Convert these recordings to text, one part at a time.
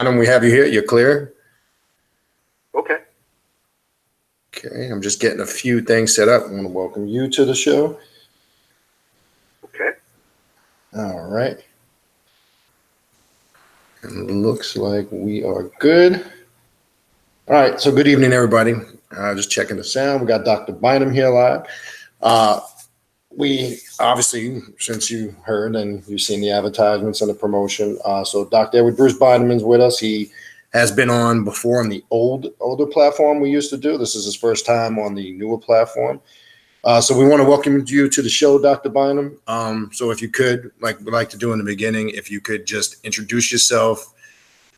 Bynum, we have you here. You're clear. Okay. Okay, I'm just getting a few things set up. I want to welcome you to the show. Okay. All right. And it looks like we are good. All right, so good evening, everybody. Just checking the sound. We got Dr. Bynum here live. We obviously, since you heard and you've seen the advertisements and the promotion, so Dr. Edward Bruce Bynum is with us. He has been on before on the older platform we used to do. This is his first time on the newer platform. So we want to welcome you to the show, Dr. Bynum. So if you could, like we like to do in the beginning, if you could just introduce yourself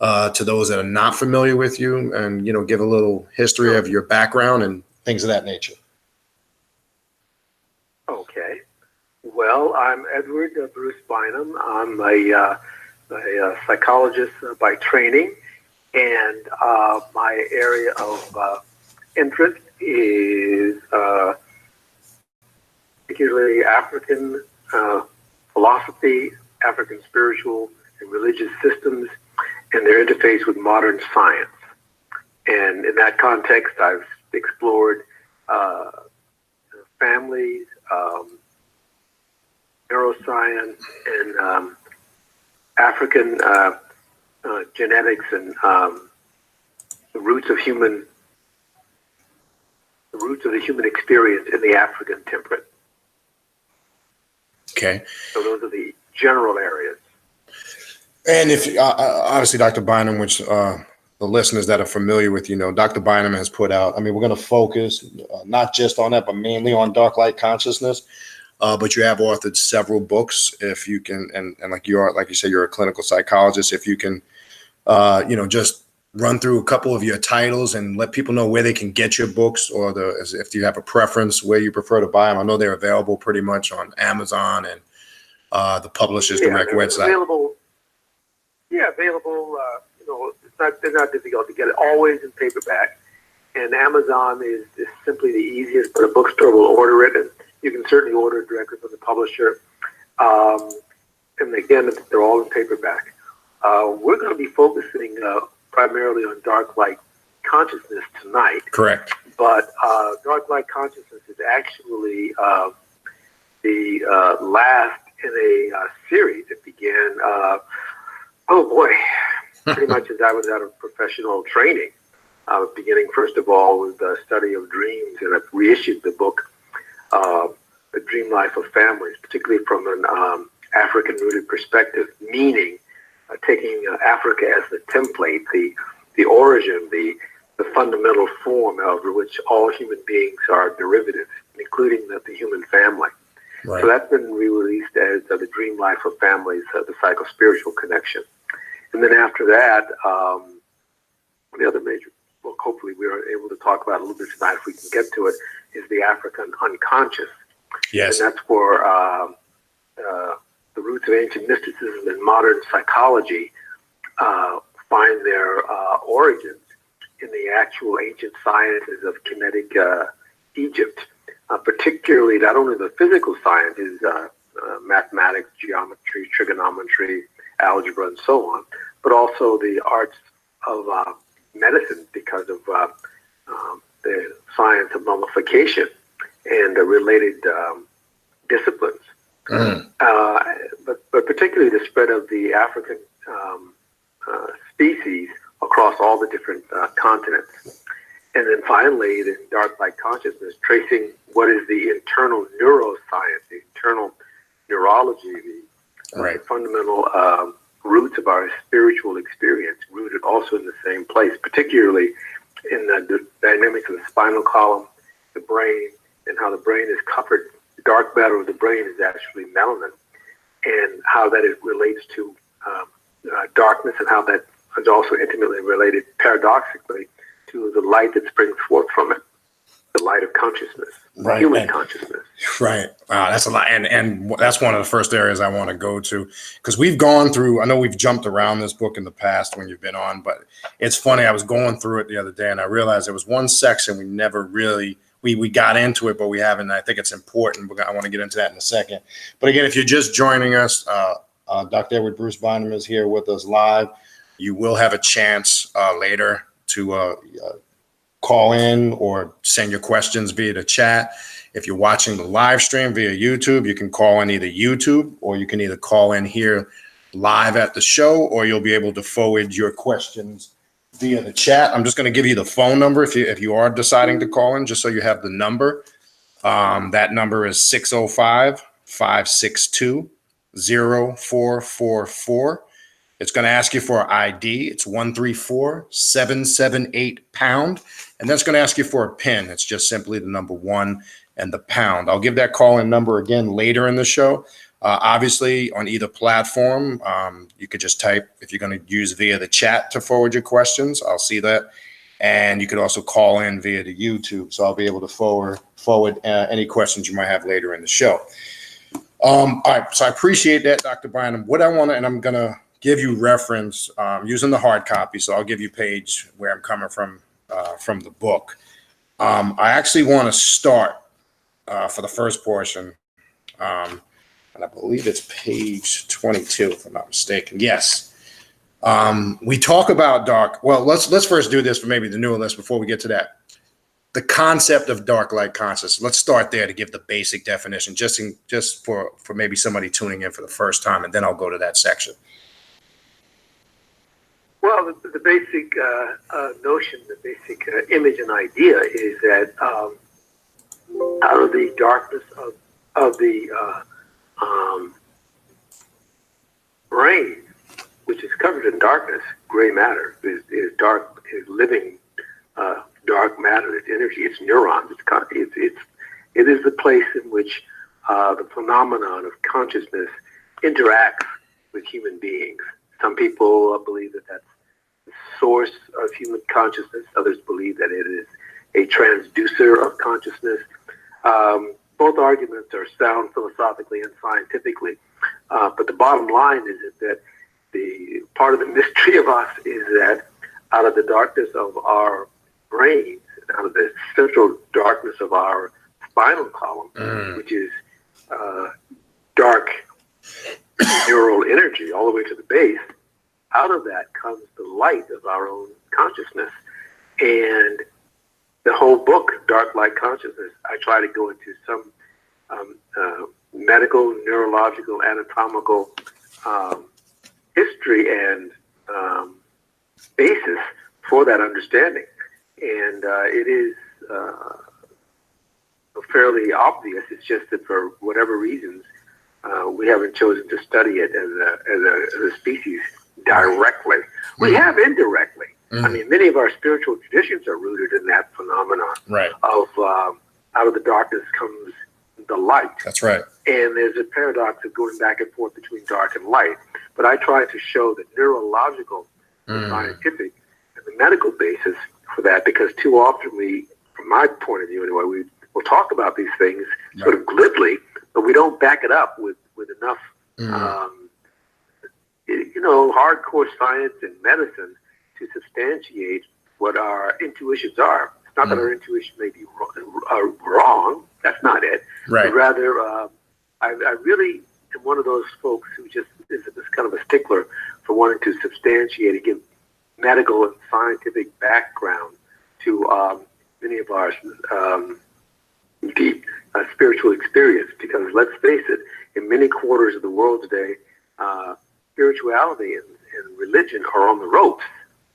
to those that are not familiar with you, and give a little history of your background and things of that nature. Okay. Well, I'm Edward Bruce Bynum. I'm a psychologist by training, and my area of interest is particularly African philosophy, African spiritual and religious systems, and their interface with modern science. And in that context, I've explored families, neuroscience, and African genetics, and the roots of the human experience in the African temperate. Okay. So those are the general areas. And if obviously Dr. Bynum, which the listeners that are familiar with, Dr. Bynum has put out, we're going to focus not just on that, but mainly on dark light consciousness. But you have authored several books. If you can, and like you say, you're a clinical psychologist. If you can, just run through a couple of your titles and let people know where they can get your books, or if you have a preference where you prefer to buy them. I know they're available pretty much on Amazon and the Publishers Direct website. Available. Yeah, available. They're not difficult to get. It always in paperback, and Amazon is simply the easiest. But a bookstore will order it, and you can certainly order it directly from the publisher. And again, they're all in paperback. We're going to be focusing primarily on dark light consciousness tonight. Correct. But dark light consciousness is actually the last in a series that began. Pretty much as I was out of professional training, beginning first of all with the study of dreams, and I've reissued the book, The Dream Life of Families, particularly from an African-rooted perspective, meaning taking Africa as the template, the origin, the fundamental form out of which all human beings are derivatives, including the human family. Right. So that's been re-released as The Dream Life of Families, the psycho-spiritual connection. And then after that, the other major book, hopefully we are able to talk about a little bit tonight if we can get to it, is The African Unconscious. Yes. And that's where the roots of ancient mysticism and modern psychology find their origins in the actual ancient sciences of Kemetic Egypt, particularly not only the physical sciences, mathematics, geometry, trigonometry, algebra, and so on, but also the arts of medicine because of the science of mummification and the related disciplines. But particularly the spread of the African species across all the different continents. And then finally, the dark light consciousness, tracing what is the internal neuroscience, the internal neurology, the fundamental roots of our spiritual experience, rooted also in the same place, particularly in the dynamics of the spinal column, the brain, and how the brain is covered. The dark matter of the brain is actually melanin, and how that it relates to darkness, and how that is also intimately related, paradoxically, to the light that springs forth from it, the light of consciousness, human consciousness. Right. Wow, that's a lot. And that's one of the first areas I want to go to, because we've gone through, I know we've jumped around this book in the past when you've been on, but it's funny. I was going through it the other day and I realized there was one section we never really, we got into it, but we haven't. I think it's important. I want to get into that in a second. But again, if you're just joining us, Dr. Edward Bruce Bynum is here with us live. You will have a chance later to call in or send your questions via the chat. If you're watching the live stream via YouTube, you can call in either YouTube, or you can either call in here live at the show, or you'll be able to forward your questions via the chat. I'm just going to give you the phone number if you are deciding to call in, just so you have the number. That number is 605-562-0444. It's going to ask you for ID. It's 134-778-pound. And that's going to ask you for a PIN. It's just simply the number 1 and the pound. I'll give that call-in number again later in the show. Obviously, on either platform, you could just type, if you're going to use via the chat to forward your questions, I'll see that. And you could also call in via the YouTube. So I'll be able to forward any questions you might have later in the show. All right. So I appreciate that, Dr. Bynum. What I want to, and I'm going to give you reference using the hard copy. So I'll give you page where I'm coming from the book. I actually want to start for the first portion. And I believe it's page 22, if I'm not mistaken. Yes. We talk about dark. Well, let's first do this for maybe the newer list before we get to that. The concept of dark light consciousness. Let's start there to give the basic definition, just for maybe somebody tuning in for the first time, and then I'll go to that section. Well, the basic notion, the basic image and idea is that out of the darkness of the brain, which is covered in darkness, gray matter is dark, is living dark matter. It's energy. It's neurons. It is the place in which the phenomenon of consciousness interacts with human beings. Some people believe that that's the source of human consciousness. Others believe that it is a transducer of consciousness. Both arguments are sound philosophically and scientifically. But the bottom line is that the part of the mystery of us is that out of the darkness of our brains, out of the central darkness of our spinal column, which is dark neural energy all the way to the base, out of that comes the light of our own consciousness. And the whole book, Dark Light Consciousness, I try to go into some medical, neurological, anatomical history and basis for that understanding. And it is fairly obvious. It's just that for whatever reasons, we haven't chosen to study it as a species directly. We have indirectly. I mean, many of our spiritual traditions are rooted in that phenomenon of out of the darkness comes the light. That's right. And there's a paradox of going back and forth between dark and light. But I try to show the neurological, the scientific, and the medical basis for that, because too often we, from my point of view anyway, we'll talk about these things sort of glibly, but we don't back it up with enough, hardcore science and medicine to substantiate what our intuitions are. It's not that our intuition may be wrong. That's not it. Right. But rather, I really am one of those folks who just is kind of a stickler for wanting to substantiate and give medical and scientific background to many of our deep spiritual experience. Because let's face it, in many quarters of the world today, spirituality and religion are on the ropes.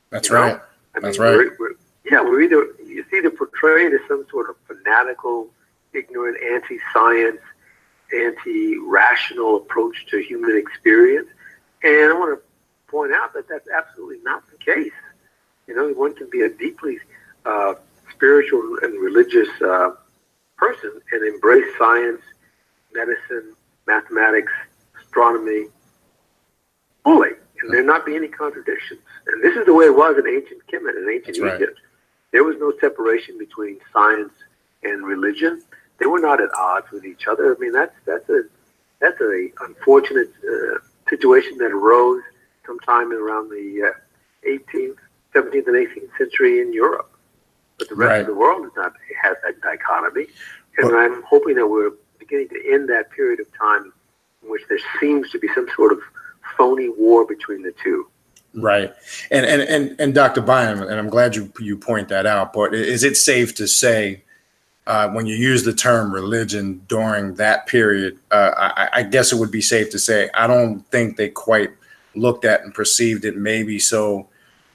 That's right. I mean, That's right. It's either portrayed as some sort of fanatical, ignorant, anti-science, anti-rational approach to human experience. And I want to point out that that's absolutely not the case. One can be a deeply spiritual and religious person and embrace science, medicine, mathematics, astronomy fully. And there not be any contradictions. And this is the way it was in ancient Kemet, in ancient Egypt. There was no separation between science and religion. They were not at odds with each other. I mean, that's a unfortunate situation that arose sometime around the 18th, 17th, and 18th century in Europe. But the rest of the world does not have that dichotomy. And I'm hoping that we're beginning to end that period of time in which there seems to be some sort of phony war between the two. Right. And Dr. Bynum, and I'm glad you point that out, but is it safe to say when you use the term religion during that period, I guess it would be safe to say, I don't think they quite looked at and perceived it maybe so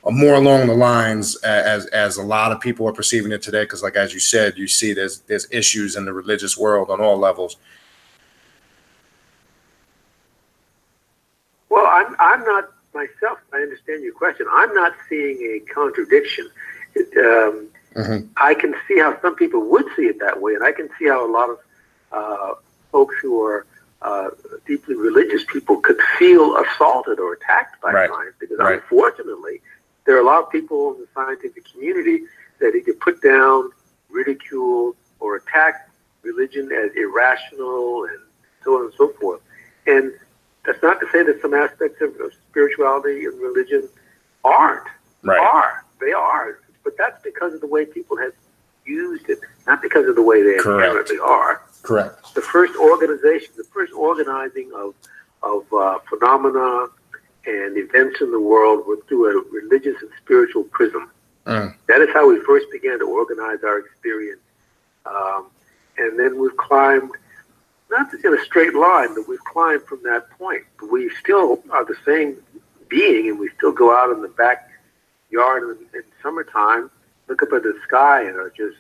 more along the lines as a lot of people are perceiving it today. Because like, as you said, you see there's issues in the religious world on all levels. Well, I'm not myself. I understand your question. I'm not seeing a contradiction. I can see how some people would see it that way, and I can see how a lot of folks who are deeply religious people could feel assaulted or attacked by science, because unfortunately, there are a lot of people in the scientific community that either put down, ridicule, or attack religion as irrational and so on and so forth. And that's not to say that some aspects of spirituality and religion aren't. They are. But that's because of the way people have used it, not because of the way they inherently are. Correct. The first organization, the first organizing of phenomena and events in the world were through a religious and spiritual prism. That is how we first began to organize our experience. And then we've climbed, not in a straight line, but we've climbed from that point. But we still are the same being, and we still go out in the backyard in summertime, look up at the sky, and are just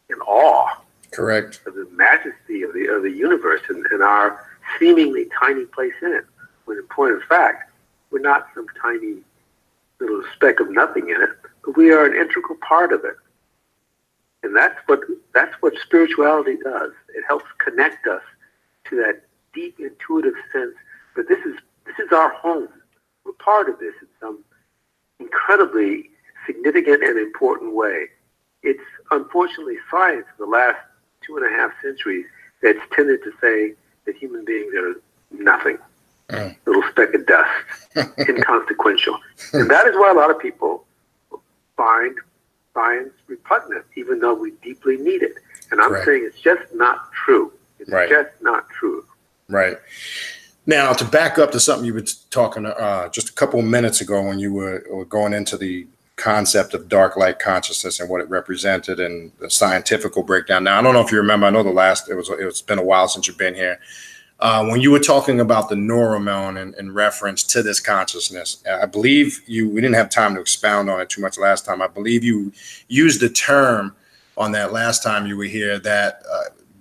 in awe. Correct. Of the majesty of the universe and our seemingly tiny place in it. When in point of fact, we're not some tiny little speck of nothing in it, but we are an integral part of it. And that's what spirituality does. It helps connect us to that deep intuitive sense that this is our home. We're part of this in some incredibly significant and important way. It's unfortunately science in the last 2.5 centuries that's tended to say that human beings are nothing, little speck of dust, inconsequential. And that is why a lot of people find science repugnant, even though we deeply need it. And I'm saying it's just not true. It's just not true. Right. Now, to back up to something you were talking just a couple of minutes ago when you were going into the concept of dark light consciousness and what it represented and the scientific breakdown. Now, I don't know if you remember, I know it's been a while since you've been here. When you were talking about the neuromon in reference to this consciousness, I believe we didn't have time to expound on it too much last time. I believe you used the term on that last time you were here that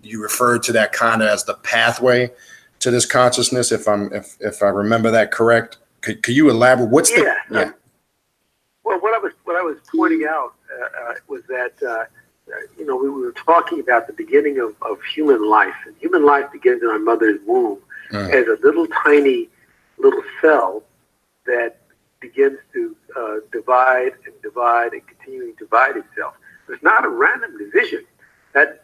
you referred to that kind of as the pathway to this consciousness. If I remember that correct, could you elaborate? Well, what I was pointing out was that we were talking about the beginning of human life, and human life begins in our mother's womb as a little tiny little cell that begins to divide and continually divide itself. It's not a random division. That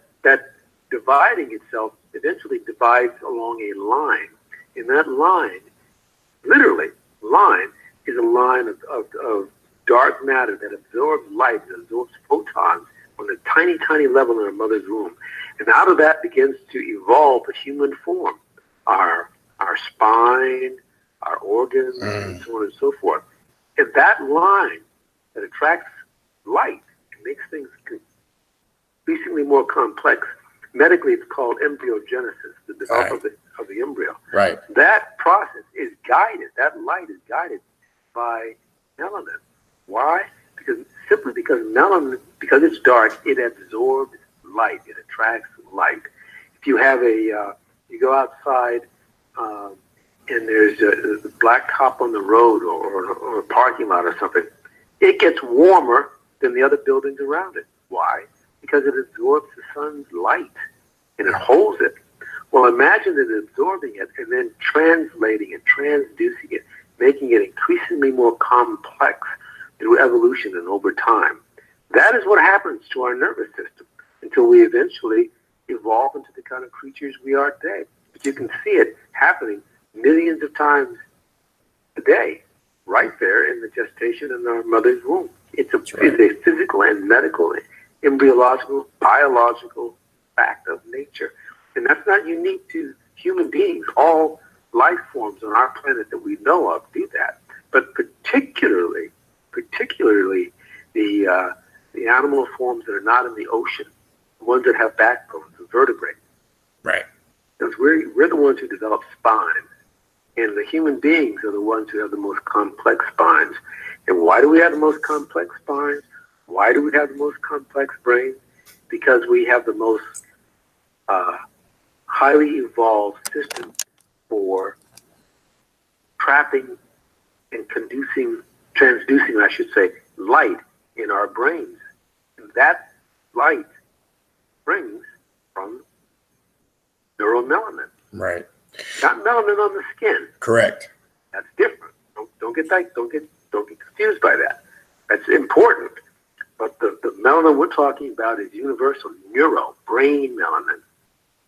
dividing itself eventually divides along a line. And that line, literally, is a line of dark matter that absorbs light, that absorbs photons on a tiny, tiny level in our mother's womb. And out of that begins to evolve a human form, our spine, our organs, and so on and so forth. And that line that attracts light and makes things increasingly more complex, medically it's called embryogenesis, the development of the embryo. Right. That process is guided, that light is guided by melanin. Why? Because melanin, because it's dark, it absorbs light. It attracts light. If you have you go outside and there's a black top on the road or a parking lot or something, it gets warmer than the other buildings around it. Why? Because it absorbs the sun's light and it holds it. Well, imagine it absorbing it and then translating it, transducing it, making it increasingly more complex through evolution and over time. That is what happens to our nervous system until we eventually evolve into the kind of creatures we are today. But you can see it happening millions of times a day, right there in the gestation in our mother's womb. It's a physical and medical, embryological, biological fact of nature. And that's not unique to human beings. All life forms on our planet that we know of do that. But the animal forms that are not in the ocean, the ones that have backbones, the vertebrae. Right. Because we're the ones who develop spines, and the human beings are the ones who have the most complex spines. And why do we have the most complex spines? Why do we have the most complex brain? Because we have the most highly evolved system for trapping and transducing, I should say, light in our brains. And that light springs from neuromelanin. Right. Not melanin on the skin. Correct. That's different. Don't get confused by that. That's important. But the melanin we're talking about is universal brain melanin.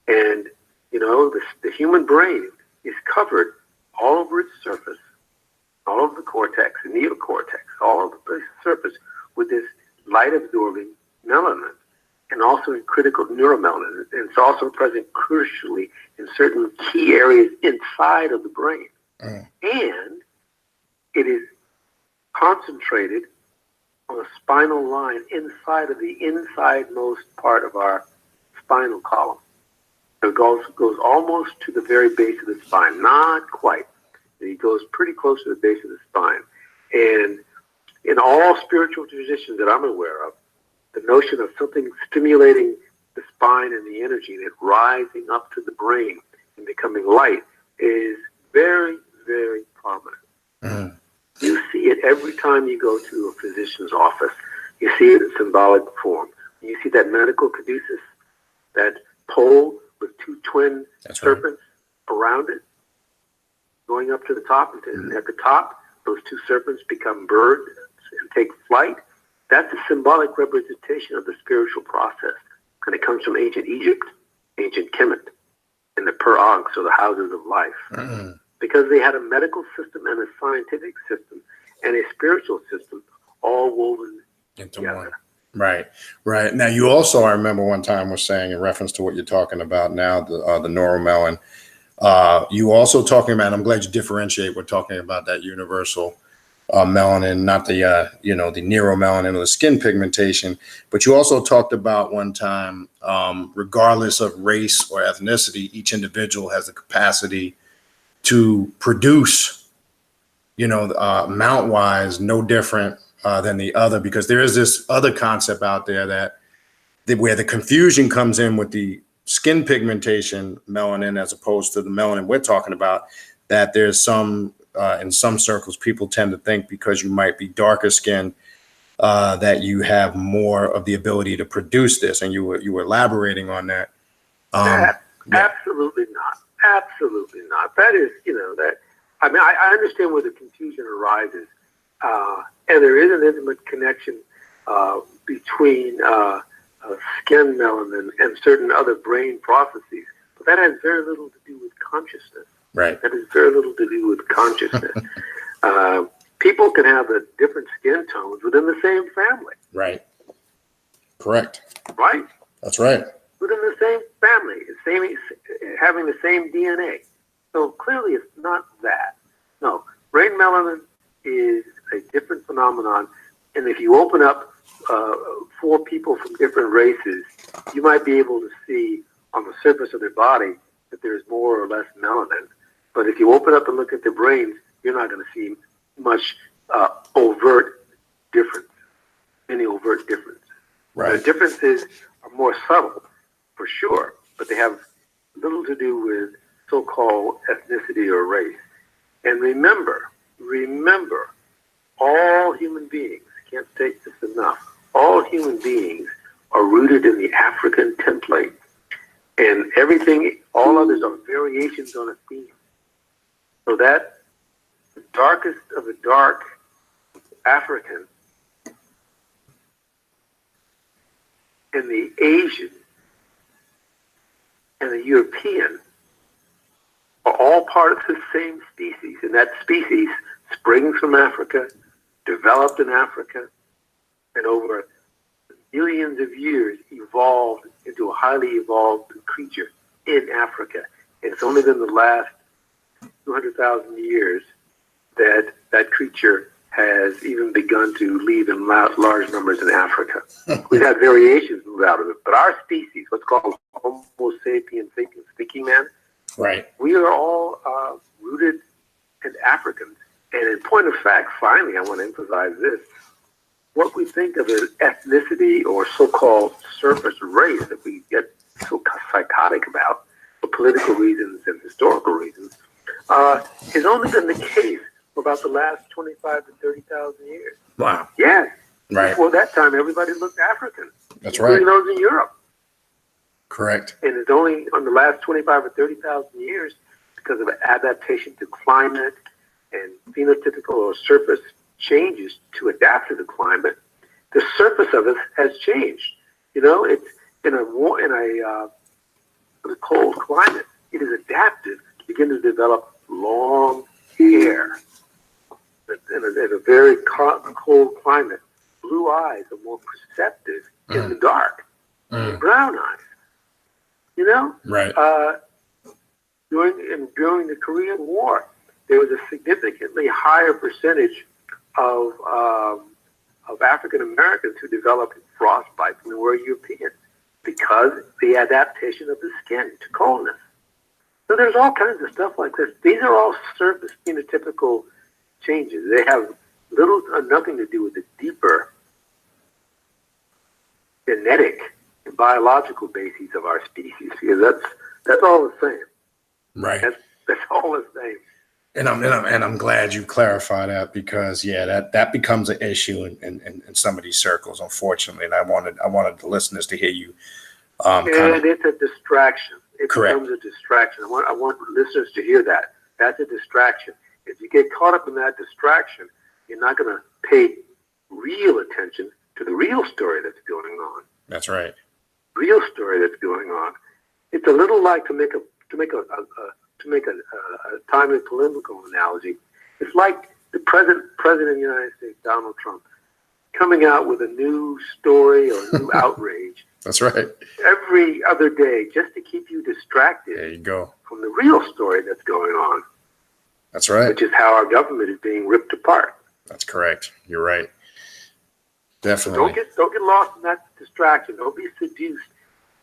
And, the human brain is covered all over its surface, all over the cortex, the neocortex, all over the surface with this light-absorbing melanin, and also in critical neuromelanin. And it's also present crucially in certain key areas inside of the brain. And it is concentrated on a spinal line inside of the insidemost part of our spinal column. It goes almost to the very base of the spine, not quite. It goes pretty close to the base of the spine. And in all spiritual traditions that I'm aware of, the notion of something stimulating the spine and the energy and it rising up to the brain and becoming light is very, very prominent. You see it every time you go to a physician's office. You see it in symbolic form. You see that medical caduceus, that pole with two twin serpents around it, going up to the top. And at the top, those two serpents become birds and take flight. That's a symbolic representation of the spiritual process. And it comes from ancient Egypt, ancient Kemet, and the Pur'angs, or the houses of life. Because they had a medical system and a scientific system and a spiritual system all woven into together. one. Right. Now, you also, I remember one time was saying, in reference to what you're talking about now, the neuromelanin, you also talking about, and I'm glad you differentiate, we're talking about that universal melanin, not the, the neuromelanin or the skin pigmentation, but you also talked about one time, regardless of race or ethnicity, each individual has the capacity to produce, amount wise, no different than the other, because there is this other concept out there that where the confusion comes in with the skin pigmentation melanin as opposed to the melanin we're talking about, that there's some in some circles people tend to think because you might be darker skinned that you have more of the ability to produce this, and you were elaborating on that. Absolutely not. Absolutely not. That is, I understand where the confusion arises. And there is an intimate connection between skin melanin and certain other brain processes. But that has very little to do with consciousness. Right. That has very little to do with consciousness. People can have the different skin tones within the same family. Right. Correct. Right? That's right. Within the same family, having the same DNA. So clearly it's not that. No, brain melanin is a different phenomenon. And if you open up 4 people from different races, you might be able to see on the surface of their body that there's more or less melanin. But if you open up and look at their brains, you're not going to see much overt difference, any overt difference. Right. The differences are more subtle, for sure, but they have little to do with so-called ethnicity or race. And remember, all human beings, can't state this enough, all human beings are rooted in the African template. And everything, all others are variations on a theme. So that the darkest of the dark African and the Asian and the European are all part of the same species. And that species springs from Africa, developed in Africa, and over millions of years evolved into a highly evolved creature in Africa. And it's only been the last 200,000 years that that creature has even begun to leave in large numbers in Africa. We've had variations move out of it, but our species, what's called Homo sapiens sapiens, thinking man, Right. we are all rooted in Africans. And in point of fact, finally, I want to emphasize this. What we think of as ethnicity or so-called surface race that we get so psychotic about for political reasons and historical reasons has only been the case for about the last 25 to 30,000 years. Wow. Yes. Right. Before that time, everybody looked African. That's right. Including those in Europe. Correct. And it's only on the last 25 or 30,000 years because of adaptation to climate and phenotypical or surface changes to adapt to the climate. The surface of it has changed. You know, it's in a cold climate. It is adapted to begin to develop long hair. In a very cold climate, blue eyes are more perceptive in the dark than brown eyes. You know, Right. During the Korean War, there was a significantly higher percentage of African Americans who developed frostbite than were Europeans because the adaptation of the skin to coldness. So there's all kinds of stuff like this. These are all surface phenotypical changes. They have little or nothing to do with the deeper genetic and biological bases of our species, because that's all the same. Right. That's all the same. And I'm glad you clarify that, because that becomes an issue in some of these circles, unfortunately. And I wanted the listeners to hear you. It's a distraction. It Correct. becomes a distraction. I want listeners to hear that. That's a distraction. If you get caught up in that distraction, you're not going to pay real attention to the real story that's going on. That's right. Real story that's going on. It's a little like to make a timely political analogy. It's like the president of the United States, Donald Trump, coming out with a new story or a new outrage. That's right. Every other day, just to keep you distracted. There you go. From the real story that's going on. That's right. Which is how our government is being ripped apart. That's correct. You're right. Definitely. Don't get lost in that distraction. Don't be seduced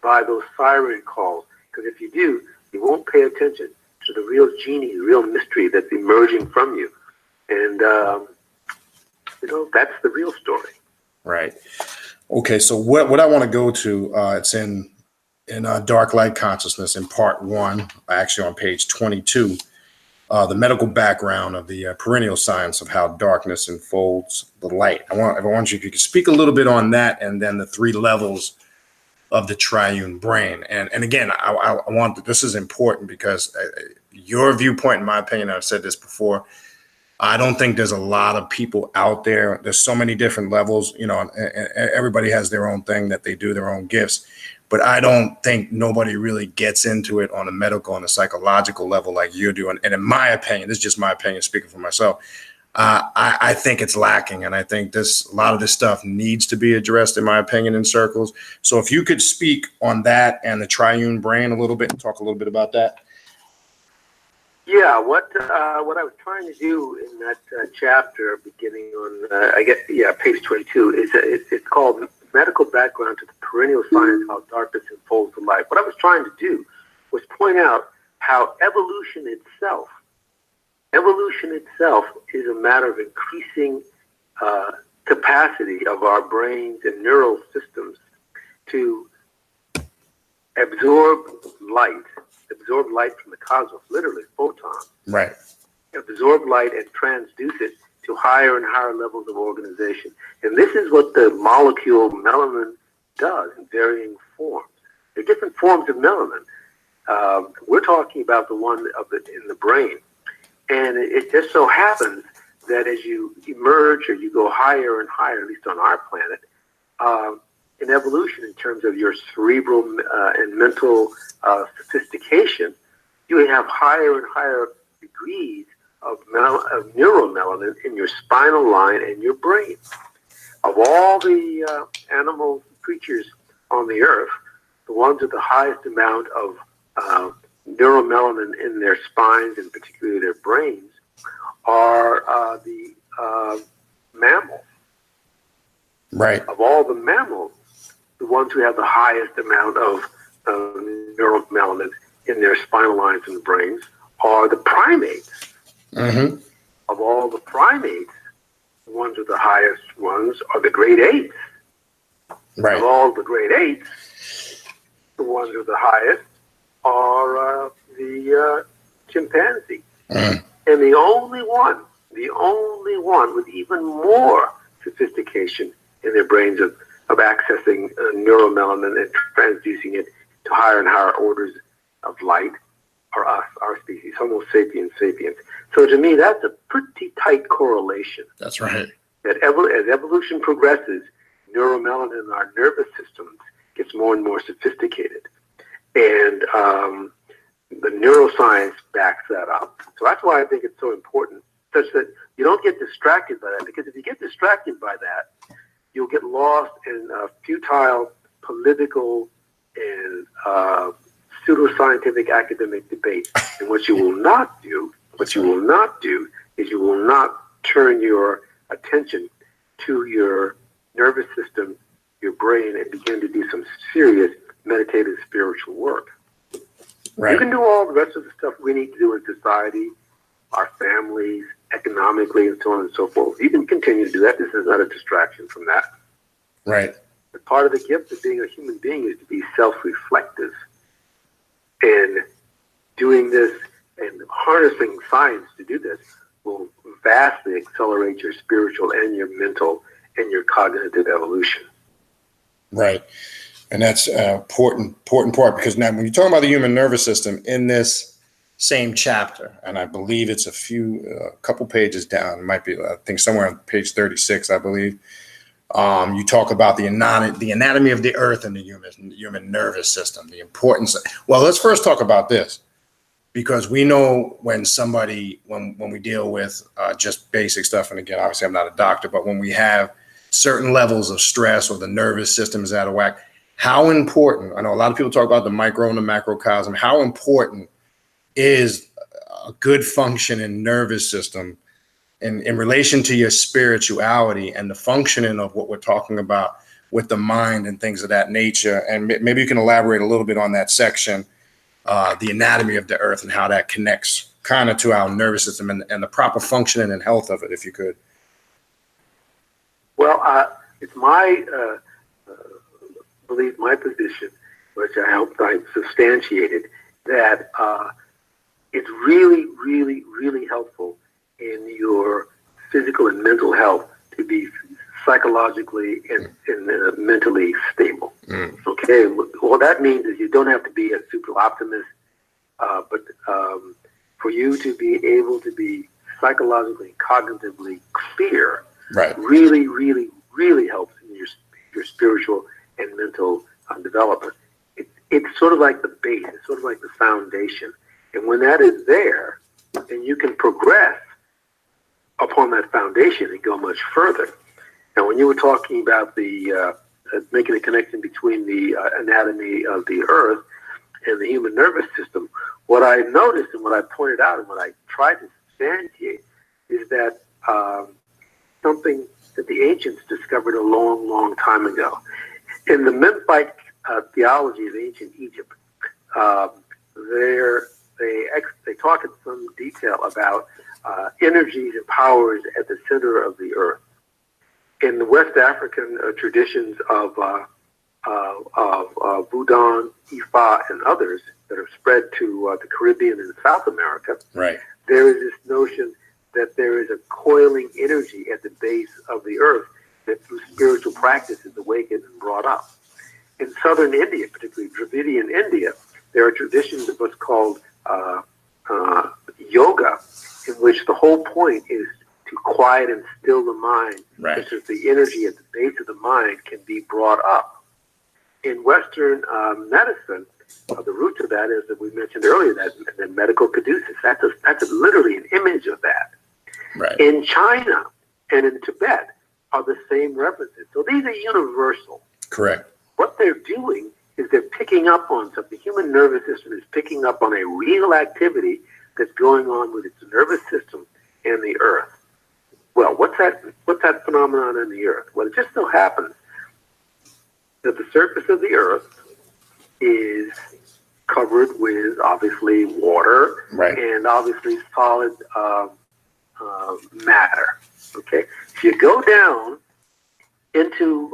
by those siren calls, because if you do, you won't pay attention to the real genie, the real mystery that's emerging from you. And, that's the real story. Right. Okay. So what I want to go to, it's in Dark Light Consciousness in part 1, actually on page 22, the medical background of the perennial science of how darkness enfolds the light. I want you, if you could speak a little bit on that, and then the 3 levels of the triune brain. And again, I want, this is important because your viewpoint, in my opinion, I've said this before, I don't think there's a lot of people out there. There's so many different levels, and everybody has their own thing that they do, their own gifts. But I don't think nobody really gets into it on a medical and a psychological level like you do. And in my opinion, this is just my opinion, speaking for myself, I think it's lacking. And I think a lot of this stuff needs to be addressed, in my opinion, in circles. So if you could speak on that and the triune brain a little bit and talk a little bit about that. Yeah, what I was trying to do in that chapter, beginning on, page 22, is it's called Medical Background to the Perennial Science of How Darkness Enfolds the Light. What I was trying to do was point out how evolution itself is a matter of increasing capacity of our brains and neural systems to absorb light from the cosmos, literally photons. Right. Absorb light and transduce it to higher and higher levels of organization. And this is what the molecule melanin does in varying forms. There are different forms of melanin. We're talking about the one in the brain. And it just so happens that as you emerge or you go higher and higher, at least on our planet, in evolution in terms of your cerebral and mental sophistication, you have higher and higher degrees of neuromelanin in your spinal line and your brain. Of all the animal creatures on the earth, the ones with the highest amount of neuromelanin in their spines, and particularly their brains, are the Right. Of all the mammals, the ones who have the highest amount of neuromelanin in their spinal lines and brains are the primates. Mm-hmm. Of all the primates, the ones with the highest ones are the great apes. Right. Of all the great apes, the ones with the highest are the chimpanzee. Mm. And the only one with even more sophistication in their brains of accessing neuromelanin and transducing it to higher and higher orders of light are us, our species, Homo sapiens sapiens. So to me, that's a pretty tight correlation. That's right. That as evolution progresses, neuromelanin in our nervous systems gets more and more sophisticated. And the neuroscience backs that up. So that's why I think it's so important, such that you don't get distracted by that. Because if you get distracted by that, you'll get lost in futile political and pseudoscientific academic debate. And what you will not do is you will not turn your attention to your nervous system, your brain, and begin to do some serious meditative spiritual work. Right. You can do all the rest of the stuff we need to do in society, our families, economically, and so on and so forth. You can continue to do that. This is not a distraction from that. Right. But part of the gift of being a human being is to be self-reflective. And doing this and harnessing science to do this will vastly accelerate your spiritual and your mental and your cognitive evolution. Right. And that's important part, because now when you talk about the human nervous system in this same chapter, and I believe it's a couple pages down, it might be, I think somewhere on page 36, I believe, you talk about the anatomy of the earth and the human nervous system, the importance. Well, let's first talk about this, because we know when we deal with just basic stuff, and again, obviously I'm not a doctor, but when we have certain levels of stress or the nervous system is out of whack, how important, I know a lot of people talk about the micro and the macrocosm, how important is a good functioning nervous system in relation to your spirituality and the functioning of what we're talking about with the mind and things of that nature. And maybe you can elaborate a little bit on that section, the anatomy of the earth and how that connects kind of to our nervous system and the proper functioning and health of it, if you could. Well, it's my belief, my position, which I hope I substantiated, that it's really, really, really helpful in your physical and mental health to be psychologically and mentally stable. Mm. Okay, what that means is you don't have to be a super optimist, but for you to be able to be psychologically, cognitively clear, right, really, really, really helps in your spiritual and mental development. It's sort of like the base, it's sort of like the foundation. And when that is there, then you can progress upon that foundation and go much further. Now, when you were talking about the making a connection between the anatomy of the earth and the human nervous system, what I noticed and what I pointed out and what I tried to substantiate is that something that the ancients discovered a long, long time ago. In the Memphite theology of ancient Egypt, they talk in some detail about energies and powers at the center of the earth. In the West African traditions of Budan, Ifa, and others that have spread to the Caribbean and South America, right, there is this notion that there is a coiling energy at the base of the earth that through spiritual practice is awakened and brought up. In southern India, particularly Dravidian India, there are traditions of what's called yoga, in which the whole point is to quiet and still the mind, right, such that the energy at the base of the mind can be brought up. In Western medicine, the root of that is that we mentioned earlier, that medical caduceus. That's literally an image of that. Right. In China and in Tibet are the same references. So these are universal. Correct. What they're doing is they're picking up on something. The human nervous system is picking up on a real activity that's going on with its nervous system and the earth. Well, what's that phenomenon in the Earth? Well, it just so happens that the surface of the Earth is covered with obviously water, Right. and obviously solid matter. Okay, if you go down into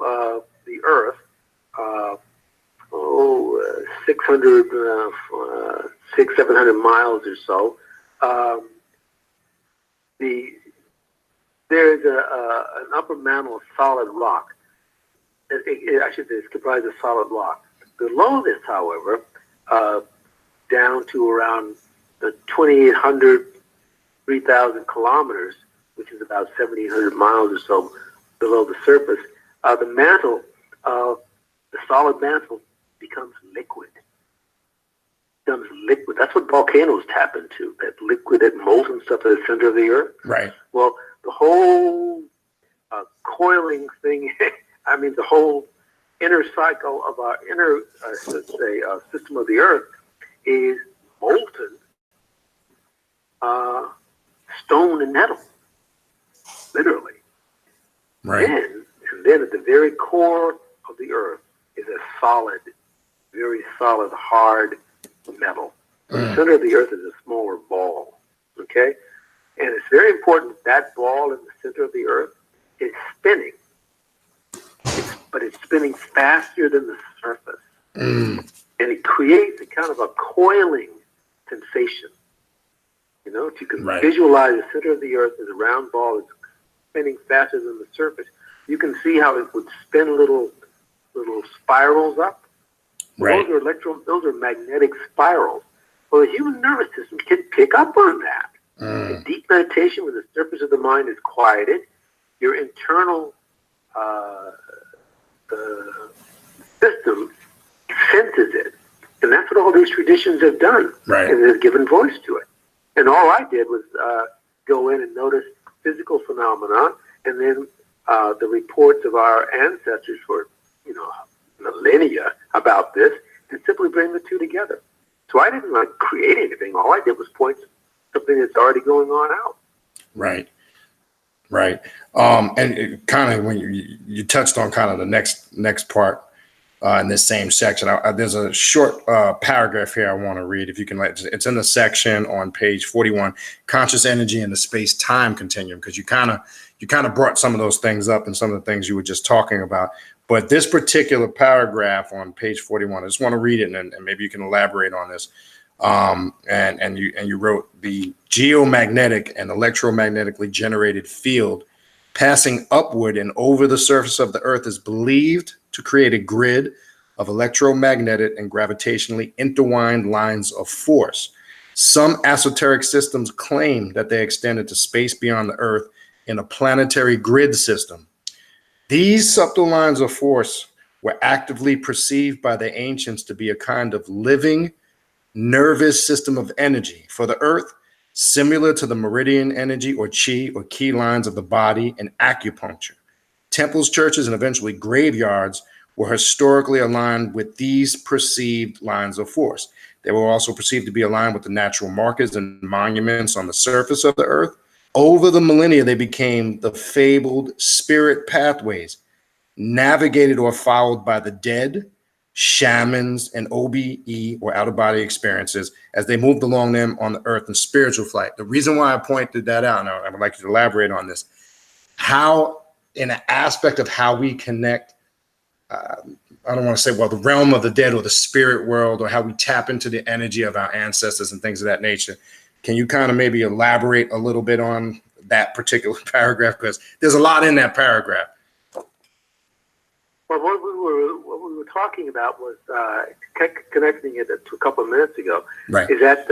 the Earth, 700 miles or so, there's an upper mantle of solid rock. I should say it's comprised of solid rock. Below this, however, down to around 2,800, 3,000 kilometers, which is about 1,700 miles or so below the surface, the mantle, the solid mantle, becomes liquid. That's what volcanoes tap into, that liquid, that molten stuff at the center of the Earth. Right. Well, the whole coiling thing, I mean, the whole inner cycle of our inner, system of the Earth is molten stone and metal, literally. Right. And then at the very core of the Earth is a solid, very solid, hard metal. The center of the Earth is a smaller ball, okay? And it's very important that ball in the center of the Earth is spinning. But it's spinning faster than the surface. And it creates a kind of a coiling sensation. You know, if you can visualize the center of the Earth as a round ball, it's spinning faster than the surface. You can see how it would spin little spirals up. Right. Those are magnetic spirals. Well, the human nervous system can pick up on that. In deep meditation, when the surface of the mind is quieted, your internal system senses it. And that's what all these traditions have done. Right. And they've given voice to it. And all I did was go in and notice physical phenomena, and then the reports of our ancestors for, millennia about this, and simply bring the two together. So I didn't create anything. All I did was point to something that's already going on out. Right. Right. And kind of when you touched on kind of the next part in this same section, there's a short paragraph here I want to read. If you can, it's in the section on page 41, conscious energy in the space-time continuum, because you kind of brought some of those things up and some of the things you were just talking about. But this particular paragraph on page 41, I just want to read it, and maybe you can elaborate on this. And you wrote, the geomagnetic and electromagnetically generated field passing upward and over the surface of the Earth is believed to create a grid of electromagnetic and gravitationally intertwined lines of force. Some esoteric systems claim that they extended to space beyond the Earth in a planetary grid system. These subtle lines of force were actively perceived by the ancients to be a kind of living nervous system of energy for the Earth, similar to the meridian energy or chi or key lines of the body in acupuncture. Temples, churches, and eventually graveyards were historically aligned with these perceived lines of force. They were also perceived to be aligned with the natural markers and monuments on the surface of the Earth. Over the millennia, they became the fabled spirit pathways, navigated or followed by the dead, shamans, and OBE or out-of-body experiences as they moved along them on the Earth in spiritual flight. The reason why I pointed that out, and I would like you to elaborate on this, how in an aspect of how we connect, I don't want to say, well, the realm of the dead or the spirit world, or how we tap into the energy of our ancestors and things of that nature. Can you kind of maybe elaborate a little bit on that particular paragraph? Because there's a lot in that paragraph. Well, what we were talking about was connecting it to a couple of minutes ago. Right. Is that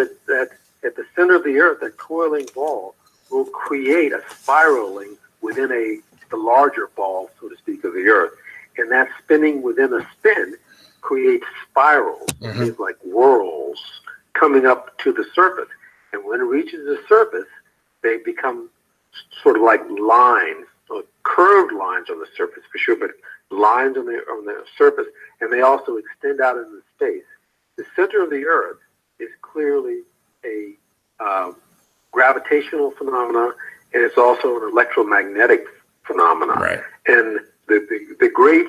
at the center of the Earth, that coiling ball will create a spiraling within the larger ball, so to speak, of the Earth, and that spinning within a spin creates spirals, like whirls coming up to the surface. And when it reaches the surface, they become sort of like lines, or curved lines on the surface for sure, but lines on the surface, and they also extend out into space. The center of the Earth is clearly a gravitational phenomenon and it's also an electromagnetic phenomenon. Right. And the great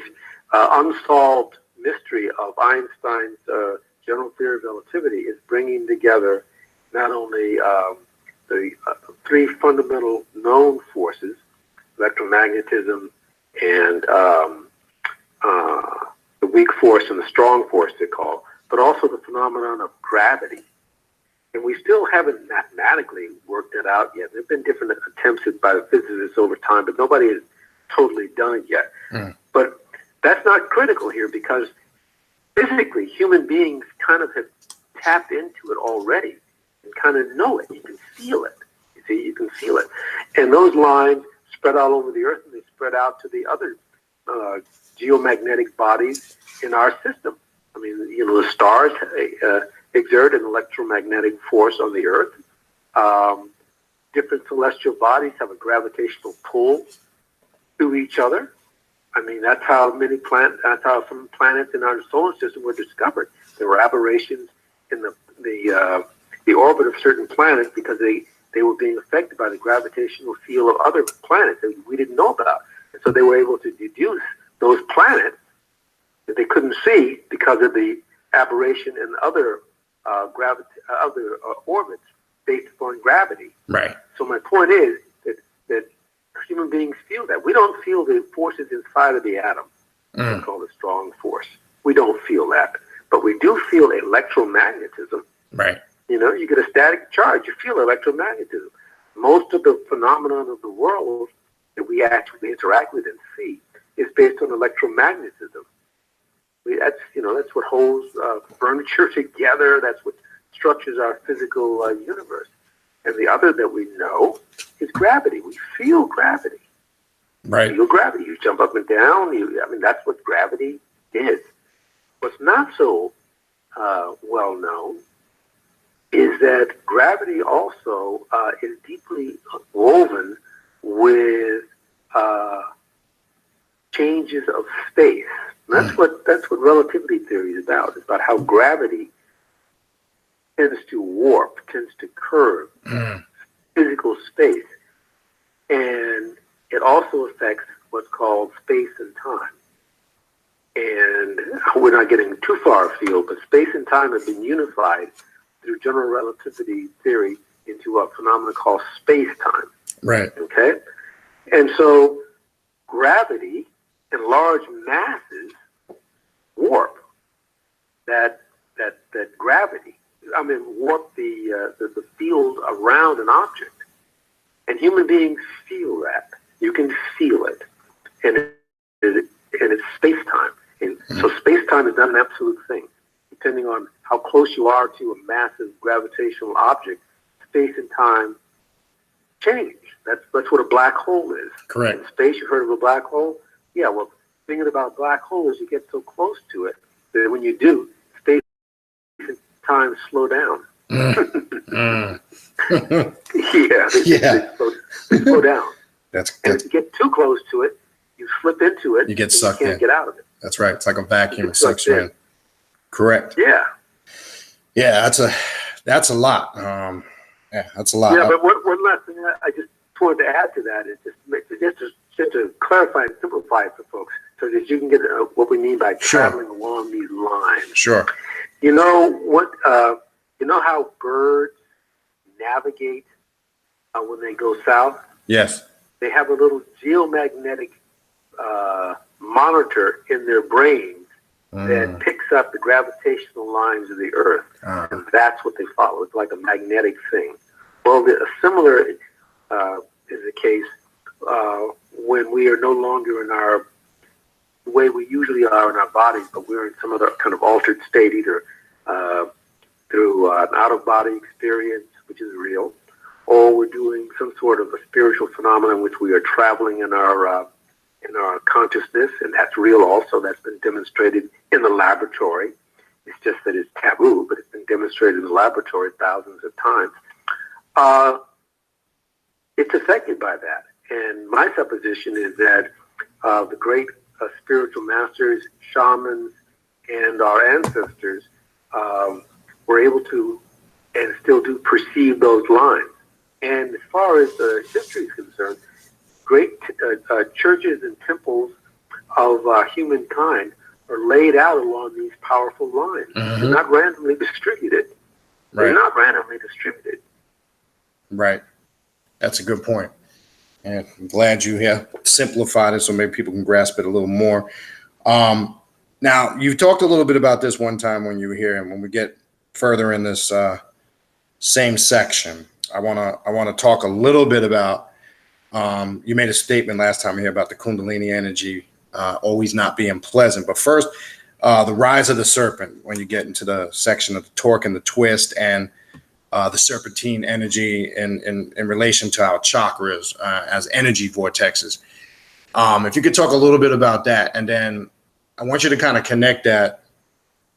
unsolved mystery of Einstein's general theory of relativity is bringing together not only the three fundamental known forces, electromagnetism and the weak force and the strong force, they call, but also the phenomenon of gravity. And we still haven't mathematically worked it out yet. There have been different attempts by the physicists over time, but nobody has totally done it yet. But that's not critical here, because physically human beings kind of have tapped into it already and kind of know it. You can feel it. You see, you can feel it. And those lines spread all over the earth, and they spread out to the other geomagnetic bodies in our system. I mean, the stars exert an electromagnetic force on the earth. Different celestial bodies have a gravitational pull to each other. I mean, that's how some planets in our solar system were discovered. There were aberrations in the orbit of certain planets because they were being affected by the gravitational field of other planets that we didn't know about. And so they were able to deduce those planets that they couldn't see because of the aberration in other orbits based upon gravity. Right. So my point is that human beings feel that. We don't feel the forces inside of the atom. It's called a strong force. We don't feel that. But we do feel electromagnetism. Right. You get a static charge. You feel electromagnetism. Most of the phenomenon of the world that we actually interact with and see is based on electromagnetism. That's what holds furniture together. That's what structures our physical universe. And the other that we know is gravity. We feel gravity. Right. You feel gravity. You jump up and down. That's what gravity is. What's not so well known is that gravity also is deeply woven with changes of space. And that's what relativity theory is about. It's about how gravity tends to warp, tends to curve physical space. And it also affects what's called space and time. And we're not getting too far afield, but space and time have been unified through general relativity theory into a phenomenon called space-time. Right. Okay? And so gravity and large masses warp that gravity. Warp the field around an object. And human beings feel that. You can feel it. And it's space-time. And so space-time is not an absolute thing. Depending on how close you are to a massive gravitational object, space and time change. That's what a black hole is. Correct. In space, you've heard of a black hole? Yeah, well, the thing about black holes, you get so close to it that when you do, space and time slow down. Yeah, they slow down. And if you get too close to it, you slip into it. You get sucked in. You can't get out of it. That's right. It's like a vacuum. It sucks you in. Correct. Yeah. Yeah, that's a lot. That's a lot. Yeah, but one last thing I just wanted to add to that is just to clarify and simplify it for folks so that you can get what we mean by traveling along these lines. Sure. You know how birds navigate when they go south? Yes. They have a little geomagnetic monitor in their brains that picks up the gravitational lines of the earth. And that's what they follow. It's like a magnetic thing. Well, a similar is the case when we are no longer in our way we usually are in our bodies, but we're in some other kind of altered state, either through an out-of-body experience, which is real, or we're doing some sort of a spiritual phenomenon in which we are traveling in our consciousness, and that's real also. That's been demonstrated in the laboratory. It's just that it's taboo, but it's been demonstrated in the laboratory thousands of times. It's affected by that. And my supposition is that the great spiritual masters, shamans, and our ancestors were able to and still do perceive those lines. And as far as the history is concerned, great churches and temples of humankind are laid out along these powerful lines. They're not randomly distributed. Right. They're not randomly distributed. Right. That's a good point. And I'm glad you have simplified it so maybe people can grasp it a little more. Now, you talked a little bit about this one time when you were here, and when we get further in this same section, I want to talk a little bit about. You made a statement last time here about the Kundalini energy always not being pleasant. But first, the rise of the serpent. When you get into the section of the torque and the twist, and the serpentine energy in relation to our chakras as energy vortexes. If you could talk a little bit about that, and then I want you to kind of connect that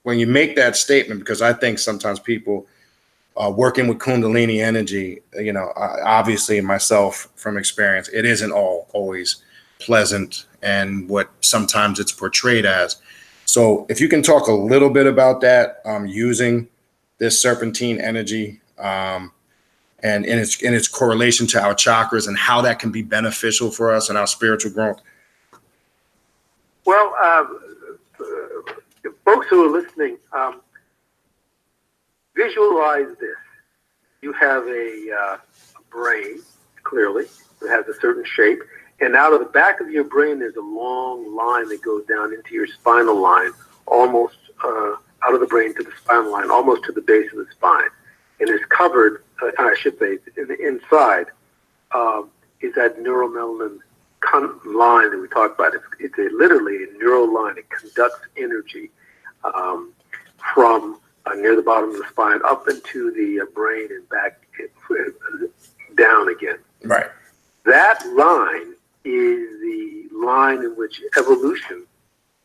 when you make that statement, because I think sometimes people working with Kundalini energy, obviously myself from experience, it isn't always pleasant and what sometimes it's portrayed as. So if you can talk a little bit about that, using this serpentine energy and in its correlation to our chakras and how that can be beneficial for us and our spiritual growth. Well, folks who are listening, visualize this. You have a brain, clearly, that has a certain shape. And out of the back of your brain, there's a long line that goes down into your spinal line, almost out of the brain to the spinal line, almost to the base of the spine. And it's covered, I should say, in the inside is that neuromelanin line that we talked about. It's literally a neural line. It conducts energy from near the bottom of the spine up into the brain and back down again. Right. That line is the line in which evolution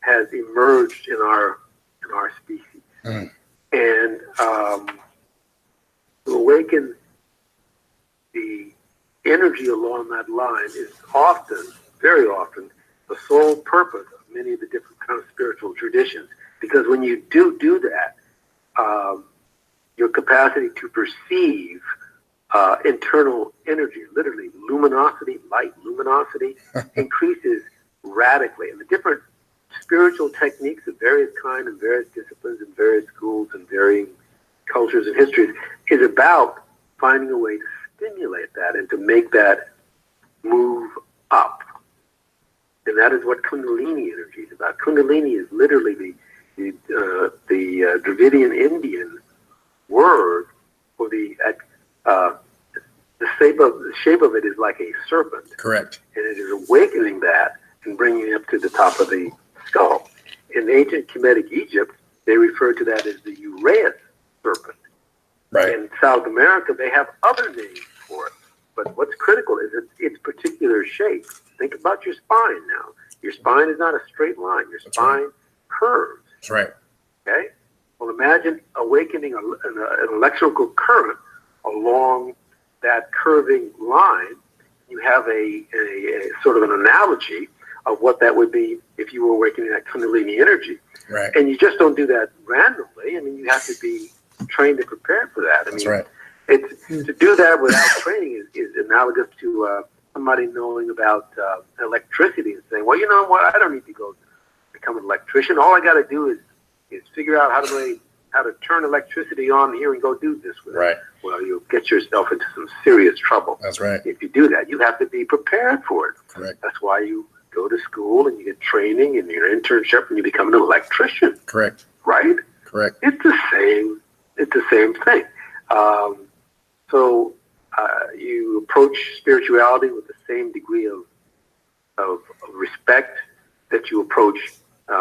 has emerged in our species. And to awaken the energy along that line is often, very often, the sole purpose of many of the different kind of spiritual traditions. Because when you do that, your capacity to perceive internal energy, literally luminosity, light luminosity, increases radically. And the different spiritual techniques of various kinds and various disciplines and various schools and varying cultures and histories is about finding a way to stimulate that and to make that move up. And that is what Kundalini energy is about. Kundalini is literally the Dravidian Indian word for the shape of it is like a serpent. Correct. And it is awakening that and bringing it up to the top of the skull. In ancient Kemetic Egypt, they refer to that as the Uraeus serpent. Right. In South America, they have other names for it. But what's critical is its particular shape. Think about your spine now. Your spine is not a straight line. Your spine curves. That's right. Okay? Well, imagine awakening an electrical current along that curving line. You have a sort of an analogy of what that would be if you were awakening that Kundalini energy. Right. And you just don't do that randomly. I mean, you have to be trained and prepared for that. That's right. To do that without training is analogous to somebody knowing about electricity and saying, well, you know what, I don't need to go become an electrician. All I got to do is figure out how to turn electricity on here and go do this with Right. it. Well, you'll get yourself into some serious trouble. That's right. If you do that, you have to be prepared for it. Correct. That's why you go to school and you get training and your internship and you become an electrician. Correct. Right? Correct. It's the same thing. So you approach spirituality with the same degree of respect that you approach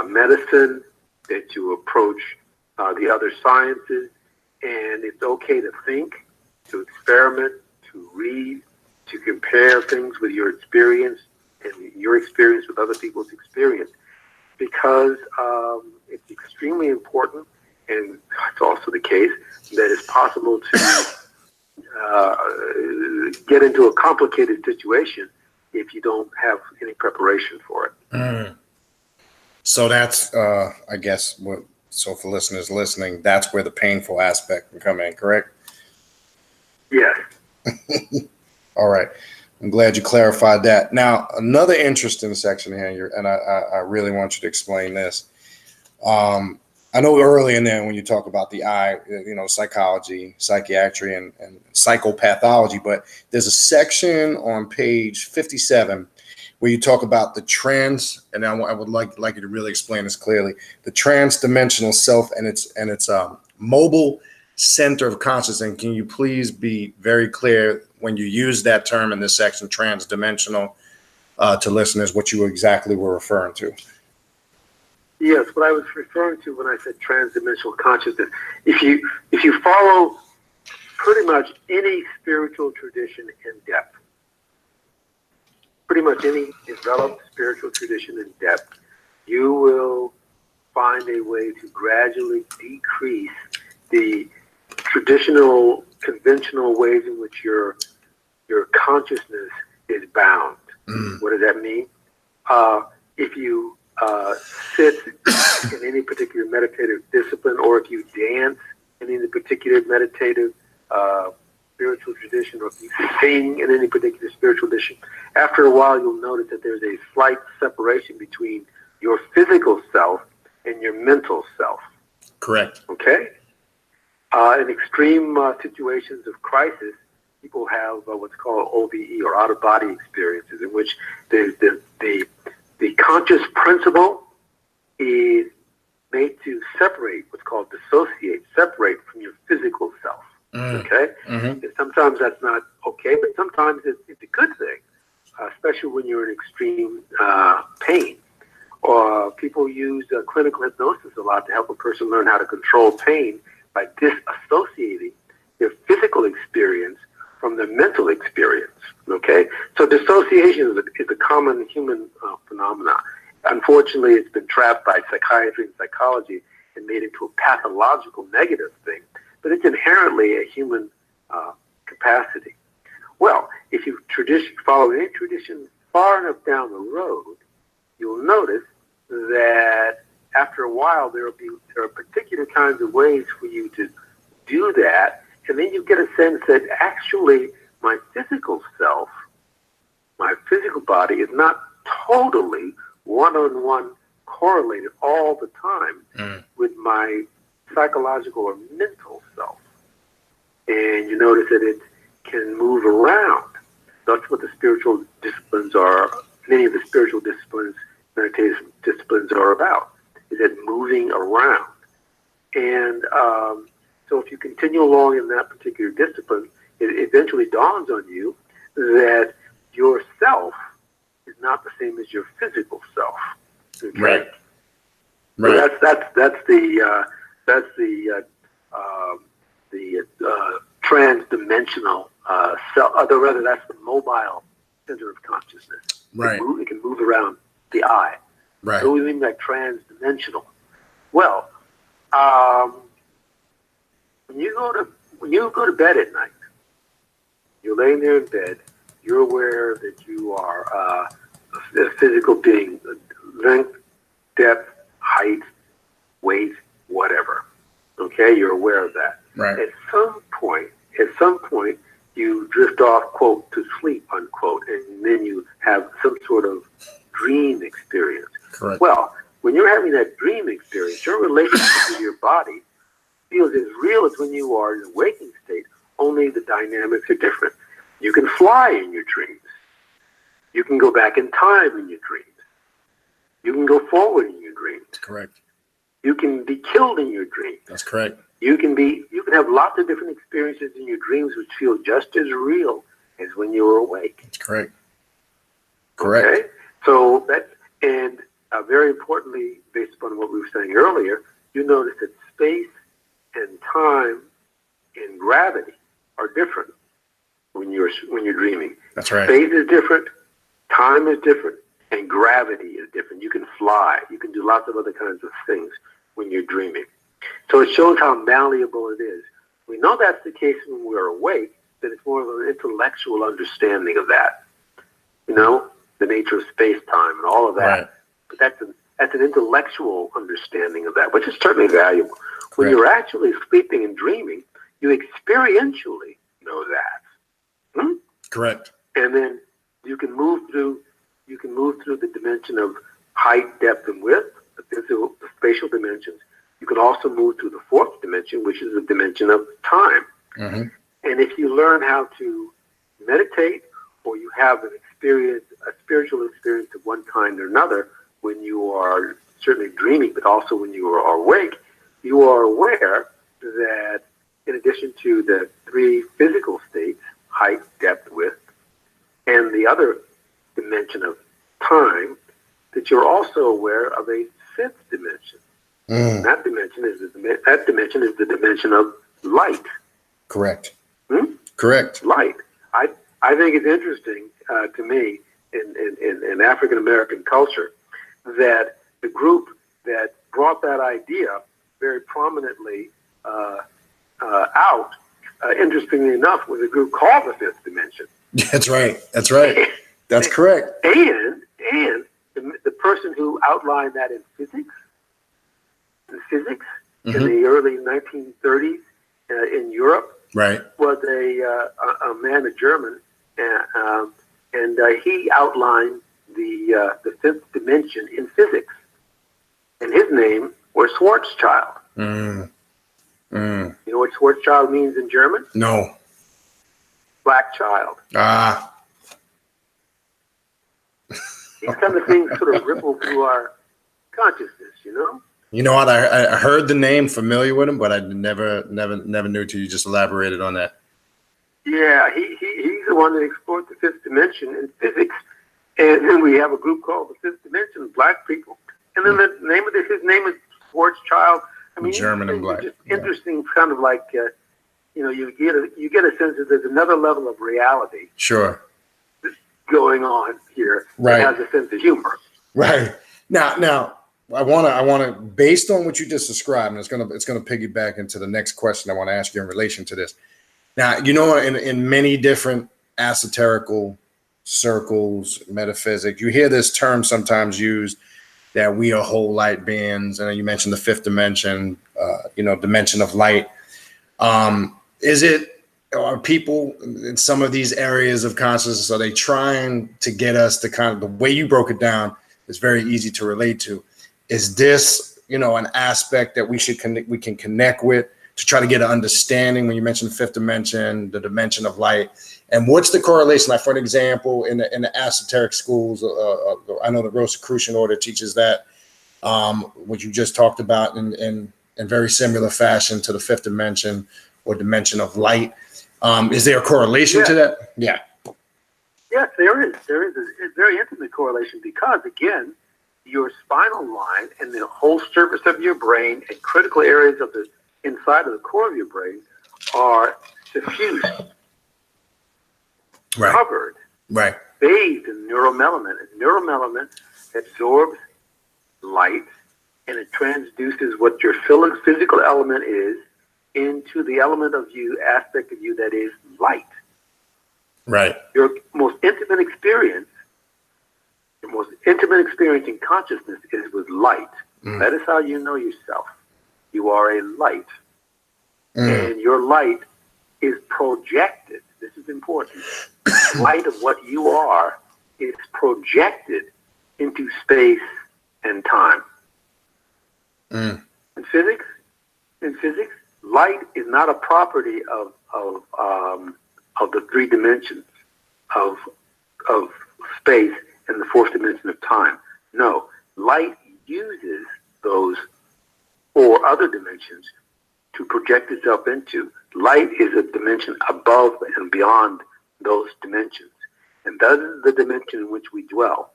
medicine, that you approach the other sciences. And it's okay to think, to experiment, to read, to compare things with your experience and your experience with other people's experience, because it's extremely important, and it's also the case that it's possible to get into a complicated situation if you don't have any preparation for it. So that's, I guess, so for listeners listening, that's where the painful aspect can come in, correct? Yes. All right. I'm glad you clarified that. Now, another interesting section here, and I really want you to explain this. I know early in there when you talk about the eye, psychology, psychiatry, and psychopathology, but there's a section on page 57 where you talk about the and I would like you to really explain this clearly, the transdimensional self and its mobile center of consciousness. And can you please be very clear when you use that term in this section, transdimensional, to listeners, what you exactly were referring to? Yes, what I was referring to when I said transdimensional consciousness, if you follow pretty much any spiritual tradition in depth, pretty much any developed spiritual tradition in depth, you will find a way to gradually decrease the traditional, conventional ways in which your consciousness is bound. What does that mean? If you sit in any particular meditative discipline, or if you dance in any particular meditative spiritual tradition, or if you sing in any particular spiritual tradition, after a while you'll notice that there's a slight separation between your physical self and your mental self. Correct. Okay? In extreme situations of crisis, people have what's called OBE, or out-of-body experiences, in which the conscious principle is made to separate, what's called dissociate, separate from your physical self. Okay? And sometimes that's not okay, but sometimes it's a good thing, especially when you're in extreme pain. Or people use clinical hypnosis a lot to help a person learn how to control pain by disassociating their physical experience from their mental experience. Okay? So dissociation is a common human phenomenon. Unfortunately, it's been trapped by psychiatry and psychology and made into a pathological negative thing, but it's inherently a human capacity. Well, if you follow any tradition far enough down the road, you'll notice that after a while there are particular kinds of ways for you to do that, and then you get a sense that actually my physical self, my physical body, is not totally one-on-one correlated all the time with my psychological or mental self. And you notice that it can move around. That's what the spiritual disciplines are. Many of the spiritual disciplines, meditative disciplines, are about, is that moving around. And so if you continue along in that particular discipline, it eventually dawns on you that your self is not the same as your physical self. Okay? Right. So that's the transdimensional self. Or rather, that's the mobile center of consciousness. Right. It can move around the eye. Right. So we mean by transdimensional. Well, when you go to bed at night, you're laying there in bed. You're aware that you are a physical being, length, depth, height, weight, whatever. Okay, you're aware of that. Right. At some point, you drift off, quote, to sleep, unquote, and then you have some sort of dream experience. Correct. Well, when you're having that dream experience, your relationship with your body feels as real as when you are in a waking state, only the dynamics are different. You can fly in your dreams. You can go back in time in your dreams. You can go forward in your dreams. Correct. You can be killed in your dreams. That's correct. You can have lots of different experiences in your dreams which feel just as real as when you were awake. That's correct. Correct. Okay? So and very importantly, based upon what we were saying earlier, you notice that space and time and gravity are different when you're dreaming. That's right. Space is different, time is different, and gravity is different. You can fly. You can do lots of other kinds of things when you're dreaming. So it shows how malleable it is. We know that's the case when we're awake, that it's more of an intellectual understanding of that. You know, the nature of space-time and all of that. Right. But that's an intellectual understanding of that, which is certainly valuable. Correct. When you're actually sleeping and dreaming, you experientially know that. Correct. And then you can move through the dimension of height, depth, and width, the spatial dimensions. You can also move through the fourth dimension, which is the dimension of time. Mm-hmm. And if you learn how to meditate, or you have a spiritual experience of one kind or another, when you are certainly dreaming, but also when you are awake, you are aware that in addition to the three physical states, height, depth, width, and the other dimension of time, that you're also aware of a fifth dimension. Mm. That dimension is the dimension of light. Correct. Hmm? Correct. Light. I think it's interesting to me in African American culture that the group that brought that idea very prominently out, interestingly enough, was a group called the Fifth Dimension. That's right. That's right. That's correct. And the person who outlined that in physics Mm-hmm. in the early 1930s in Europe, Right. was a man, a German, and he outlined the fifth dimension in physics, and his name was Schwarzschild. Mm. Mm. You know what Schwarzschild means in German? No. Black child. Ah. These kind of things sort of ripple through our consciousness, you know? You know what? I heard the name, familiar with him, but I never knew till you just elaborated on that. Yeah, he's the one that explored the fifth dimension in physics, and then we have a group called the Fifth Dimension, Black people, and then his name is Schwarzschild. I mean, German and black. Just interesting, kind of like you get a sense that there's another level of reality Sure. going on here Right. that has a sense of humor. Right. Now I want to based on what you just described, and it's gonna piggyback into the next question I want to ask you in relation to this. Now, you know, in many different esoterical circles, metaphysics, you hear this term sometimes used that we are whole light beings, and you mentioned the fifth dimension, dimension of light. Are people in some of these areas of consciousness, are they trying to get us to kind of, the way you broke it down is very easy to relate to. Is this, an aspect that we can connect with to try to get an understanding? When you mentioned the fifth dimension, the dimension of light, and what's the correlation? Like, for an example, in the esoteric schools, I know the Rosicrucian order teaches that, what you just talked about in very similar fashion to the fifth dimension or dimension of light. Is there a correlation to that? Yeah. Yes, there is. There is a very intimate correlation because, again, your spinal line and the whole surface of your brain and critical areas of the inside of the core of your brain are suffused, Right. covered, Right. bathed in neuromelanin. And neuromelanin absorbs light and it transduces what your physical element is into the element of you, aspect of you that is light. Right. Your most intimate experience in consciousness is with light. Mm. That is how you know yourself. You are a light. Mm. And your light is projected. This is important. Light of what you are is projected into space and time. Mm. In physics, light is not a property of the three dimensions of space and the fourth dimension of time. No, light uses those four other dimensions to project itself into. Light is a dimension above and beyond those dimensions, and that is the dimension in which we dwell.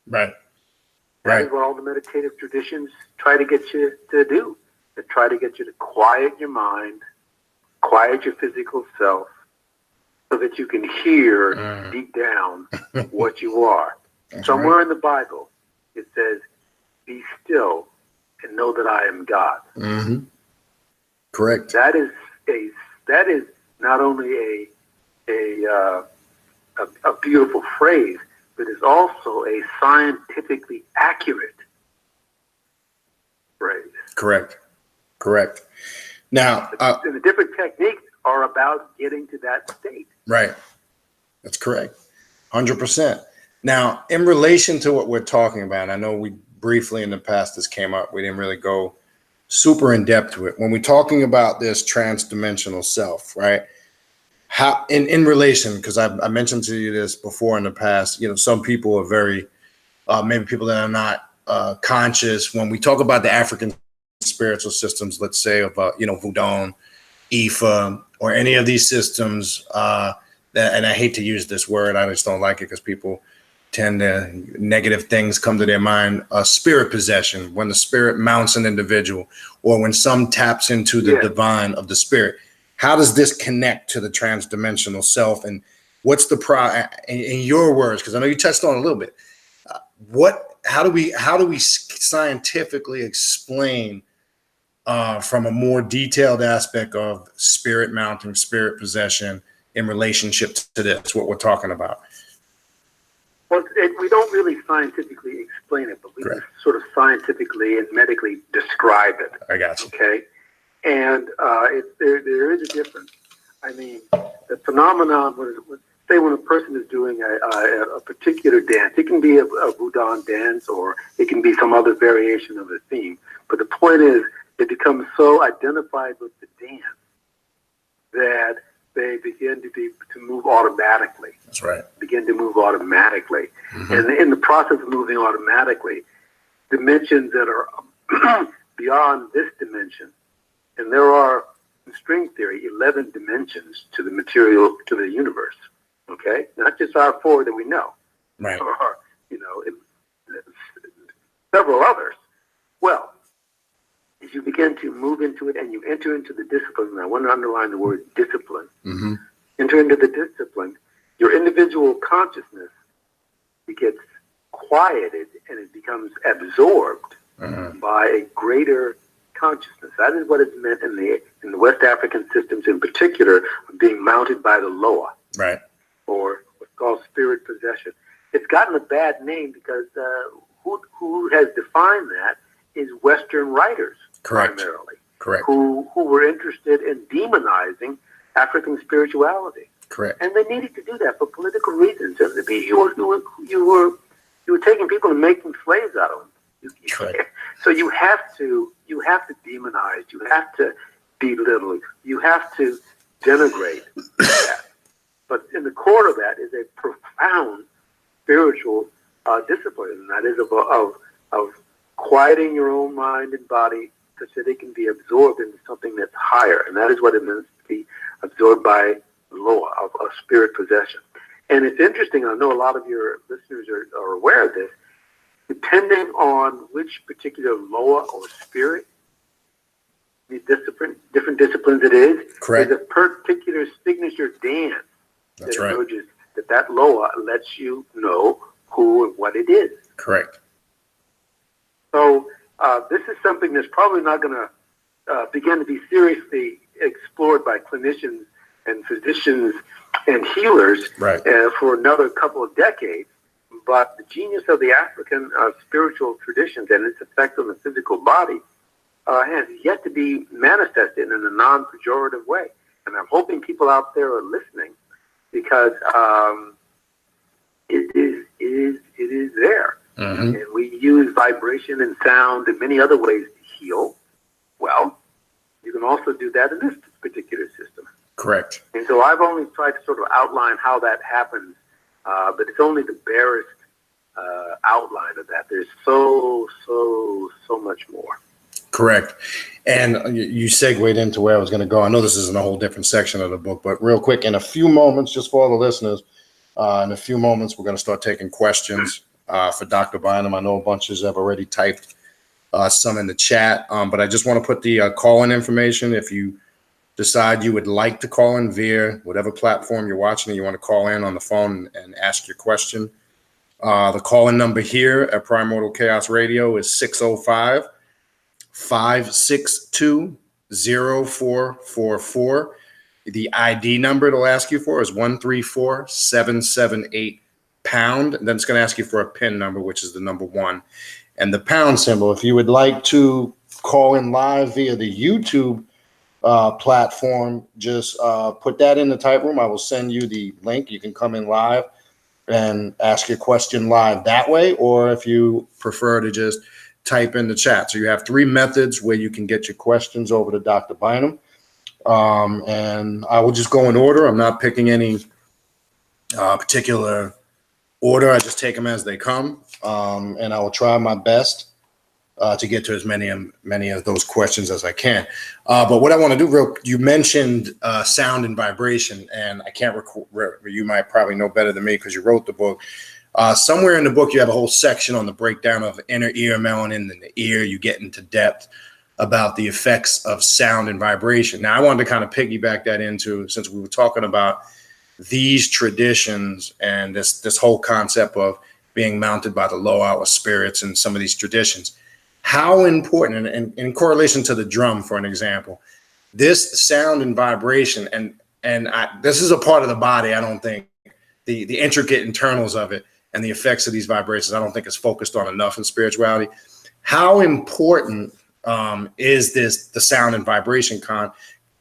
Right. That is what all the meditative traditions try to get you to do. They try to get you to quiet your mind, quiet your physical self, so that you can hear deep down what you are. Somewhere in the Bible, it says, "Be still and know that I am God." Mm-hmm. Correct. That is not only a beautiful phrase, but it's also a scientifically accurate phrase. Correct. Now, And the different techniques are about getting to that state. right. That's correct. 100%. Now, in relation to what we're talking about, I know we briefly in the past this came up. We didn't really go super in depth to it. When we're talking about this transdimensional self, right? How in relation, because I mentioned to you this before in the past, some people are very maybe people that are not conscious. When we talk about the African spiritual systems, let's say of Voodoo, Ifa, or any of these systems, and I hate to use this word, I just don't like it because people tend to negative things come to their mind. Spirit possession, when the spirit mounts an individual, or when some taps into the divine of the spirit. How does this connect to the transdimensional self, and what's the in your words? Because I know you touched on it a little bit. How do we scientifically explain from a more detailed aspect of spirit mounting, spirit possession in relationship to this, what we're talking about? Well, we don't really scientifically explain it, but we can sort of scientifically and medically describe it. I got you. Okay, and there is a difference. I mean, the phenomenon, say when a person is doing a particular dance, it can be a Voodoo dance, or it can be some other variation of a theme. But the point is, it becomes so identified with the dance that they begin to move automatically. That's right. Begin to move automatically. Mm-hmm. And in the process of moving automatically, dimensions that are beyond this dimension, and there are, in string theory, 11 dimensions to the material, to the universe. Okay? Not just our four that we know. Right. Or, several others. Well, as you begin to move into it and you enter into the discipline, and I want to underline the word discipline, mm-hmm. enter into the discipline, your individual consciousness gets quieted and it becomes absorbed by a greater consciousness. That is what is meant in the West African systems in particular, being mounted by the Loa. Right. Or what's called spirit possession. It's gotten a bad name because who has defined that is Western writers. Correct. Primarily. Correct. Who were interested in demonizing African spirituality. Correct. And they needed to do that for political reasons. You were taking people and making slaves out of them. Correct. So you have to demonize, you have to belittle, you have to denigrate that. But in the core of that is a profound spiritual discipline, and that is of quieting your own mind and body such that it can be absorbed into something that's higher. And that is what it means to be absorbed by Loa, of spirit possession. And it's interesting, I know a lot of your listeners are aware of this, depending on which particular Loa or spirit, the different disciplines it is, correct, there's a particular signature dance that's that right. emerges, that Loa lets you know who and what it is. Correct. So this is something that's probably not going to begin to be seriously explored by clinicians and physicians and healers for another couple of decades. But the genius of the African spiritual traditions and its effect on the physical body has yet to be manifested in a non-pejorative way. And I'm hoping people out there are listening, because it is there. Mm-hmm. And we use vibration and sound and many other ways to heal. Well, you can also do that in this particular system. Correct. And so I've only tried to sort of outline how that happens, but it's only the barest outline of that. There's so much more. Correct. And you segued into where I was going to go. I know this isn't a whole different section of the book, but real quick, in a few moments, just for all the listeners, in a few moments, we're going to start taking questions for Dr. Bynum. I know a bunch have already typed some in the chat, but I just want to put the call-in information. If you decide you would like to call in via whatever platform you're watching and you want to call in on the phone and ask your question, the call-in number here at Primordial Chaos Radio is 605-562-0444. The ID number it'll ask you for is 134778#. And then it's going to ask you for a PIN number, which is the number 1. And the pound symbol, if you would like to call in live via the YouTube platform, just put that in the type room. I will send you the link. You can come in live and ask your question live that way, or if you prefer to just type in the chat. So you have 3 methods where you can get your questions over to Dr. Bynum. And I will just go in order. I'm not picking any particular order. I just take them as they come. And I will try my best to get to as many of those questions as I can. But what I want to do, you mentioned sound and vibration, and I can't you might probably know better than me because you wrote the book. Somewhere in the book, you have a whole section on the breakdown of inner ear melanin in the ear. You get into depth about the effects of sound and vibration. Now, I wanted to kind of piggyback that into, since we were talking about these traditions and this whole concept of being mounted by the low hour spirits and some of these traditions. How important, and in correlation to the drum, for an example, this sound and vibration, and this is a part of the body. I don't think the intricate internals of it and the effects of these vibrations, I don't think is focused on enough in spirituality. How important is the sound and vibration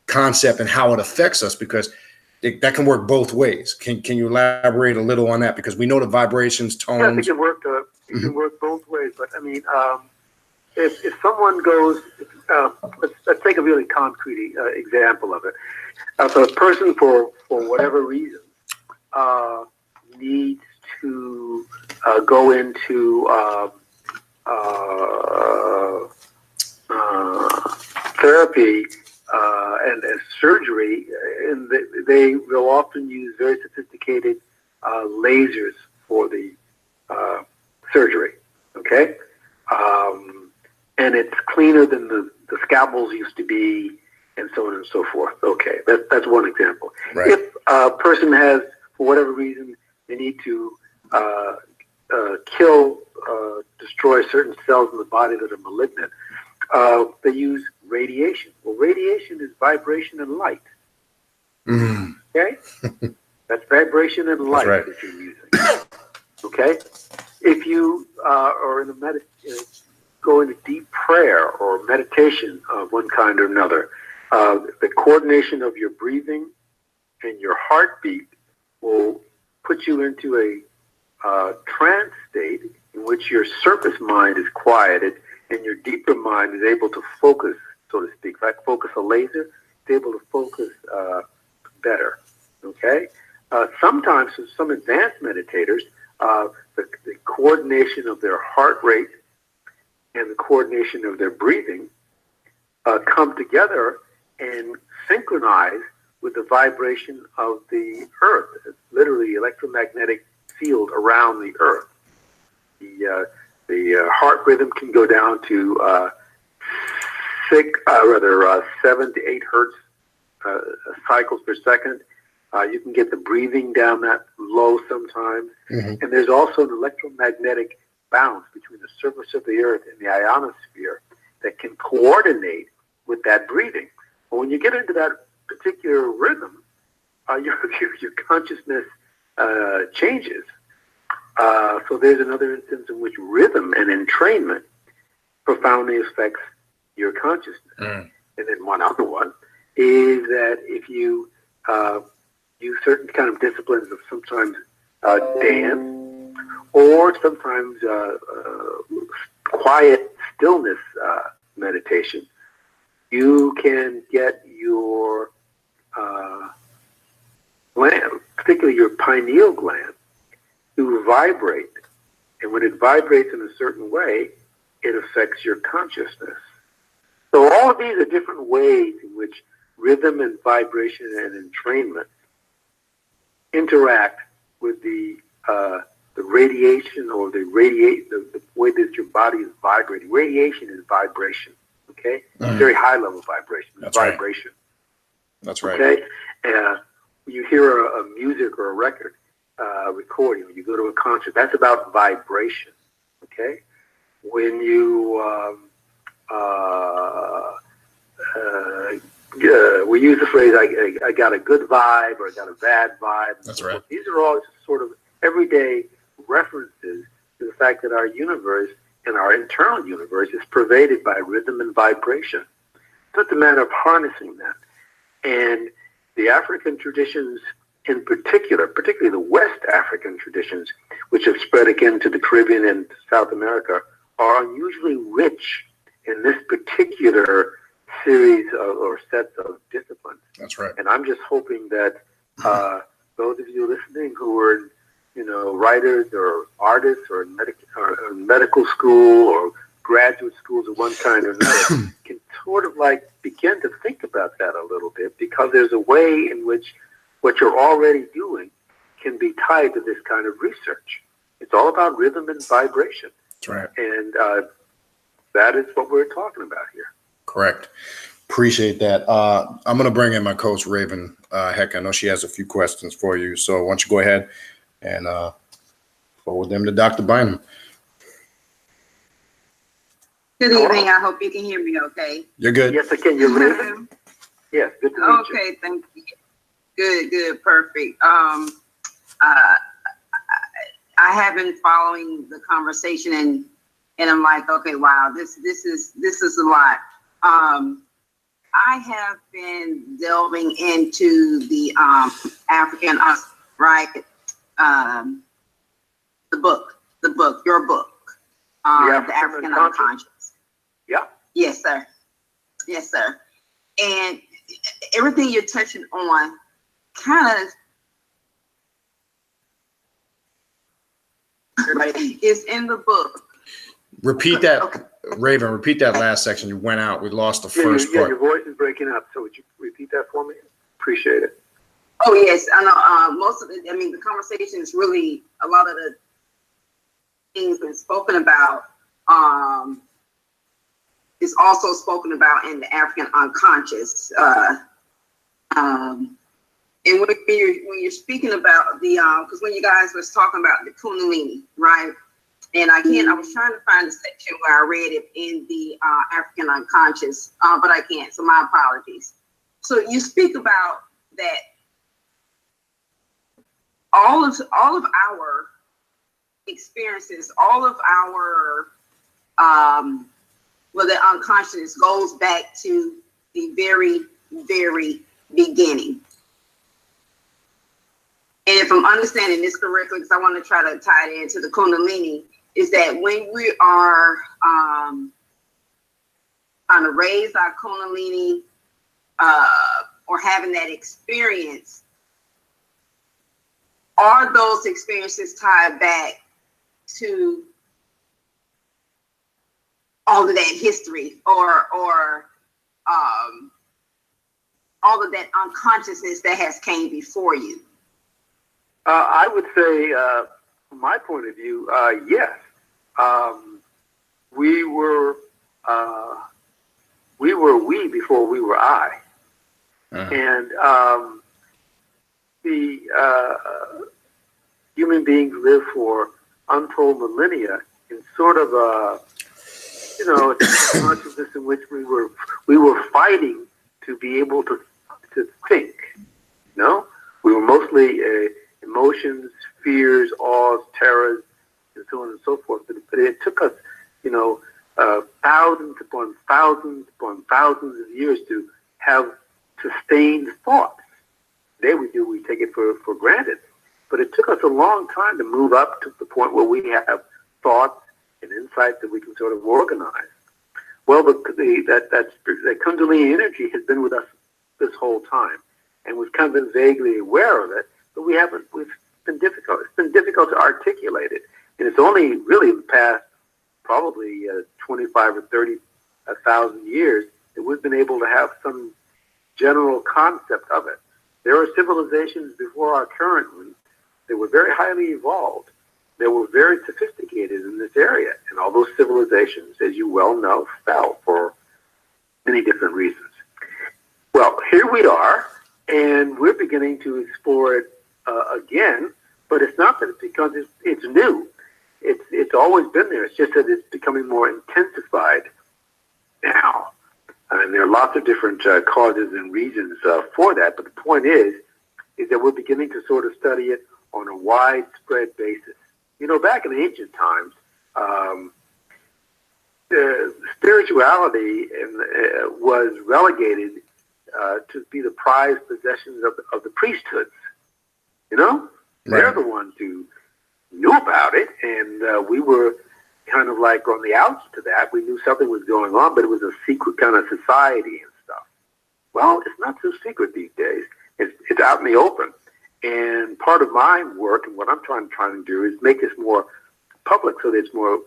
concept and how it affects us? Because that can work both ways. Can you elaborate a little on that? Because we know the vibrations, tones. Yeah, I think it can work both ways. But I mean, if someone goes, let's take a really concrete example of it. If a person, for whatever reason, needs to go into therapy and surgery, and they will often use very sophisticated lasers for the surgery. Okay. And it's cleaner than the scalpels used to be, and so on and so forth. Okay, that's one example. Right. If a person has, for whatever reason, they need to destroy certain cells in the body that are malignant, they use radiation. Well, radiation is vibration and light. Mm-hmm. Okay? That's vibration and light that you're using. Okay? If you are in go into deep prayer or meditation of one kind or another, the coordination of your breathing and your heartbeat will put you into a trance state in which your surface mind is quieted and your deeper mind is able to focus, so to speak. If I focus a laser, it's able to focus better. Okay? Sometimes, for some advanced meditators, the coordination of their heart rate and the coordination of their breathing come together and synchronize with the vibration of the earth. It's literally electromagnetic field around the earth. The heart rhythm can go down to 7 to 8 hertz cycles per second. You can get the breathing down that low sometimes. Mm-hmm. And there's also an electromagnetic bounce between the surface of the earth and the ionosphere that can coordinate with that breathing. But when you get into that particular rhythm, your consciousness changes. So there's another instance in which rhythm and entrainment profoundly affects your consciousness. Mm. And then one other one is that if you use certain kind of disciplines of sometimes dance or sometimes quiet stillness meditation, you can get your gland, particularly your pineal gland, to vibrate. And when it vibrates in a certain way, it affects your consciousness. So all of these are different ways in which rhythm and vibration and entrainment interact with the radiation or the way that your body is vibrating. Radiation is vibration, okay? Mm. Very high level vibration. That's vibration. Right. That's right. Okay? You hear a music or a record recording, when you go to a concert, that's about vibration, okay? When you we use the phrase, I got a good vibe or I got a bad vibe. That's right. These are all just sort of everyday references to the fact that our universe and our internal universe is pervaded by rhythm and vibration. So it's a matter of harnessing that. And the African traditions in particular, particularly the West African traditions, which have spread again to the Caribbean and South America, are unusually rich in this particular series or sets of disciplines. That's right. And I'm just hoping that those of you listening who are, writers or artists or in medical school or graduate schools of one kind or another can sort of like begin to think about that a little bit, because there's a way in which what you're already doing can be tied to this kind of research. It's all about rhythm and vibration. That's right. And that is what we're talking about here. Correct. Appreciate that. I'm going to bring in my coach, Raven Heck. I know she has a few questions for you. So why don't you go ahead and forward them to Dr. Bynum. Good evening. I hope you can hear me okay. You're good. Yes, I can. You're listening? Yes, good to meet you. Okay, thank you. Good, perfect. I have been following the conversation and I'm like, okay, wow, this is a lot. I have been delving into the African, right? The book, your book, the African Unconscious. Yeah. Yes, sir. And everything you're touching on kind of is in the book. Repeat that, Okay. Raven. Repeat that last section. You went out. We lost the first part. Your voice is breaking up. So would you repeat that for me? Appreciate it. Oh yes, I know. Most of it. I mean, the conversation is really a lot of the things been spoken about. Is also spoken about in the African unconscious. And when you're speaking about the, because when you guys was talking about the Kundalini, right? And again, I was trying to find the section where I read it in the African unconscious, but I can't. So my apologies. So you speak about that. All of our experiences, all of our the unconscious goes back to the very, very beginning. And if I'm understanding this correctly, because I want to try to tie it into the Kundalini, is that when we are trying to raise our Kundalini or having that experience, are those experiences tied back to all of that history or all of that unconsciousness that has came before you? I would say, from my point of view, yes. We were we before we were I. And the human beings live for untold millennia in sort of a consciousness in which we were fighting to be able to think. We were mostly emotions, fears, awes, terrors, and so on and so forth. But it took us, thousands upon thousands upon thousands of years to have sustained thoughts. Today we take it for granted. But it took us a long time to move up to the point where we have thoughts and insights that we can sort of organize. Well, that Kundalini energy has been with us this whole time, and we've kind of been vaguely aware of it, but we haven't. It's been difficult. It's been difficult to articulate it, and it's only really in the past probably 25 or 30,000 years that we've been able to have some general concept of it. There are civilizations before our current one that were very highly evolved. They were very sophisticated in this area, and all those civilizations, as you well know, fell for many different reasons. Well, here we are, and we're beginning to explore it again, but it's not that it's because it's new. It's always been there. It's just that it's becoming more intensified now. And there are lots of different causes and reasons for that, but the point is that we're beginning to sort of study it on a widespread basis. Back in ancient times, the spirituality was relegated to be the prized possessions of the priesthoods. You know, they're the ones who knew about it, and we were kind of like on the outs to that. We knew something was going on, but it was a secret kind of society and stuff. Well, it's not so secret these days. It's out in the open. And part of my work and what I'm trying to do is make this more public so that it's more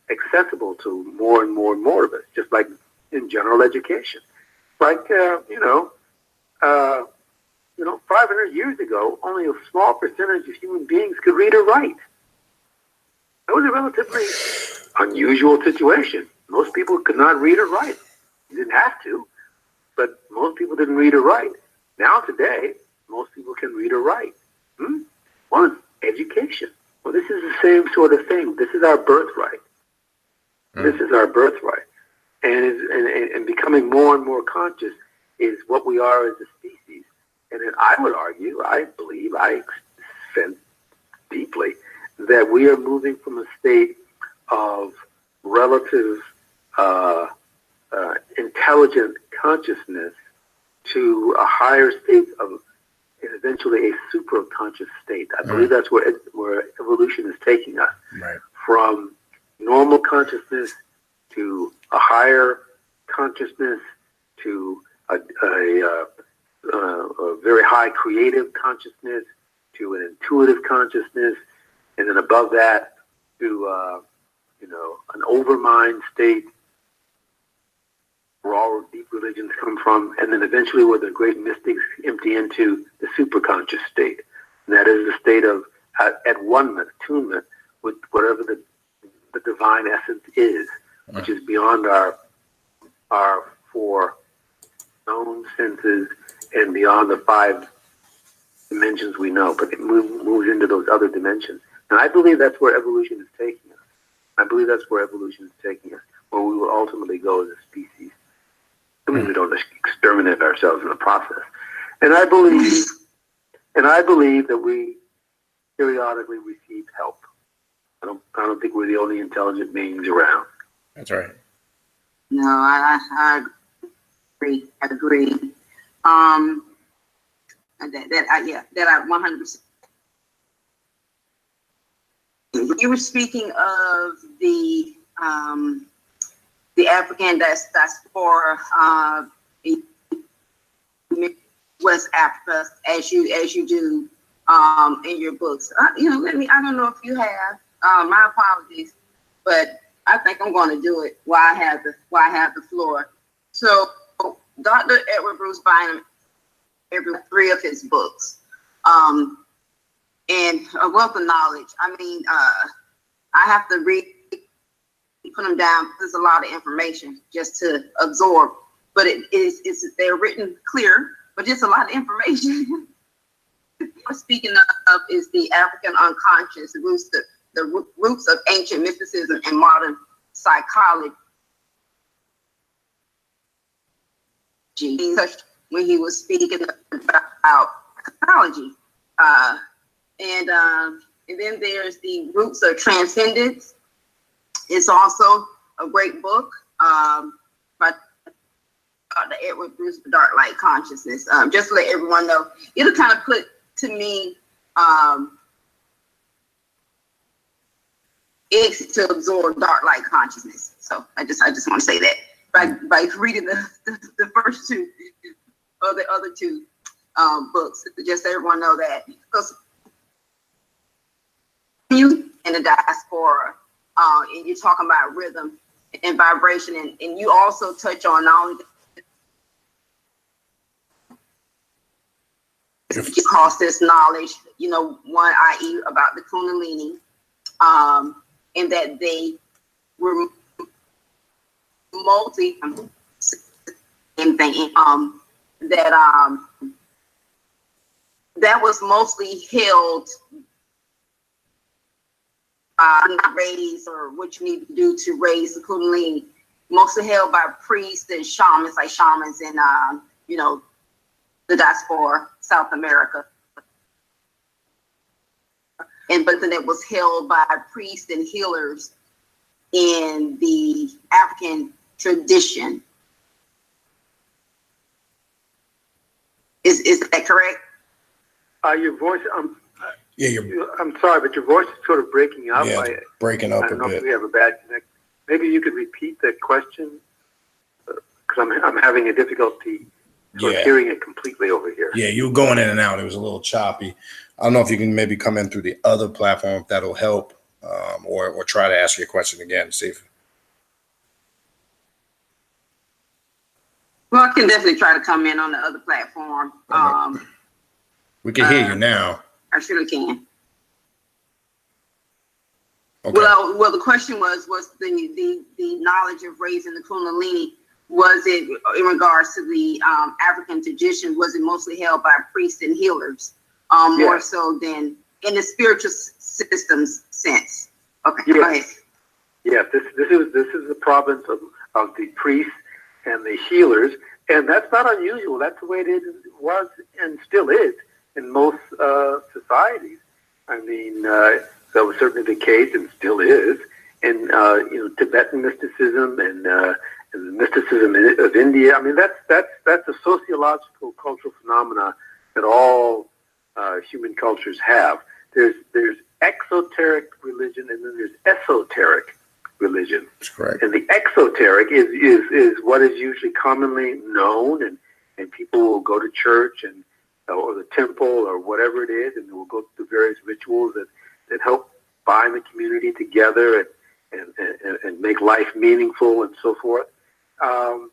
accessible to more and more and more of us, just like in general education. Like, 500 years ago, only a small percentage of human beings could read or write. That was a relatively unusual situation. Most people could not read or write. You didn't have to, but most people didn't read or write. Now today, most people can read or write. Well, it's education. Well, this is the same sort of thing. This is our birthright. This is our birthright. And becoming more and more conscious is what we are as a species. And then I would argue, I believe, I sense deeply that we are moving from a state of relative intelligent consciousness to a higher state of, and eventually a super-conscious state. I believe that's where evolution is taking us. Right. From normal consciousness to a higher consciousness to a very high creative consciousness to an intuitive consciousness, and then above that to an overmind state where all deep religions come from, and then eventually where the great mystics empty into the superconscious state. And that is the state of at one attunement with whatever the divine essence is, which is beyond our four known senses and beyond the five dimensions we know, but it moves into those other dimensions. And I believe that's where evolution is taking us. I believe that's where evolution is taking us, where we will ultimately go as a species. I mean, we don't exterminate ourselves in the process. And I believe that we periodically receive help. I don't think we're the only intelligent beings around. That's right. No, I agree. I agree. That I 100%. You were speaking of the African diaspora in West Africa, as you do in your books. I don't know if you have. My apologies, but I think I'm going to do it while I have the floor. So, Dr. Edward Bruce Bynum, every 3 of his books, and a wealth of knowledge. I mean, I have to read, put them down. There's a lot of information just to absorb, but they're written clear, but just a lot of information. What I'm speaking of is the African unconscious, the roots of ancient mysticism and modern psychology. He touched when he was speaking about psychology, and then there's the roots of transcendence. It's also a great book by Dr. Edward Bruce, Dark Light Consciousness. Just to let everyone know, it'll kind of put to me it's to absorb dark light consciousness. So I just want to say that by reading the first 2 or the other 2 books, just so everyone know that, because you in the diaspora, and you're talking about rhythm and vibration, and you also touch on not only across this knowledge, one, i.e. about the Kundalini, and that they were same thing, that was mostly held raise, or what you need to do to raise the Kundalini, mostly held by priests and shamans, like shamans in the diaspora, South America. But then it was held by priests and healers in the African tradition. Is that correct? Your voice, Yeah, I'm sorry, but your voice is sort of breaking up. yeah, it's breaking up I a don't know if bit. we have a bad connection. Maybe you could repeat that question, because I'm having a difficulty sort of hearing it completely over here. Yeah, you were going in and out. It was a little choppy. I don't know if you can maybe come in through the other platform, if that'll help, or try to ask your question again. See if. Well, I can definitely try to come in on the other platform. We can hear you now. I surely can. Okay. Well, the question was the knowledge of raising the Kundalini, was it in regards to the African tradition, was it mostly held by priests and healers, more so than in the spiritual systems sense? Okay, go ahead. Yeah, this is the province of the priests and the healers, and that's not unusual. That's the way it was and still is in most societies. I mean, that was certainly the case and still is in Tibetan mysticism and the mysticism of India. I mean, that's a sociological cultural phenomena that all human cultures have. There's exoteric religion and then there's esoteric religion. That's correct. And the exoteric is what is usually commonly known, and people will go to church and or the temple or whatever it is, and they will go through various rituals that help bind the community together and make life meaningful and so forth. And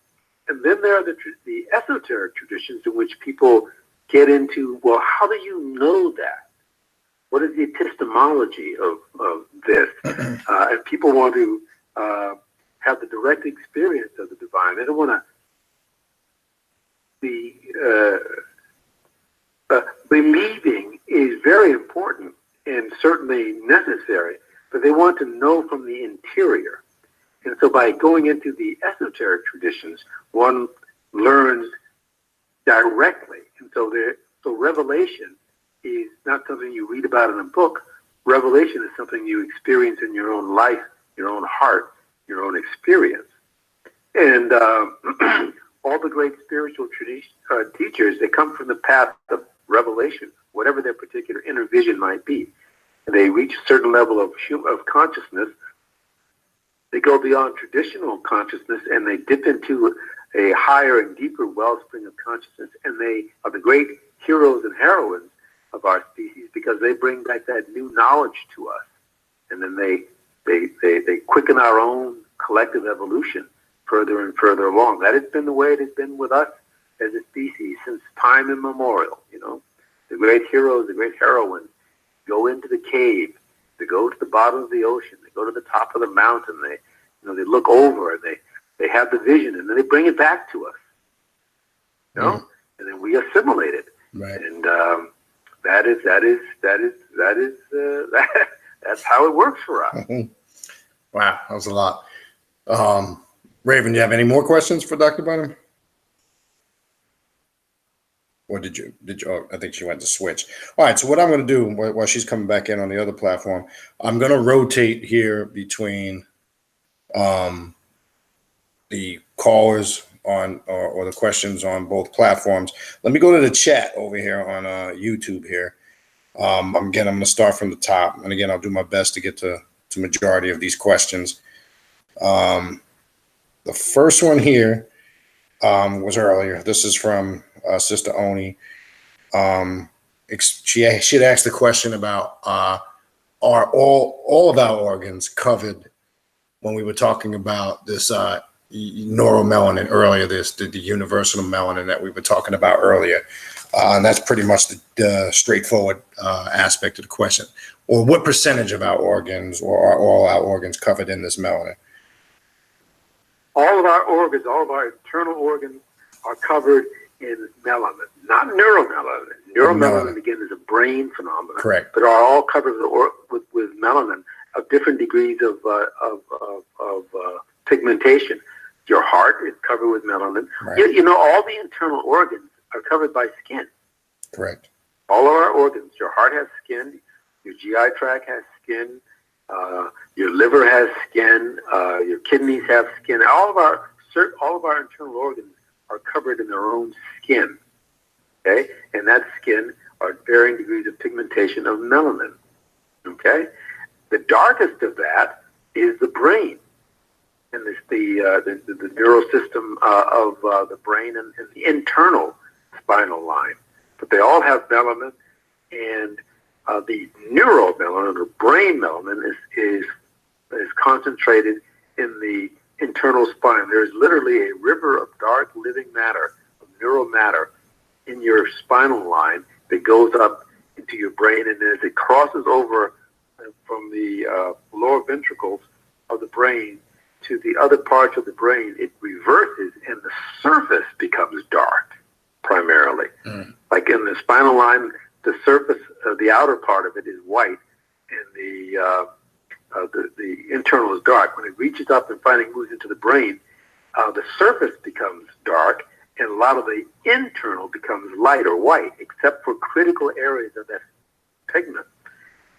then there are the esoteric traditions in which people get into, well, how do you know that? What is the epistemology of this? And people want to have the direct experience of the divine. They don't want to be believing is very important and certainly necessary, but they want to know from the interior. And so by going into the esoteric traditions, one learns directly. And so revelation is not something you read about in a book. Revelation is something you experience in your own life, your own heart, your own experience. And all the great spiritual teachers, they come from the path of revelation, whatever their particular inner vision might be. And they reach a certain level of consciousness. They go beyond traditional consciousness and they dip into a higher and deeper wellspring of consciousness. And they are the great heroes and heroines of our species because they bring back that new knowledge to us. And then they quicken our own collective evolution further and further along. That has been the way it has been with us as a species since time immemorial. The great heroes, the great heroines go into the cave, they go to the bottom of the ocean, they go to the top of the mountain, they look over, and they have the vision, and then they bring it back to us. And then we assimilate it. Right. And that's how it works for us. Wow, that was a lot. Raven, do you have any more questions for Dr. Bynum? Or did you? I think she went to switch. All right. So what I'm going to do while she's coming back in on the other platform, I'm going to rotate here between the callers on or the questions on both platforms. Let me go to the chat over here on YouTube here. I'm going to start from the top, and again, I'll do my best to get to majority of these questions. The first one here was earlier. This is from Sister Oni. She had asked the question about are all of our organs covered when we were talking about this neuromelanin earlier, the universal melanin that we were talking about earlier. And that's pretty much the straightforward aspect of the question. Or what percentage of our organs or are all our organs covered in this melanin? All of our organs, all of our internal organs are covered in melanin, not neuromelanin. Neuromelanin, again, is a brain phenomenon. Correct. But are all covered with melanin of different degrees of pigmentation. Your heart is covered with melanin. Right. All the internal organs are covered by skin. Correct. All of our organs. Your heart has skin. Your GI tract has skin. Your liver has skin. Your kidneys have skin. All of our all of our internal organs are covered in their own skin. Okay, and that skin are varying degrees of pigmentation of melanin. Okay, the darkest of that is the brain, and this the neural system of the brain and the internal spinal line. But they all have melanin, and the neuromelanin or brain melanin is concentrated in the internal spine. There's literally a river of dark living matter, of neural matter, in your spinal line that goes up into your brain, and as it crosses over from the lower ventricles of the brain to the other parts of the brain, it reverses, and the surface becomes dark, primarily. Like in the spinal line, the surface, the outer part of it is white, and the internal is dark. When it reaches up and finally moves into the brain, the surface becomes dark, and a lot of the internal becomes light or white, except for critical areas of that pigment.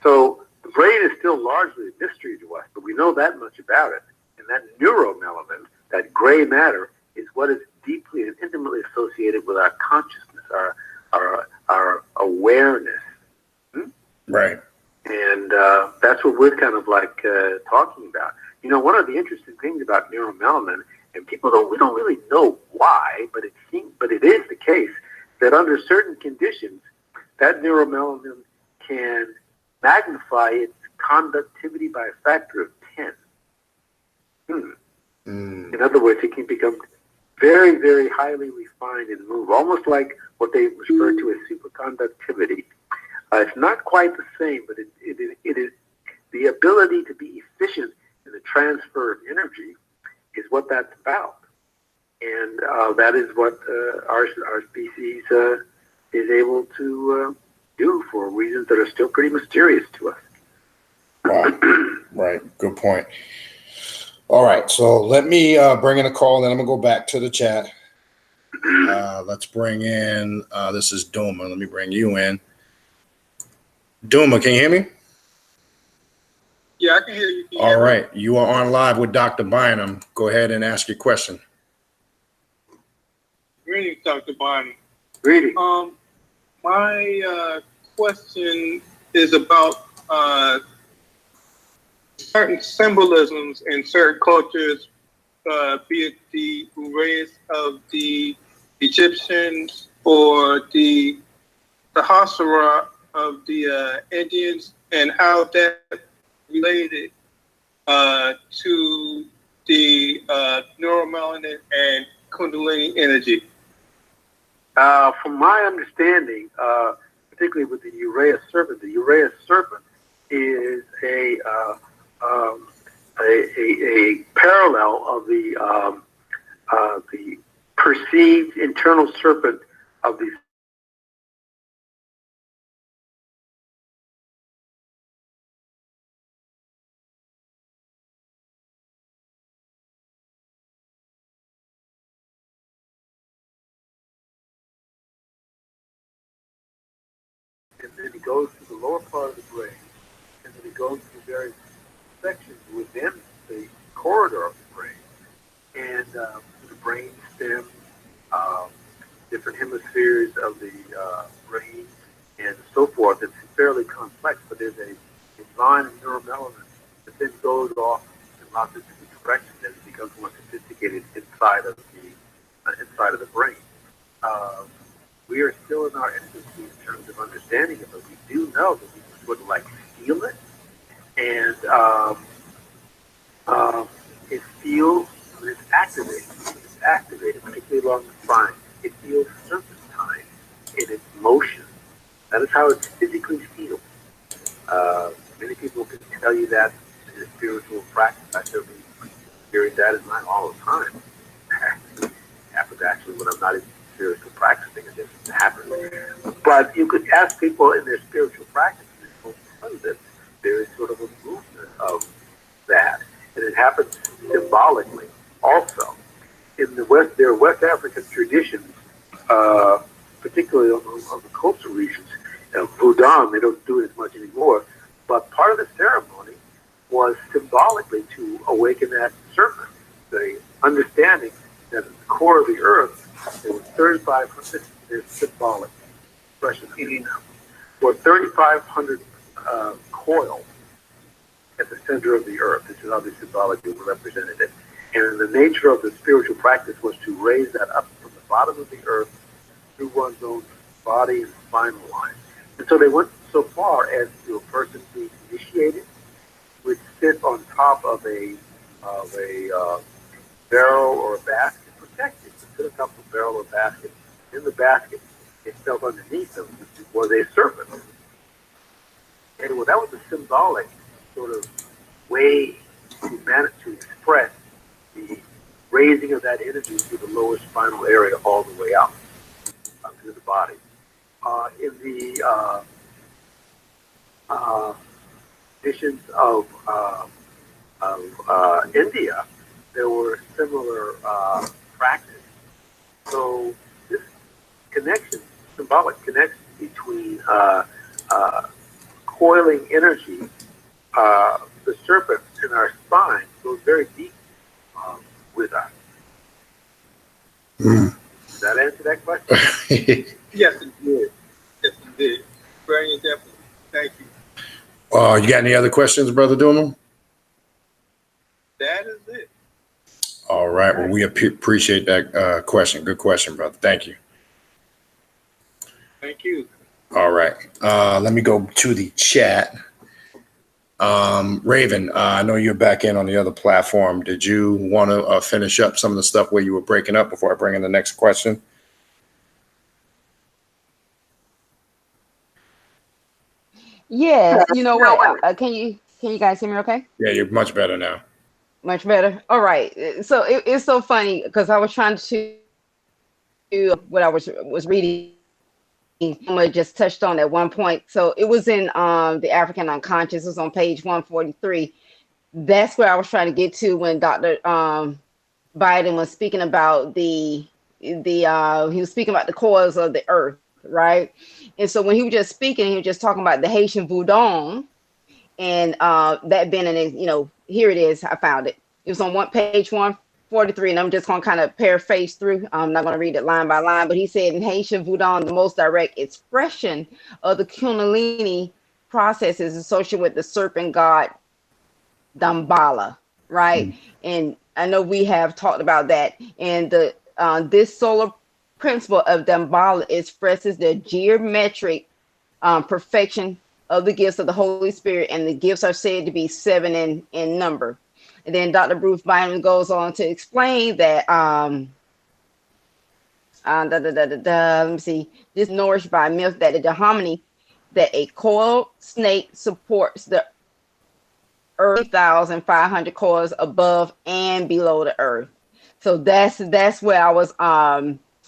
So the brain is still largely a mystery to us, but we know that much about it. And that neuromelanin, that gray matter, is what is deeply and intimately associated with our consciousness, our awareness. Right. And that's what we're kind of like talking about. You know, one of the interesting things about neuromelanin, and we don't really know why, but it is the case that under certain conditions, that neuromelanin can magnify its conductivity by a factor of 10. In other words, it can become very, very highly refined and move, almost like what they refer to as superconductivity. It's not quite the same, but it is the ability to be efficient in the transfer of energy is what that's about. And that is what our species is able to do for reasons that are still pretty mysterious to us. Right. Good point. All right. So let me bring in a call, then I'm going to go back to the chat. Let's bring in, this is Duma. Let me bring you in. Duma, can you hear me? Yeah, I can hear you. All right. You are on live with Dr. Bynum. Go ahead and ask your question. Greetings, Dr. Bynum. Greetings. My question is about certain symbolisms in certain cultures, be it the race of the Egyptians or the Hasara of the Indians, and how that related to the neuromelanin and Kundalini energy. From my understanding, particularly with the Uraeus serpent is a parallel of the perceived internal serpent of these. And then it goes to the lower part of the brain, and then it goes to various sections within the corridor of the brain, and the brain stem, different hemispheres of the brain, and so forth. It's fairly complex, but there's a line of neuromelanin that then goes off in lots of different directions as it becomes more sophisticated inside of the brain. We are still in our infancy in terms of understanding it, but we do know that we can sort of like feel it, and it feels when it's activated, particularly along the spine. It feels serpentine in its motion. That is how it physically feels. Many people can tell you that in a spiritual practice. I certainly experience that in mine all the time. It happens actually when I'm not in spiritual practicing, it just happens. But you could ask people in their spiritual practice, and they'll tell you that there is sort of a movement of that, and it happens symbolically also. In the West, there are West African traditions, particularly on the coastal regions. Voodoo, they don't do it as much anymore, but part of the ceremony was symbolically to awaken that serpent, the understanding that at the core of the Earth, there was 3,500, there's symbolic expression of it now, or 3,500 coils at the center of the Earth. This is how the symbology represented it. And the nature of the spiritual practice was to raise that up from the bottom of the Earth through one's own body and spinal line. And so they went so far as to a person being initiated would sit on top of a barrel or a basket, protected. Sit on top of a barrel or basket. In the basket, itself underneath them was a serpent. And well, that was a symbolic sort of way to manage to express the raising of that energy through the lower spinal area all the way out through the body. In the traditions of India, there were similar practice. So this connection, symbolic connection between coiling energy, the serpent in our spine goes very deep with us. Does that answer that question? Yes, it did. Yes, it did. Very in-depth. Thank you. You got any other questions, Brother Duma? That is it. All right. Well, we appreciate that question. Good question, brother. Thank you. Thank you. All right. Let me go to the chat. Raven, I know you're back in on the other platform. Did you want to finish up some of the stuff where you were breaking up before I bring in the next question? Yes, you know what? Can you guys hear me okay? Yeah, you're much better now. Much better. All right. So it's so funny because I was trying to do what I was reading. I just touched on at one point. So it was in the African Unconscious. It was on page 143. That's where I was trying to get to when Dr. Bynum was speaking about he was speaking about the cores of the earth, right? And so when he was just speaking, he was just talking about the Haitian Voodoo, and that being an, here it is. I found it. It was on page 143, and I'm just going to kind of paraphrase through. I'm not going to read it line by line, but he said in Haitian Voodoo, the most direct expression of the Kundalini process is associated with the serpent god Damballa, right? And I know we have talked about that. And the this solar principle of Damballa expresses the geometric perfection of the gifts of the Holy Spirit, and the gifts are said to be 7 in number. And then Dr. Bruce Bynum goes on to explain that let me see, this nourished by myth that the harmony that a coiled snake supports the earth 3,500 coils above and below the earth. So that's where I was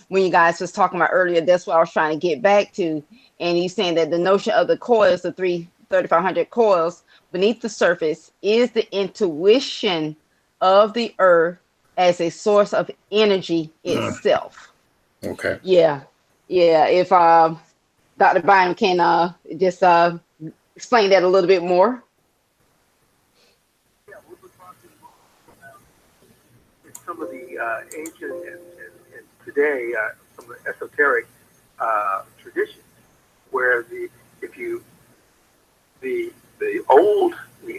when you guys was talking about earlier, that's what I was trying to get back to. And he's saying that the notion of the coils, the 3,500 coils beneath the surface, is the intuition of the earth as a source of energy itself. Okay. Yeah. If Dr. Bynum can just explain that a little bit more. Yeah, we were talking about some of the ancient and today some of the esoteric traditions, where the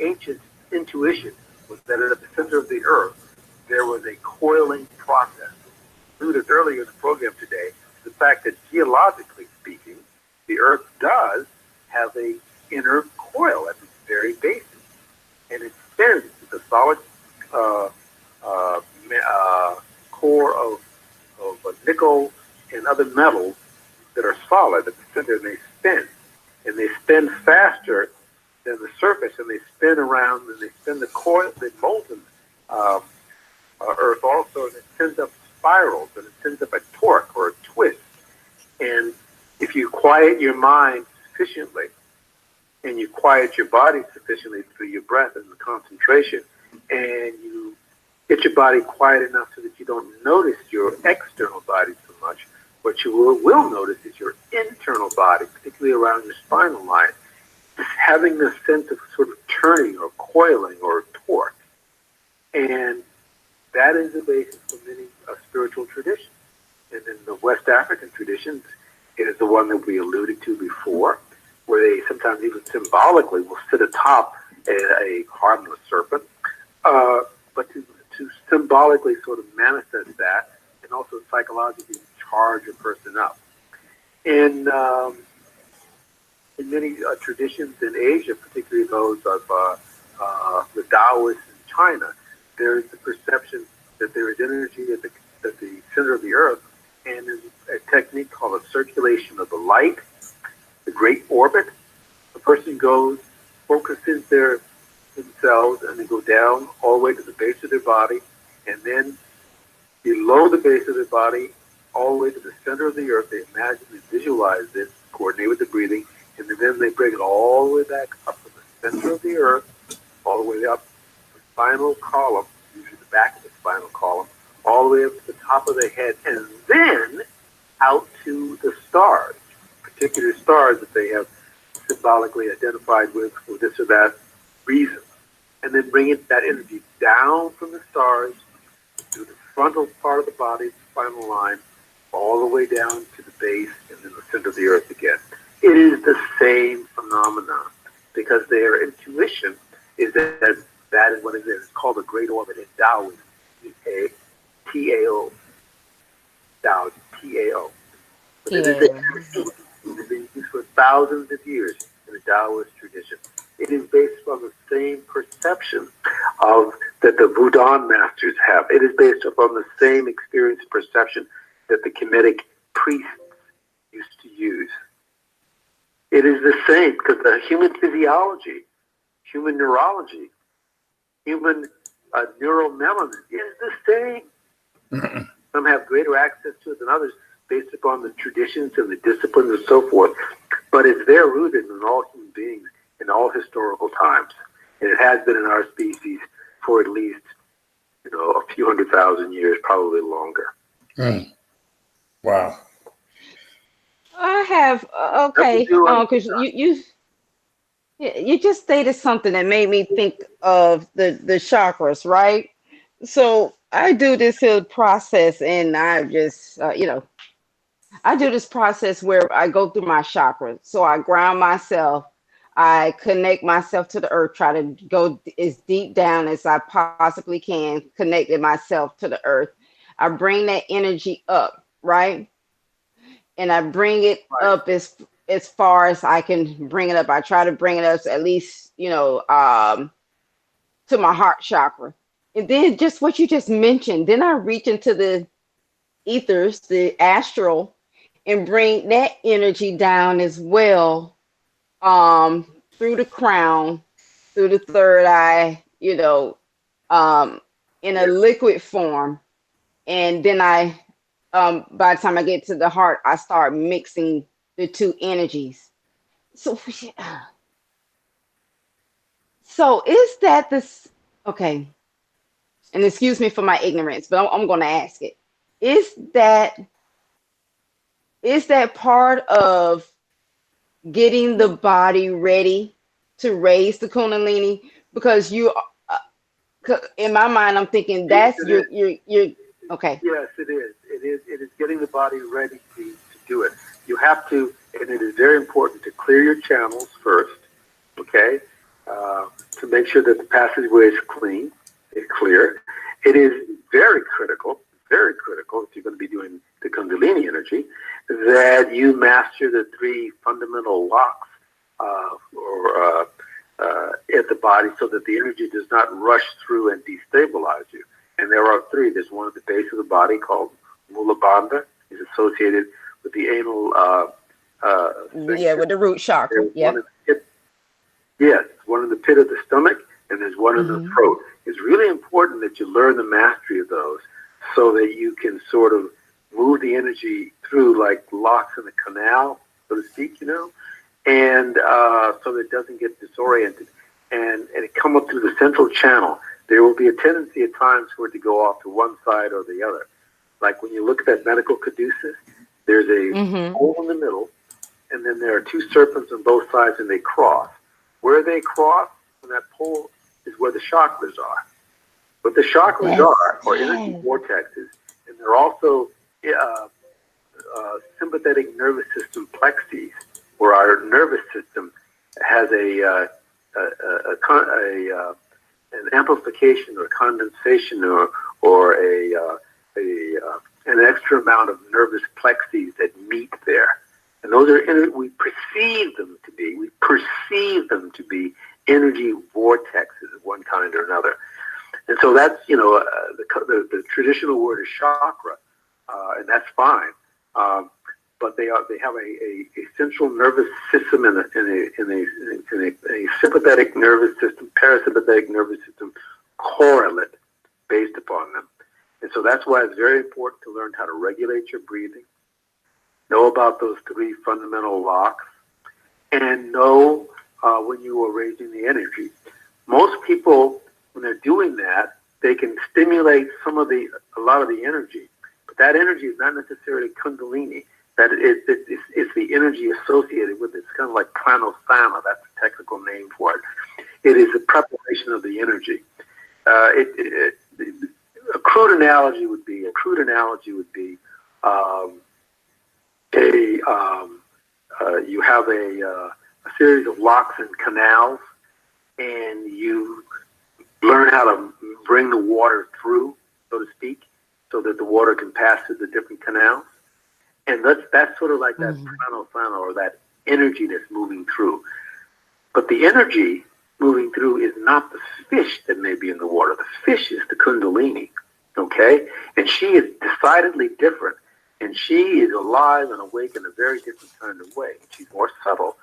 ancient intuition was that at the center of the earth there was a coiling process. Alluded earlier in the program today, the fact that geologically speaking, the earth does have a inner coil at its very basis, and it spins the solid core of nickel and other metals that are solid at the center, and they spin faster than the surface, and they spin around, and they spin the coil, the molten earth also, and it sends up spirals, and it sends up a torque or a twist. And if you quiet your mind sufficiently, and you quiet your body sufficiently through your breath and the concentration, and you get your body quiet enough so that you don't notice your external body so much, what you will notice is your internal body, particularly around your spinal line, having this sense of sort of turning or coiling or torque. And That is the basis for many spiritual traditions. And in the West African traditions, it is the one that we alluded to before, where they sometimes even symbolically will sit atop a harmless serpent, but to symbolically sort of manifest that and also psychologically charge a person up. In many traditions in Asia, particularly those of the Taoists in China, there is the perception that there is energy at the center of the earth, and there's a technique called a circulation of the light, the great orbit. The person goes, focuses themselves, and they go down all the way to the base of their body, and then below the base of their body, all the way to the center of the earth. They imagine, they visualize it, coordinate with the breathing, and then they bring it all the way back up from the center of the earth, all the way up the spinal column, usually the back of the spinal column, all the way up to the top of the head, and then out to the stars, particular stars that they have symbolically identified with for this or that reason, and then bring that energy down from the stars to the frontal part of the body, the spinal line, all the way down to the base and then the center of the earth again. It is the same phenomenon because their intuition is that that is what it is. It's called the Great Orbit in Taoism, T-A-O, Tao, T-A-O. It has been used for thousands of years in the Taoist tradition. It is based on the same perception of that the Vodun masters have. It is based upon the same experience and perception that the Kemetic priests used to use. It is the same because the human physiology, human neurology, human neural memory is the same. Some have greater access to it than others based upon the traditions and the disciplines and so forth, but it's there rooted in all human beings in all historical times. And it has been in our species for at least, a few 100,000 years, probably longer. Wow. I have okay, because you just stated something that made me think of the chakras, right? So I do this whole process, and I just I do this process where I go through my chakras. So I ground myself, I connect myself to the earth, try to go as deep down as I possibly can, connecting myself to the earth. I bring that energy up, right? And I bring it up as far as I can bring it up. I try to bring it up at least, to my heart chakra. And then just what you just mentioned, then I reach into the ethers, the astral, and bring that energy down as well, through the crown, through the third eye, in a liquid form. And then by the time I get to the heart, I start mixing the two energies. So is that this? Okay. And excuse me for my ignorance, but I'm going to ask it. Is that part of getting the body ready to raise the Kundalini? Because in my mind, I'm thinking that's your okay. Yes, it is. It is getting the body ready to do it. You have to, and it is very important to clear your channels first, okay? To make sure that the passageway is clean, it's clear. It is very critical if you're going to be doing the Kundalini energy, that you master the three fundamental locks at the body so that the energy does not rush through and destabilize you. And there are three. There's one at the base of the body called Mula Bandha. It's associated with the anal. With the root chakra. Yeah. Yes, one in the pit of the stomach, and there's one in the throat. It's really important that you learn the mastery of those so that you can sort of move the energy through like locks in a canal, so to speak, and so that it doesn't get disoriented. And it come up through the central channel. There will be a tendency at times for it to go off to one side or the other. Like when you look at that medical caduceus, there's a hole in the middle, and then there are two serpents on both sides, and they cross. Where they cross on that pole is where the chakras are. What the chakras are, or energy vortexes, and they're also sympathetic nervous system plexes, where our nervous system has an amplification or condensation or an extra amount of nervous plexes that meet there. And those are, we perceive them to be energy vortexes of one kind or another. And so that's, the traditional word is chakra, and that's fine. But they have a central nervous system and a sympathetic nervous system, parasympathetic nervous system correlate based upon them. And so that's why it's very important to learn how to regulate your breathing, know about those three fundamental locks, and know when you are raising the energy. Most people, when they're doing that, they can stimulate a lot of the energy, but that energy is not necessarily Kundalini. That it's the energy associated with it. It's kind of like pranasana. That's the technical name for it. It is the preparation of the energy. A crude analogy would be you have a series of locks and canals, and you learn how to bring the water through, so to speak, so that the water can pass through the different canals. And that's sort of like that pranasana, or that energy that's moving through. But the energy moving through is not the fish that may be in the water. The fish is the Kundalini, okay? And she is decidedly different. And she is alive and awake in a very different kind of way. She's more subtle.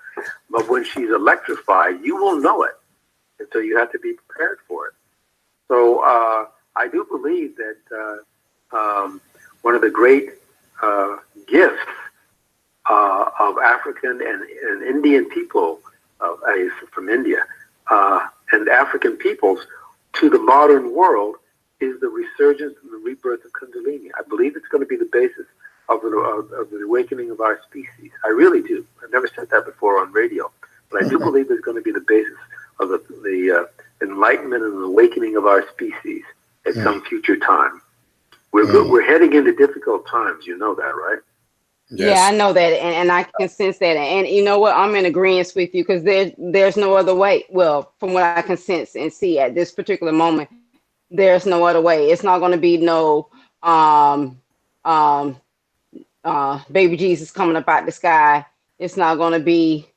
But when she's electrified, you will know it. And so you have to be prepared for it. So I do believe that one of the great gifts of African and Indian people, from India, and African peoples to the modern world is the resurgence and the rebirth of Kundalini. I believe it's going to be the basis of the awakening of our species. I really do. I've never said that before on radio, but I do believe it's going to be the basis of the enlightenment and the awakening of our species at some future time. We're heading into difficult times. You know that, right? Yes. Yeah, I know that, and I can sense that. And you know what? I'm in agreement with you, because there's no other way. Well, from what I can sense and see at this particular moment, there's no other way. It's not going to be no baby Jesus coming up out the sky. It's not going to be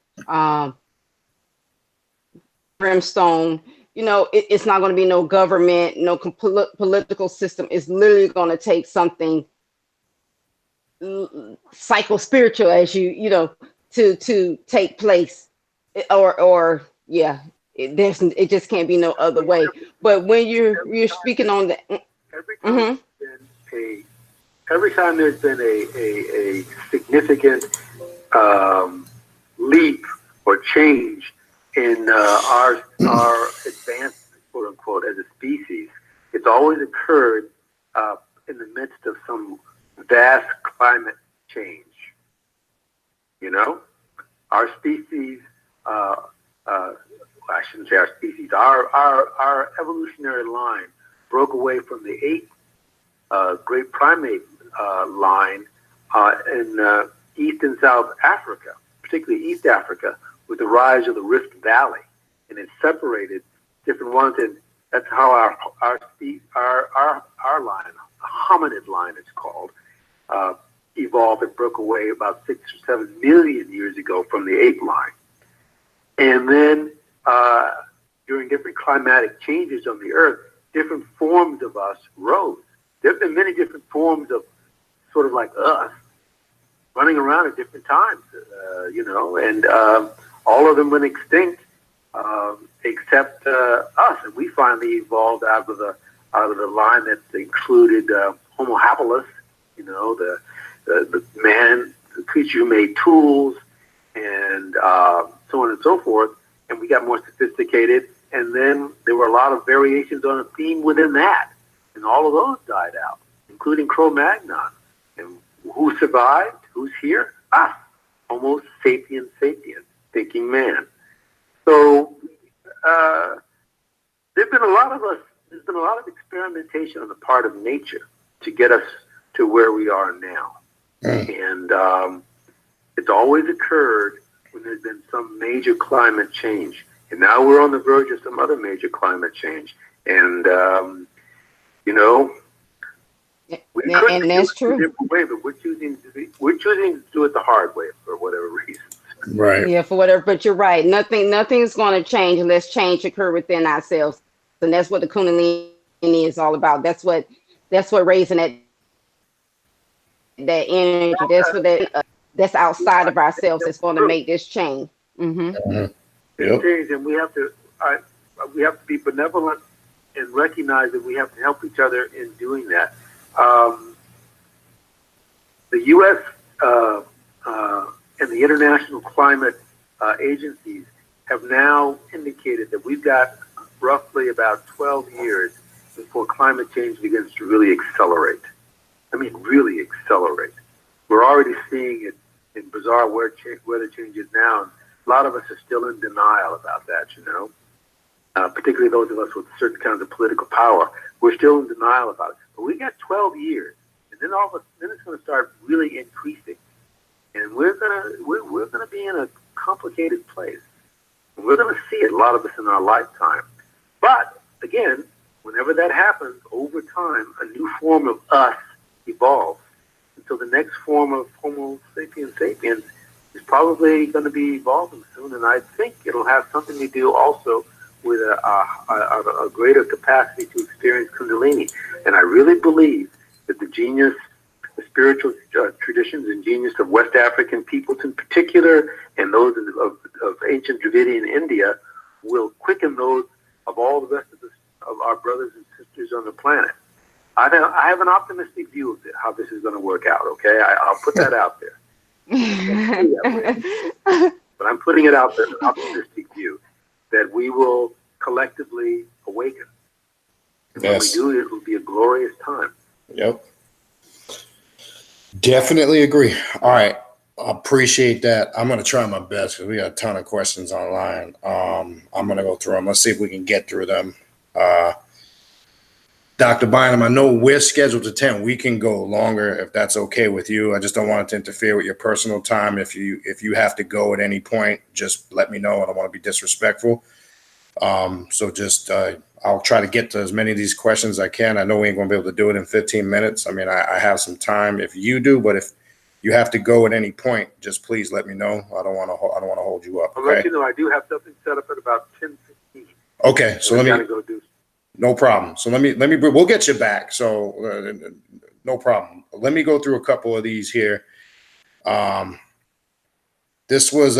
brimstone. It's not going to be no government, no political system. It's literally going to take something psycho-spiritual, as to take place, it just can't be no other way. But when you're speaking on the every time there's been a significant leap or change in our advancement, quote unquote, as a species, it's always occurred in the midst of some vast climate change. Our species, I shouldn't say our species, our evolutionary line broke away from the eighth great primate line in East and South Africa, particularly East Africa, with the rise of the Rift Valley, and it separated different ones, and that's how our line, the hominid line it's called, evolved and broke away about 6 or 7 million years ago from the ape line. And then during different climatic changes on the earth, different forms of us rose. There have been many different forms of sort of like us running around at different times, and all of them went extinct except us. And we finally evolved out of the line that included Homo habilis, the man, the creature who made tools, and so on and so forth. And we got more sophisticated. And then there were a lot of variations on a theme within that. And all of those died out, including Cro-Magnon. And who survived? Who's here? Us. Homo sapiens sapiens, thinking man. So there have been a lot of us there's been a lot of experimentation on the part of nature to get us to where we are now. And it's always occurred when there's been some major climate change. And now we're on the verge of some other major climate change. And, you know, we could and do that's it true. a different way, but we're choosing to do it the hard way for whatever reason. Right. Yeah, for whatever. But you're right. Nothing's going to change unless change occur within ourselves, and that's what the Kundalini is all about. That's what raising that energy. That's what that's outside of ourselves. That's going to make this change. Yep. And we have to be benevolent and recognize that we have to help each other in doing that. The U.S. And the international climate agencies have now indicated that we've got roughly about 12 years before climate change begins to really accelerate. I mean, really accelerate. We're already seeing it in bizarre weather changes now. And a lot of us are still in denial about that, you know, particularly those of us with certain kinds of political power. We're still in denial about it. But we got 12 years, and then then it's going to start really increasing. And we're gonna be in a complicated place. We're gonna see it, a lot of us in our lifetime. But again, whenever that happens, over time, a new form of us evolves. Until the next form of Homo sapiens sapiens is probably going to be evolving soon. And I think it'll have something to do also with a greater capacity to experience Kundalini. And I really believe that the spiritual traditions and genius of West African peoples in particular, and those of ancient Dravidian India, will quicken those of all the rest of our brothers and sisters on the planet. I have an optimistic view of how this is going to work out, okay? I'll put that out there. But I'm putting it out there, an optimistic view, that we will collectively awaken. And Yes. when we do, it will be a glorious time. Yep. Definitely agree. All right. I appreciate that. I'm going to try my best because we got a ton of questions online. I'm going to go through them. Let's see if we can get through them. Dr. Bynum, I know we're scheduled to 10. We can go longer if that's okay with you. I just don't want it to interfere with your personal time. If you have to go at any point, just let me know. I don't want to be disrespectful. So just I'll try to get to as many of these questions as I can. I know we ain't going to be able to do it in 15 minutes. I mean, I have some time if you do, but if you have to go at any point, just please let me know. I don't want to hold you up. I'll Okay? let you know I do have something set up at about 10:15. Okay, so let me go do. No problem. So let me we'll get you back. So no problem. Let me go through a couple of these here. This was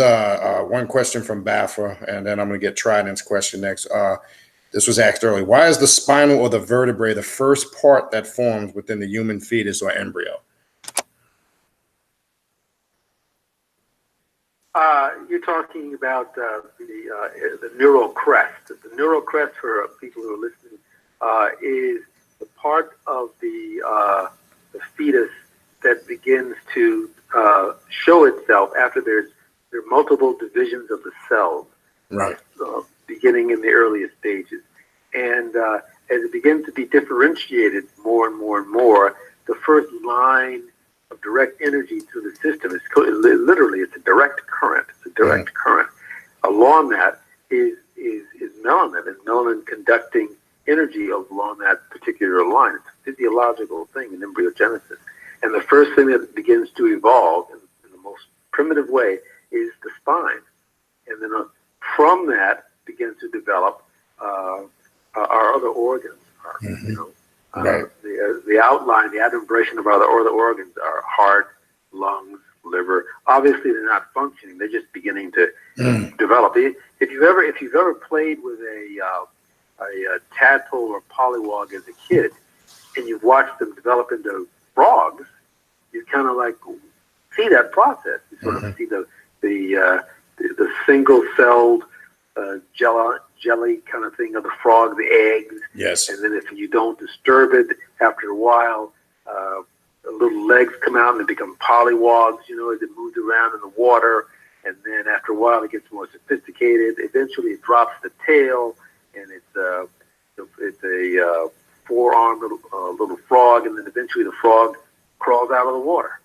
one question from Bafra, and then I'm going to get Trident's question next. This was asked earlier. Why is the spinal or the vertebrae the first part that forms within the human fetus or embryo? You're talking about the neural crest. The neural crest, for people who are listening, is the part of the fetus that begins to show itself after there are multiple divisions of the cells, Right. Beginning in the earliest stages. And as it begins to be differentiated more and more and more, the first line of direct energy to the system is literally, it's a direct current. It's a direct current. Along that is melanin, and melanin conducting energy along that particular line. It's a physiological thing in embryogenesis. And the first thing that begins to evolve in the most primitive way is the spine. And then from that begins to develop our other organs. Right. The outline, the adumbration of our other organs are heart, lungs, liver. Obviously, they're not functioning; they're just beginning to develop. If you've ever played with a tadpole or pollywog as a kid, and you've watched them develop into frogs, you kind of like see that process. You sort of see the single-celled jelly kind of thing of the frog, the eggs. Yes. And then if you don't disturb it, after a while, the little legs come out and they become polywogs, as it moves around in the water. And then after a while, it gets more sophisticated. Eventually, it drops the tail, and it's the It's a four-armed little frog, and then eventually the frog crawls out of the water.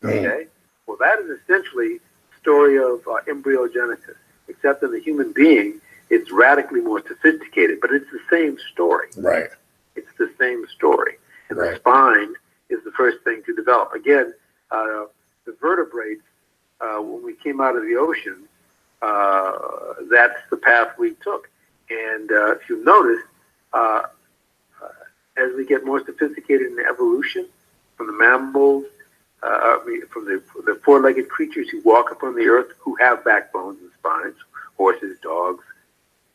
Okay? Well, that is essentially the story of embryogenesis, except in the human being, it's radically more sophisticated, but it's the same story. Right. It's the same story. And Right. the spine is the first thing to develop. Again, the vertebrates, when we came out of the ocean, that's the path we took. And if you notice, as we get more sophisticated in evolution, from the mammals, from the four-legged creatures who walk upon the earth, who have backbones and spines, horses, dogs,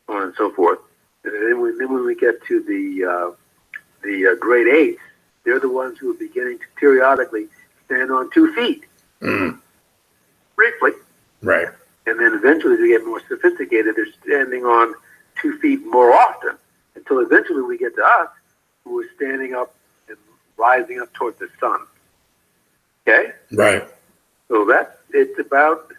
so on and so forth. And then when we get to the great apes, they're the ones who are beginning to periodically stand on 2 feet, briefly. Right. And then eventually, as we get more sophisticated, they're standing on 2 feet more often, until eventually we get to us, who are standing up and rising up towards the sun. Okay? Right. So it's about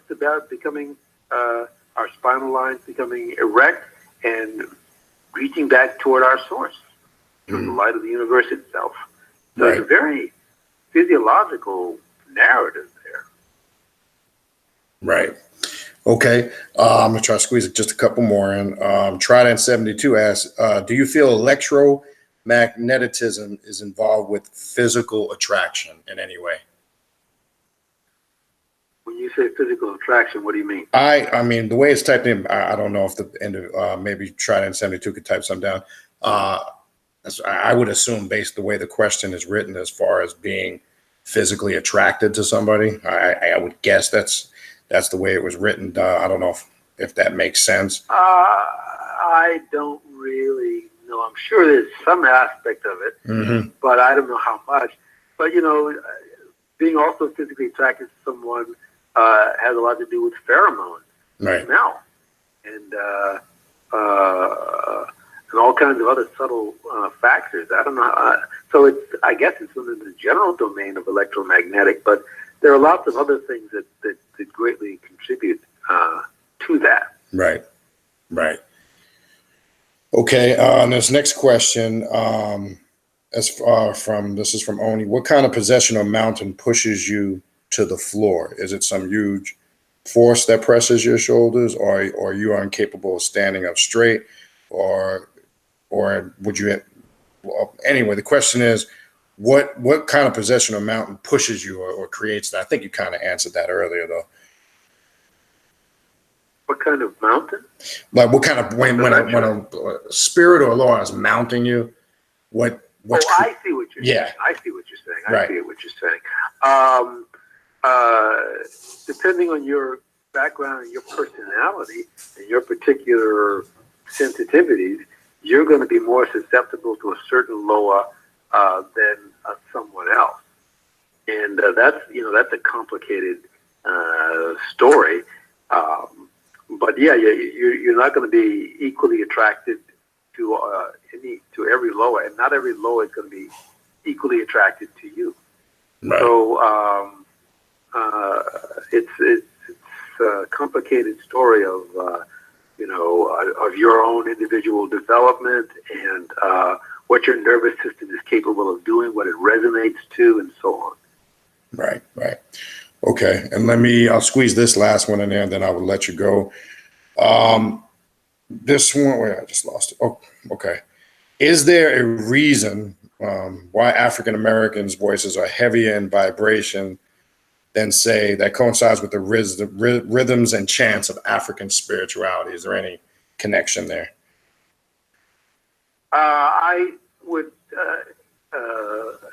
becoming our spinal lines becoming erect and reaching back toward our source, the light of the universe itself. So Right. it's a very physiological narrative there. Right. Okay. I'm gonna try to squeeze just a couple more in. Trident 72 asks, do you feel electromagnetism is involved with physical attraction in any way? When you say physical attraction, what do you mean? I mean, the way it's typed in, I don't know if the end of maybe Trident 72 could type something down. I would assume, based the way the question is written, as far as being physically attracted to somebody, I would guess that's the way it was written. I don't know if that makes sense. I don't really know. I'm sure there's some aspect of it, but I don't know how much. But, being also physically attracted to someone has a lot to do with pheromones, Right. smell, and all kinds of other subtle factors. I don't know. So I guess it's within the general domain of electromagnetic, but there are lots of other things that greatly contribute to that. Right. Right. Okay. And this next question, this is from Oni. What kind of possession or mountain pushes you to the floor? Is it some huge force that presses your shoulders, or you are incapable of standing up straight, or would you? Well, anyway, the question is, what kind of possession or mountain pushes you or creates that? I think you kind of answered that earlier, though. What kind of mountain? Like, what kind of when a spirit or a law is mounting you? I see what you're saying. I see what you're saying. Right. I see what you're saying. Depending on your background and your personality and your particular sensitivities, you're going to be more susceptible to a certain loa than someone else, and that's a complicated story. But yeah, you're not going to be equally attracted to every loa, and not every loa is going to be equally attracted to you. Right. So it's a complicated story of your own individual development and what your nervous system is capable of doing, what it resonates to, and so on. Right. Right. Okay. And I'll squeeze this last one in there, and then I will let you go. This one, wait, I just lost it. Oh, okay. Is there a reason why African Americans' voices are heavier in vibration than, say, that coincides with the rhythms and chants of African spirituality? Is there any connection there? I would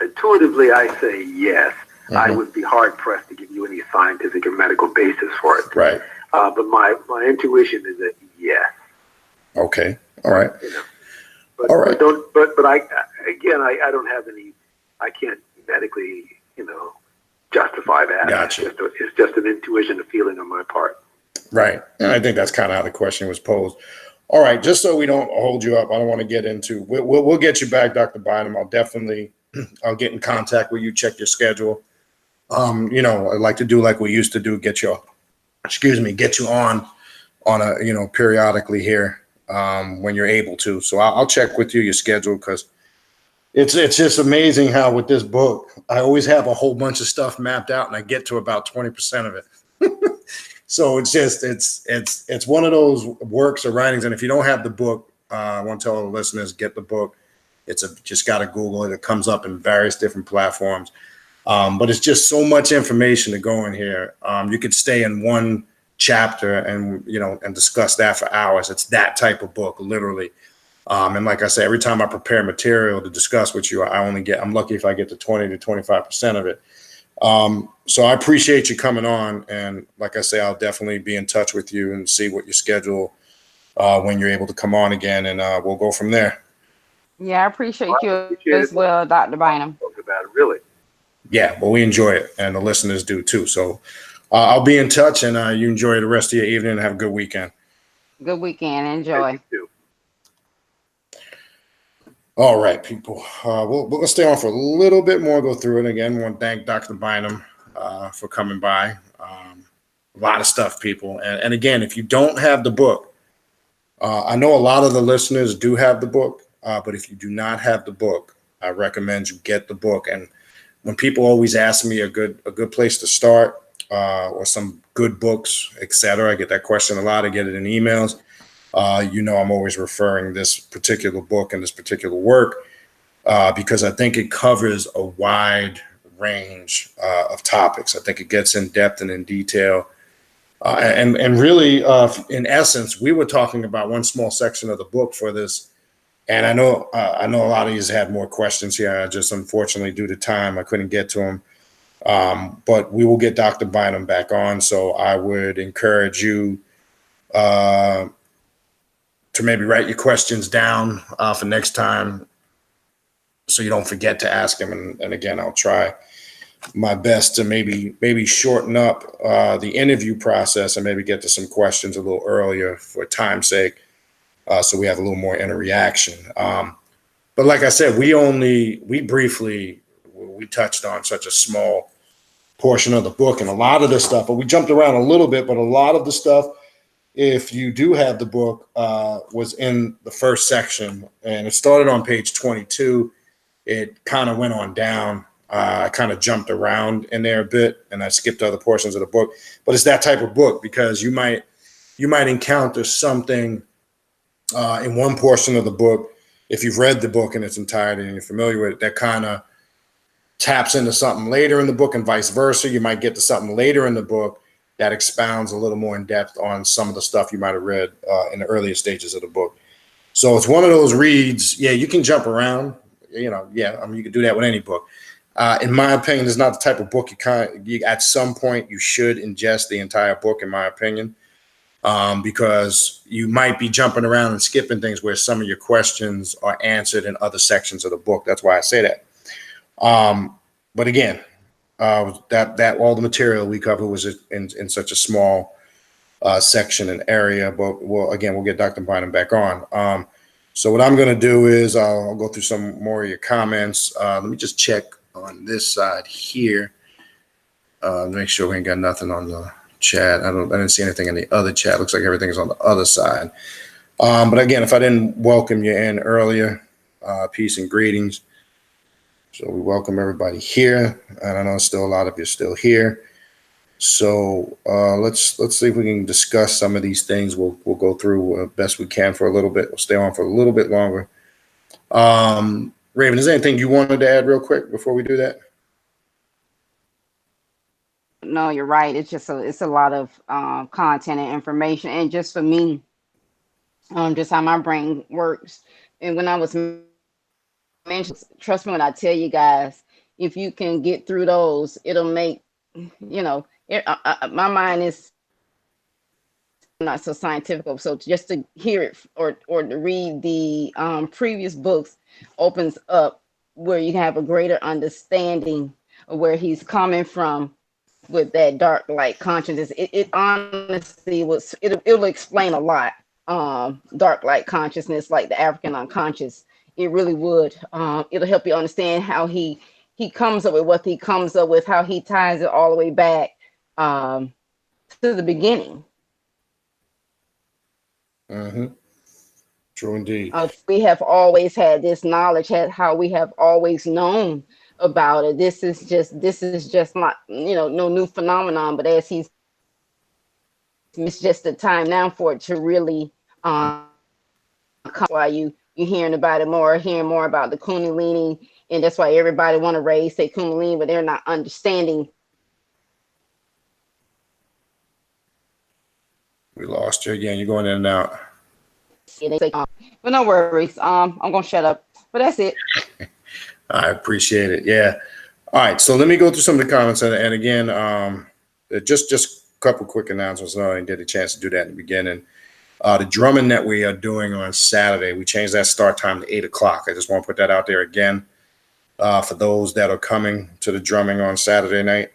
intuitively, I say yes. I would be hard pressed to give you any scientific or medical basis for it. Right. But my intuition is that yes. Okay. All right. But, all right. But I don't have any. I can't medically, justify that. Gotcha. It's just an intuition, a feeling on my part. Right. And I think that's kind of how the question was posed. All right. Just so we don't hold you up, I don't want to get into. We'll get you back, Dr. Bynum. I'll get in contact with you. Check your schedule. I'd like to do like we used to do. Get you on a periodically here. when you're able to. So I'll check with you your schedule, because it's just amazing how with this book I always have a whole bunch of stuff mapped out and I get to about 20% of it. So it's one of those works of writings. And if you don't have the book, I want to tell all the listeners, get the book. Just got to Google it. It comes up in various different platforms. But it's just so much information to go in here. You could stay in one chapter and discuss that for hours. It's that type of book, literally. And like I say, every time I prepare material to discuss with you, I'm lucky if I get to 20 to 25% of it. So I appreciate you coming on. And like I say, I'll definitely be in touch with you and see what your schedule, when you're able to come on again, and we'll go from there. Yeah, I appreciate you as well, Dr. Bynum. About it, really. Yeah, well, we enjoy it, and the listeners do too. So I'll be in touch, and you enjoy the rest of your evening and have a good weekend. Good weekend. Enjoy. Thank you. All right, people. We're going to stay on for a little bit more, go through it again. I want to thank Dr. Bynum for coming by. A lot of stuff, people. And again, if you don't have the book, I know a lot of the listeners do have the book, but if you do not have the book, I recommend you get the book. And when people always ask me a good place to start, or some good books, etc., I get that question a lot. I get it in emails. I'm always referring this particular book and this particular work because I think it covers a wide range of topics. I think it gets in depth and in detail. And really, in essence, we were talking about one small section of the book for this. And I know a lot of you had more questions here. I just, unfortunately, due to time, I couldn't get to them. But we will get Dr. Bynum back on. So I would encourage you to maybe write your questions down for next time, so you don't forget to ask him. And again, I'll try my best to maybe shorten up the interview process and maybe get to some questions a little earlier for time's sake, so we have a little more interaction. But like I said, we briefly touched on such a small portion of the book and a lot of the stuff, but we jumped around a little bit. But a lot of the stuff, if you do have the book, was in the first section, and it started on page 22. It kind of went on down. I kind of jumped around in there a bit, and I skipped other portions of the book. But it's that type of book, because you might encounter something in one portion of the book, if you've read the book in its entirety and you're familiar with it, that kind of taps into something later in the book, and vice versa. You might get to something later in the book that expounds a little more in depth on some of the stuff you might have read in the earlier stages of the book. So it's one of those reads. Yeah, you can jump around. You can do that with any book. In my opinion, it's not the type of book at some point you should ingest the entire book, in my opinion, because you might be jumping around and skipping things where some of your questions are answered in other sections of the book. That's why I say that. But again, that all the material we cover was in such a small section and area. But we'll get Dr. Bynum back on. So what I'm going to do is I'll go through some more of your comments. Let me just check on this side here. Make sure we ain't got nothing on the chat. I didn't see anything in the other chat. Looks like everything's on the other side. But again, if I didn't welcome you in earlier, peace and greetings. So we welcome everybody here, and I know still a lot of you are still here. So let's see if we can discuss some of these things. We'll go through best we can for a little bit. We'll stay on for a little bit longer. Raven, is there anything you wanted to add real quick before we do that? No, you're right. It's a lot of content and information, and just for me, just how my brain works. And when I was mentioned, trust me when I tell you guys, if you can get through those, it'll make my mind is not so scientific. So just to hear it or to read the previous books opens up where you have a greater understanding of where he's coming from with that dark light consciousness. It honestly it'll explain a lot. Dark light consciousness, like the African unconscious, it really would. It'll help you understand how he comes up with what he comes up with, how he ties it all the way back to the beginning. Mm-hmm. True indeed. We have always had this knowledge, how we have always known about it. This is just not, no new phenomenon, but as it's just the time now for it to really come. Why you hearing about it more, hearing more about the Kundalini, and that's why everybody want to raise their Kundalini, but they're not understanding. We lost you again. You're going in and out. But no worries. I'm gonna shut up. But that's it. I appreciate it. Yeah. All right. So let me go through some of the comments, and again, just a couple quick announcements. I didn't get a chance to do that in the beginning. The drumming that we are doing on Saturday, we changed that start time to 8 o'clock. I just want to put that out there again for those that are coming to the drumming on Saturday night.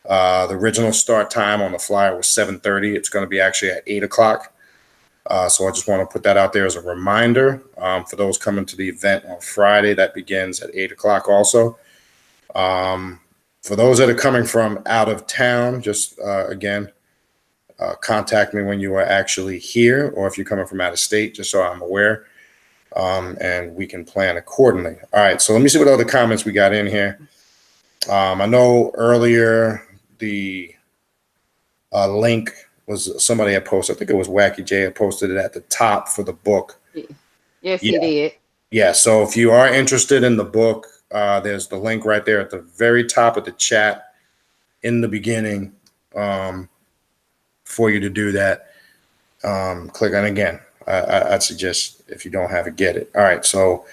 The original start time on the flyer was 7:30. It's going to be actually at 8 o'clock. So I just want to put that out there as a reminder for those coming to the event on Friday. That begins at 8 o'clock also. For those that are coming from out of town, just again, contact me when you are actually here, or if you're coming from out of state, just so I'm aware, and we can plan accordingly. All right, so let me see what other comments we got in here. I know earlier the link was somebody had posted. I think it was Wacky J had posted it at the top for the book. Yes, he did. Yeah, so if you are interested in the book, there's the link right there at the very top of the chat in the beginning for you to do that. Click on again. I'd suggest if you don't have it, get it. All right, so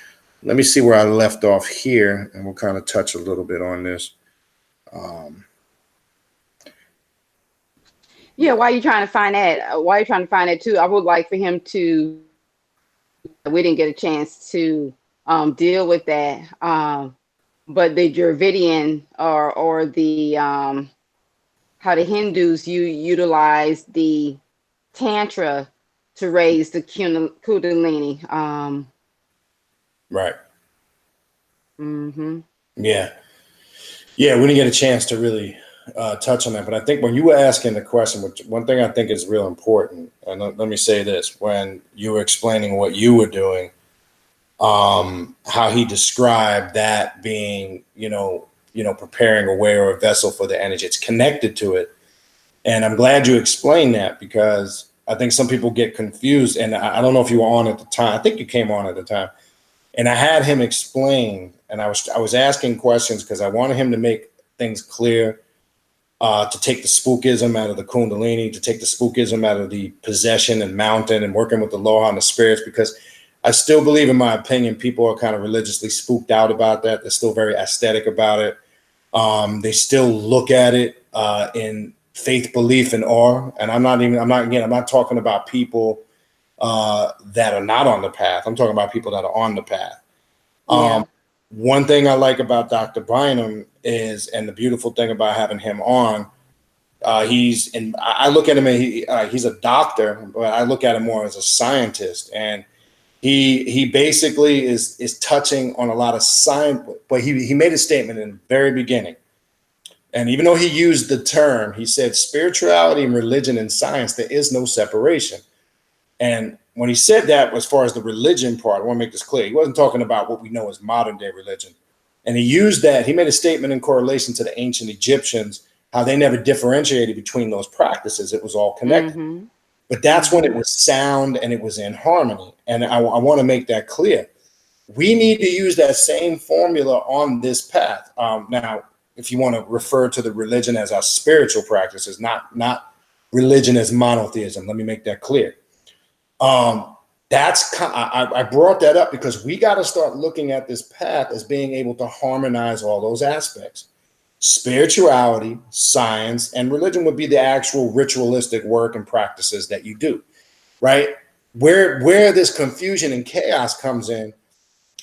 let me see where I left off here, and we'll kind of touch a little bit on this. Yeah, why are you trying to find that? Why are you trying to find that too? I would like for him to. We didn't get a chance to deal with that, but the Dravidian or the how the Hindus utilize the Tantra to raise the Kundalini. Right. Mm-hmm. Yeah. Yeah, we didn't get a chance to really touch on that, but I think when you were asking the question, which one thing I think is real important, and let me say this, when you were explaining what you were doing, how he described that being, preparing a way or a vessel for the energy, it's connected to it. And I'm glad you explained that, because I think some people get confused, and I don't know if you were on at the time. I think you came on at the time, and I had him explain, and I was asking questions because I wanted him to make things clear. To take the spookism out of the Kundalini, to take the spookism out of the possession and mountain and working with the Loha and the spirits, because I still believe, in my opinion, people are kind of religiously spooked out about that. They're still very aesthetic about it. They still look at it in faith, belief, and awe. And I'm not talking about people that are not on the path. I'm talking about people that are on the path. One thing I like about Dr. Bynum is, and the beautiful thing about having him on, I look at him, and he's a doctor, but I look at him more as a scientist. And he basically is touching on a lot of science, but he made a statement in the very beginning. And even though he used the term, he said spirituality and religion and science, there is no separation. And when he said that, as far as the religion part, I want to make this clear. He wasn't talking about what we know as modern day religion. And he used that. He made a statement in correlation to the ancient Egyptians, how they never differentiated between those practices. It was all connected. Mm-hmm. But that's when it was sound and it was in harmony. And I want to make that clear. We need to use that same formula on this path. Now, if you want to refer to the religion as our spiritual practices, not religion as monotheism, let me make that clear. I brought that up because we got to start looking at this path as being able to harmonize all those aspects. Spirituality, science, and religion would be the actual ritualistic work and practices that you do, right? Where this confusion and chaos comes in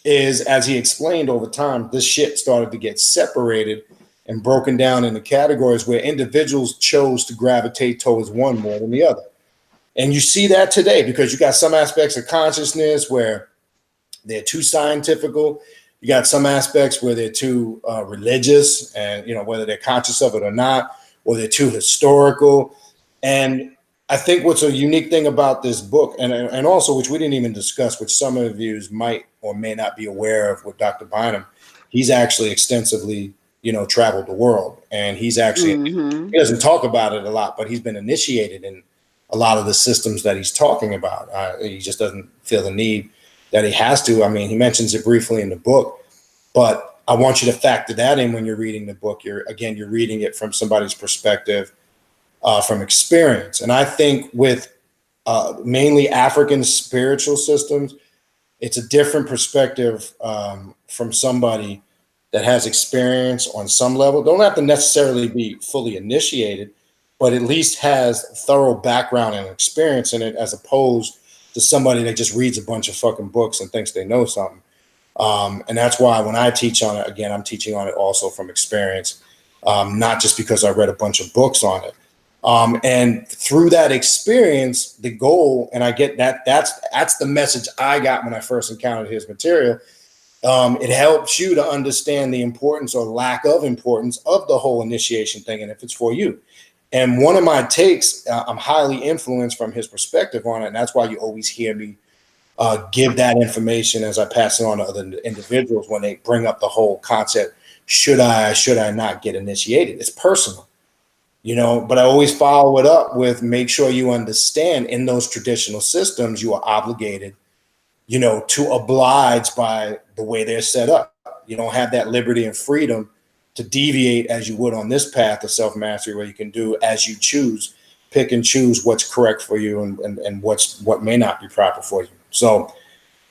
is, as he explained, over time, this shit started to get separated and broken down into categories where individuals chose to gravitate towards one more than the other. And you see that today because you got some aspects of consciousness where they're too scientifical. You got some aspects where they're too religious, and whether they're conscious of it or not, or they're too historical. And I think what's a unique thing about this book, and also which we didn't even discuss, which some of you might or may not be aware of with Dr. Bynum, he's actually extensively, traveled the world, and he's actually Mm-hmm. he doesn't talk about it a lot, but he's been initiated in a lot of the systems that he's talking about. He just doesn't feel the need that he has to. I mean, he mentions it briefly in the book, but I want you to factor that in when you're reading the book. You're reading it from somebody's perspective, from experience. And I think with mainly African spiritual systems, it's a different perspective from somebody that has experience on some level. Don't have to necessarily be fully initiated, but at least has thorough background and experience in it, as opposed to somebody that just reads a bunch of fucking books and thinks they know something. And that's why when I teach on it, again, I'm teaching on it also from experience, not just because I read a bunch of books on it. And through that experience, the goal, and I get that's the message I got when I first encountered his material. It helps you to understand the importance or lack of importance of the whole initiation thing, and if it's for you. And one of my takes, I'm highly influenced from his perspective on it, and that's why you always hear me give that information as I pass it on to other individuals when they bring up the whole concept, should I not get initiated? It's personal. But I always follow it up with, make sure you understand in those traditional systems, you are obligated, to oblige by the way they're set up. You don't have that liberty and freedom to deviate as you would on this path of self-mastery, where you can do as you choose, pick and choose what's correct for you and what may not be proper for you. So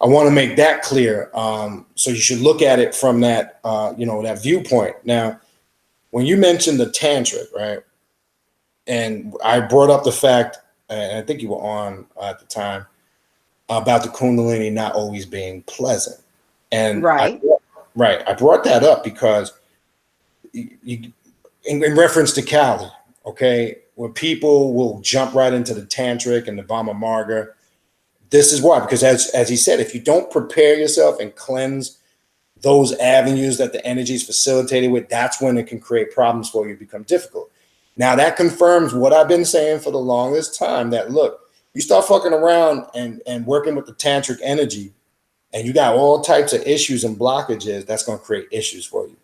I want to make that clear. So you should look at it from that, that viewpoint. Now, when you mentioned the tantric, right? And I brought up the fact, and I think you were on at the time, about the Kundalini not always being pleasant. And Right. I brought that up because in reference to Kali, okay, where people will jump right into the tantric and the Vama Marga. This is why, because as he said, if you don't prepare yourself and cleanse those avenues that the energy is facilitated with, that's when it can create problems for you, become difficult. Now that confirms what I've been saying for the longest time, that look, you start fucking around and working with the tantric energy, and you got all types of issues and blockages, that's going to create issues for you.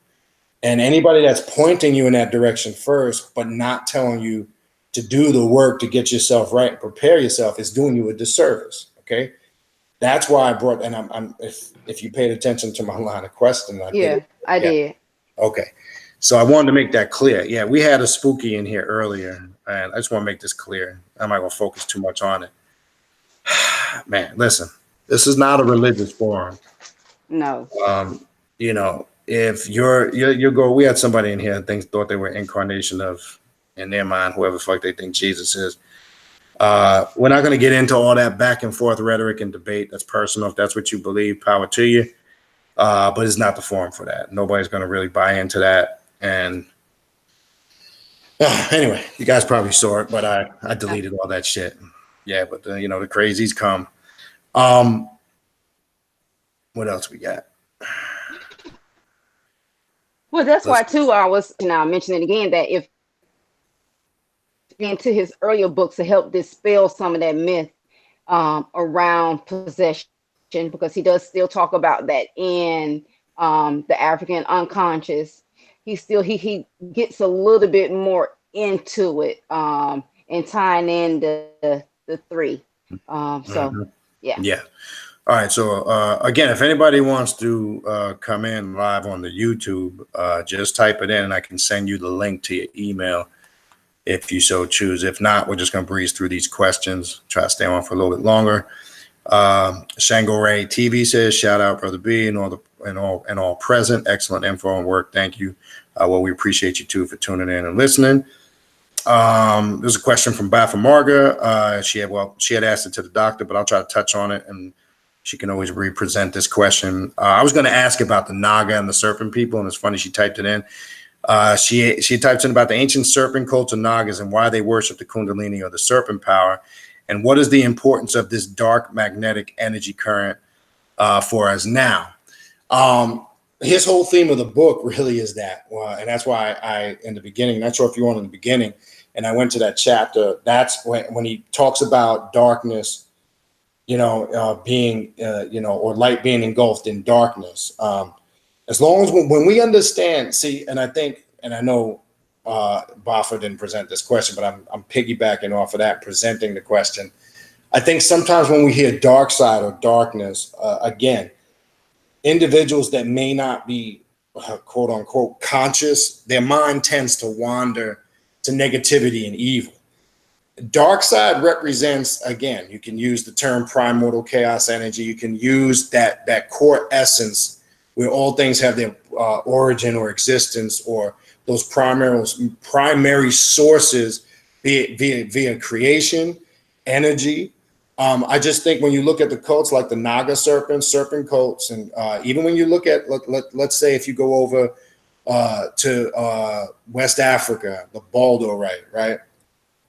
And anybody that's pointing you in that direction first, but not telling you to do the work to get yourself right and prepare yourself, is doing you a disservice. Okay. That's why I brought, and I'm if you paid attention to my line of questioning, I did. Okay. So I wanted to make that clear. Yeah, we had a spooky in here earlier, and I just want to make this clear. I'm not going to focus too much on it. Man, listen, this is not a religious forum. No. If your goal, we had somebody in here that thought they were incarnation of, in their mind, whoever the fuck they think Jesus is. We're not going to get into all that back and forth rhetoric and debate. That's personal. If that's what you believe, power to you. But it's not the forum for that. Nobody's going to really buy into that. And anyway, you guys probably saw it, but I deleted all that shit. Yeah, but the crazies come. What else we got? Well, that's why too, I was now mentioning again that if into his earlier books to help dispel some of that myth around possession, because he does still talk about that in the African unconscious. He gets a little bit more into it and tying in the three. Yeah. All right. So again, if anybody wants to come in live on the YouTube, just type it in and I can send you the link to your email if you so choose. If not, we're just going to breeze through these questions, try to stay on for a little bit longer. Shango Ray TV says, shout out Brother B and all present. Excellent info and work. Thank you. Well, we appreciate you too for tuning in and listening. There's a question from Bafa Marga. She had asked it to the doctor, but I'll try to touch on it and she can always represent this question. I was going to ask about the Naga and the serpent people, and it's funny she typed it in. She types in about the ancient serpent cults of Nagas and why they worship the Kundalini or the serpent power, and what is the importance of this dark magnetic energy current for us now. His whole theme of the book really is that, and that's why I in the beginning, not sure if you were on in the beginning, and I went to that chapter, that's when he talks about darkness, being, or light being engulfed in darkness. As long as when we understand, see, and I think, and I know Boffa didn't present this question, but I'm piggybacking off of that, presenting the question. I think sometimes when we hear dark side or darkness, again, individuals that may not be quote unquote conscious, their mind tends to wander to negativity and evil. Dark side represents, again, you can use the term primordial chaos energy. You can use that core essence where all things have their origin or existence, or those primary sources, be it via creation, energy. I just think when you look at the cults like the Naga serpent cults, and even when you look at, let's say if you go over to West Africa, the Baldo rite, right?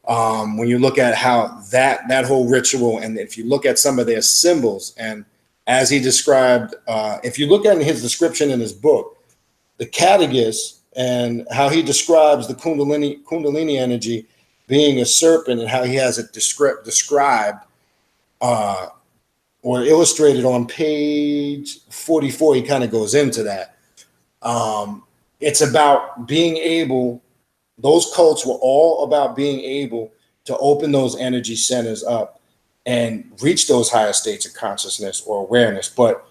When you look at how that whole ritual, and if you look at some of their symbols, and as he described, if you look at his description in his book, the Catechist, and how he describes the Kundalini energy being a serpent, and how he has it described or illustrated on page 44, he kind of goes into that. It's about being able, those cults were all about being able to open those energy centers up and reach those higher states of consciousness or awareness. But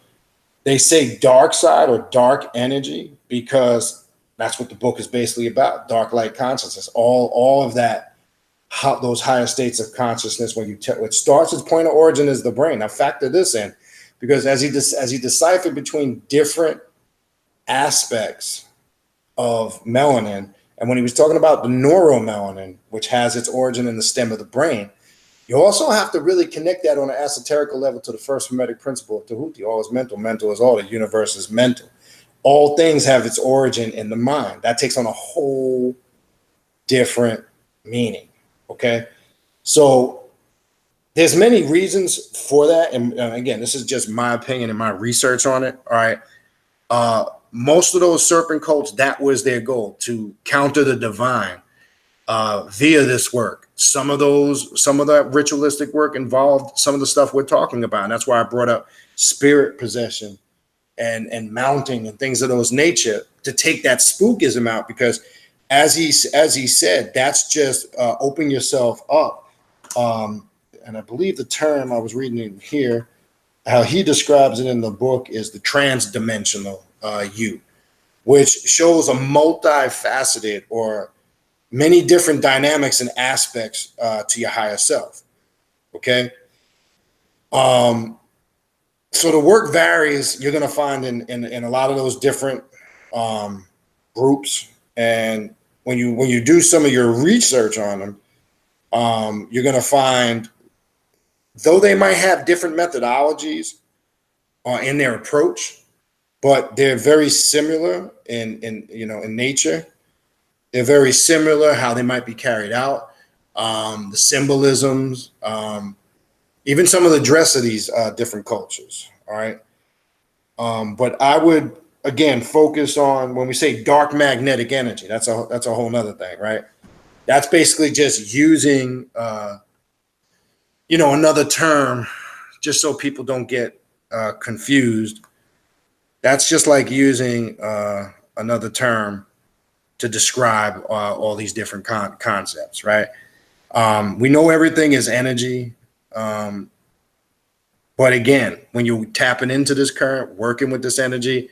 they say dark side or dark energy because that's what the book is basically about, dark light consciousness, all of that. How those higher states of consciousness, when it starts, its point of origin is the brain. Now factor this in, because as he deciphered between different aspects of melanin, and when he was talking about the neuromelanin, which has its origin in the stem of the brain, you also have to really connect that on an esoterical level to the first Hermetic principle of Tahuti. All is mental, mental is all, the universe is mental. All things have its origin in the mind. That takes on a whole different meaning. Okay, so there's many reasons for that, and again, this is just my opinion and my research on it. All right, most of those serpent cults, that was their goal, to counter the divine via this work. Some of that ritualistic work involved some of the stuff we're talking about, and that's why I brought up spirit possession and mounting and things of those nature, to take that spookism out, because as he said, that's just open yourself up. And I believe the term I was reading in here, how he describes it in the book, is the transdimensional you, which shows a multifaceted or many different dynamics and aspects to your higher self. Okay. So the work varies. You're going to find in a lot of those different groups. And when you do some of your research on them, you're going to find, though they might have different methodologies in their approach, but they're very similar in nature. They're very similar how they might be carried out, the symbolisms, even some of the dress of these different cultures. All right, but I would, again, focus on, when we say dark magnetic energy, that's a whole nother thing, right? That's basically just using, another term, just so people don't get confused. That's just like using another term to describe all these different concepts, right? We know everything is energy. But again, when you're tapping into this current, working with this energy,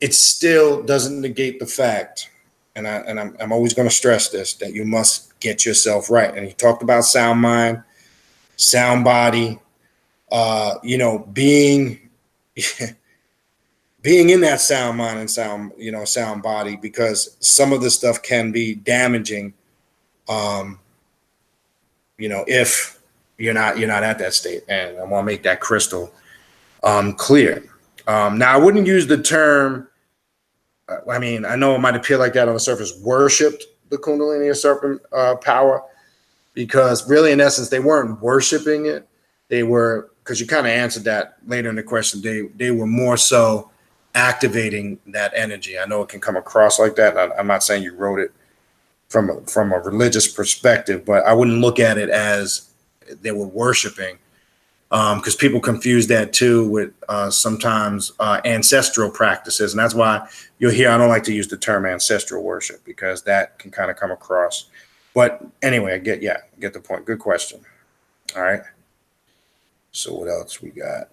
it still doesn't negate the fact, and I'm always going to stress this, that you must get yourself right. And he talked about sound mind, sound body, being in that sound mind and sound body, because some of this stuff can be damaging, if you're not at that state. And I want to make that crystal clear. Now, I wouldn't use the term, I know it might appear like that on the surface, worshipped the Kundalini or serpent power, because really, in essence, they weren't worshiping it. They were, because you kind of answered that later in the question, they were more so activating that energy. I know it can come across like that. I'm not saying you wrote it from a religious perspective, but I wouldn't look at it as they were worshiping, because people confuse that too with sometimes ancestral practices, and that's why you'll hear I don't like to use the term ancestral worship, because that can kind of come across. But anyway, I get the point. Good question. All right. So what else we got?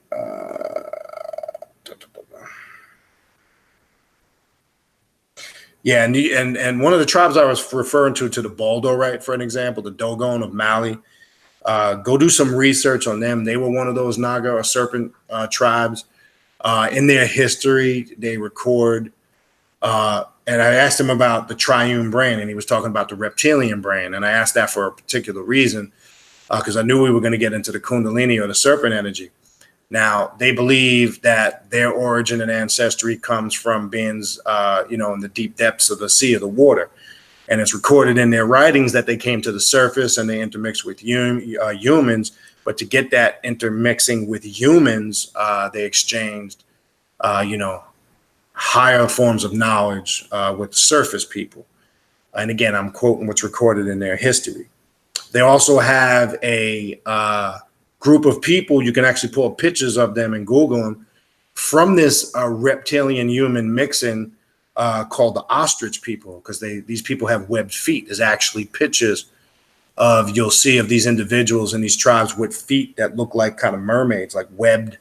Yeah, and one of the tribes I was referring to the Baldo, right, for an example, the Dogon of Mali. Go do some research on them. They were one of those Naga or serpent tribes. In their history, they record, and I asked him about the triune brain, and he was talking about the reptilian brain. And I asked that for a particular reason, because I knew we were going to get into the Kundalini or the serpent energy. Now, they believe that their origin and ancestry comes from beings, in the deep depths of the sea or the water. And it's recorded in their writings that they came to the surface and they intermixed with humans. But to get that intermixing with humans, they exchanged, higher forms of knowledge with surface people. And again, I'm quoting what's recorded in their history. They also have a group of people, you can actually pull pictures of them and Google them, from this reptilian human mixing called the ostrich people, because these people have webbed feet. There's actually pictures you'll see of these individuals in these tribes with feet that look like kind of mermaids, like webbed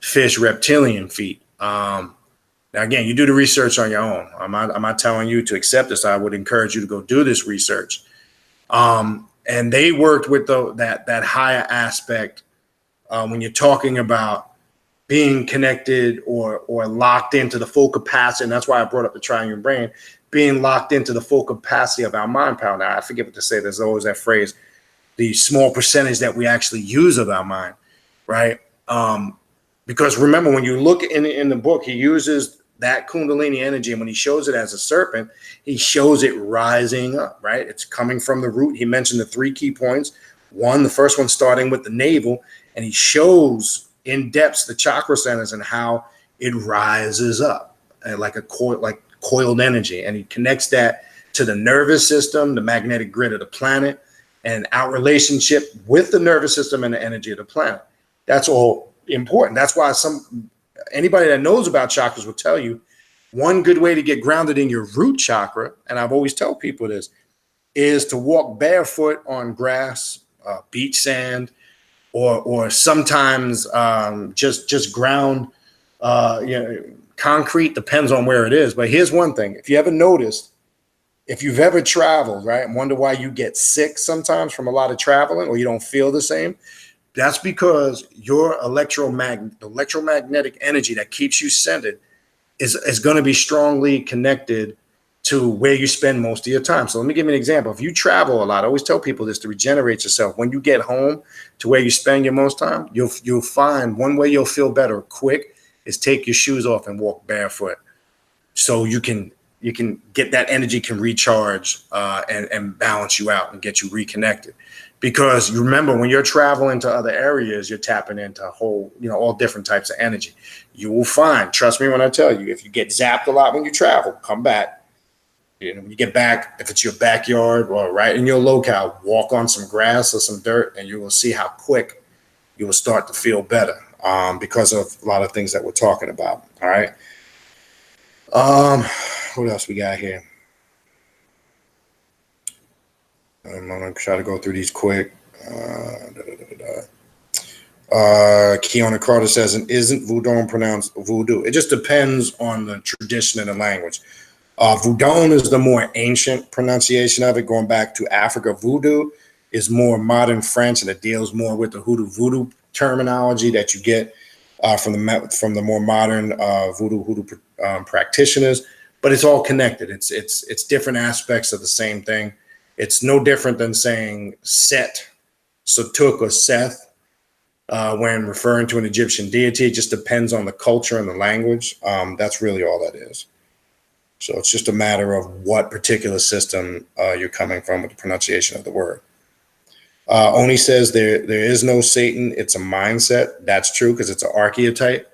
fish, reptilian feet. Now, again, you do the research on your own. I'm not telling you to accept this. I would encourage you to go do this research. And they worked with that higher aspect when you're talking about being connected or locked into the full capacity. And that's why I brought up the triune brain, being locked into the full capacity of our mind power. Now, I forget what to say. There's always that phrase, the small percentage that we actually use of our mind, right? Because remember, when you look in the book, he uses that Kundalini energy, and when he shows it as a serpent, he shows it rising up, right? It's coming from the root. He mentioned the 3 key points. The first one starting with the navel, and he shows in depth the chakra centers and how it rises up like coiled energy, and he connects that to the nervous system, the magnetic grid of the planet, and our relationship with the nervous system and the energy of the planet. That's all important. That's why anybody that knows about chakras will tell you one good way to get grounded in your root chakra, and I've always tell people this, is to walk barefoot on grass, beach sand, or sometimes just ground, concrete, depends on where it is. But here's one thing. If you ever noticed, if you've ever traveled, right, and wonder why you get sick sometimes from a lot of traveling or you don't feel the same, that's because your electromagnetic energy that keeps you centered is going to be strongly connected to where you spend most of your time. So let me give you an example. If you travel a lot, I always tell people this to regenerate yourself. When you get home to where you spend your most time, you'll find one way you'll feel better quick is take your shoes off and walk barefoot. So you can get that energy can recharge and balance you out and get you reconnected. Because you remember, when you're traveling to other areas, you're tapping into all different types of energy. You will find, trust me when I tell you, if you get zapped a lot when you travel, come back. When you get back, if it's your backyard or right in your locale, walk on some grass or some dirt, and you will see how quick you will start to feel better because of a lot of things that we're talking about. All right. What else we got here? I'm going to try to go through these quick. Keona Carter says, and isn't Voodoo pronounced voodoo? It just depends on the tradition and the language. Voodoo is the more ancient pronunciation of it, going back to Africa. Voodoo is more modern French, and it deals more with the voodoo terminology that you get from the more modern voodoo practitioners. But it's all connected. It's different aspects of the same thing. It's no different than saying Set, Sotuk, or Seth when referring to an Egyptian deity. It just depends on the culture and the language. That's really all that is. So it's just a matter of what particular system you're coming from with the pronunciation of the word. Oni says there is no Satan. It's a mindset. That's true because it's an archetype.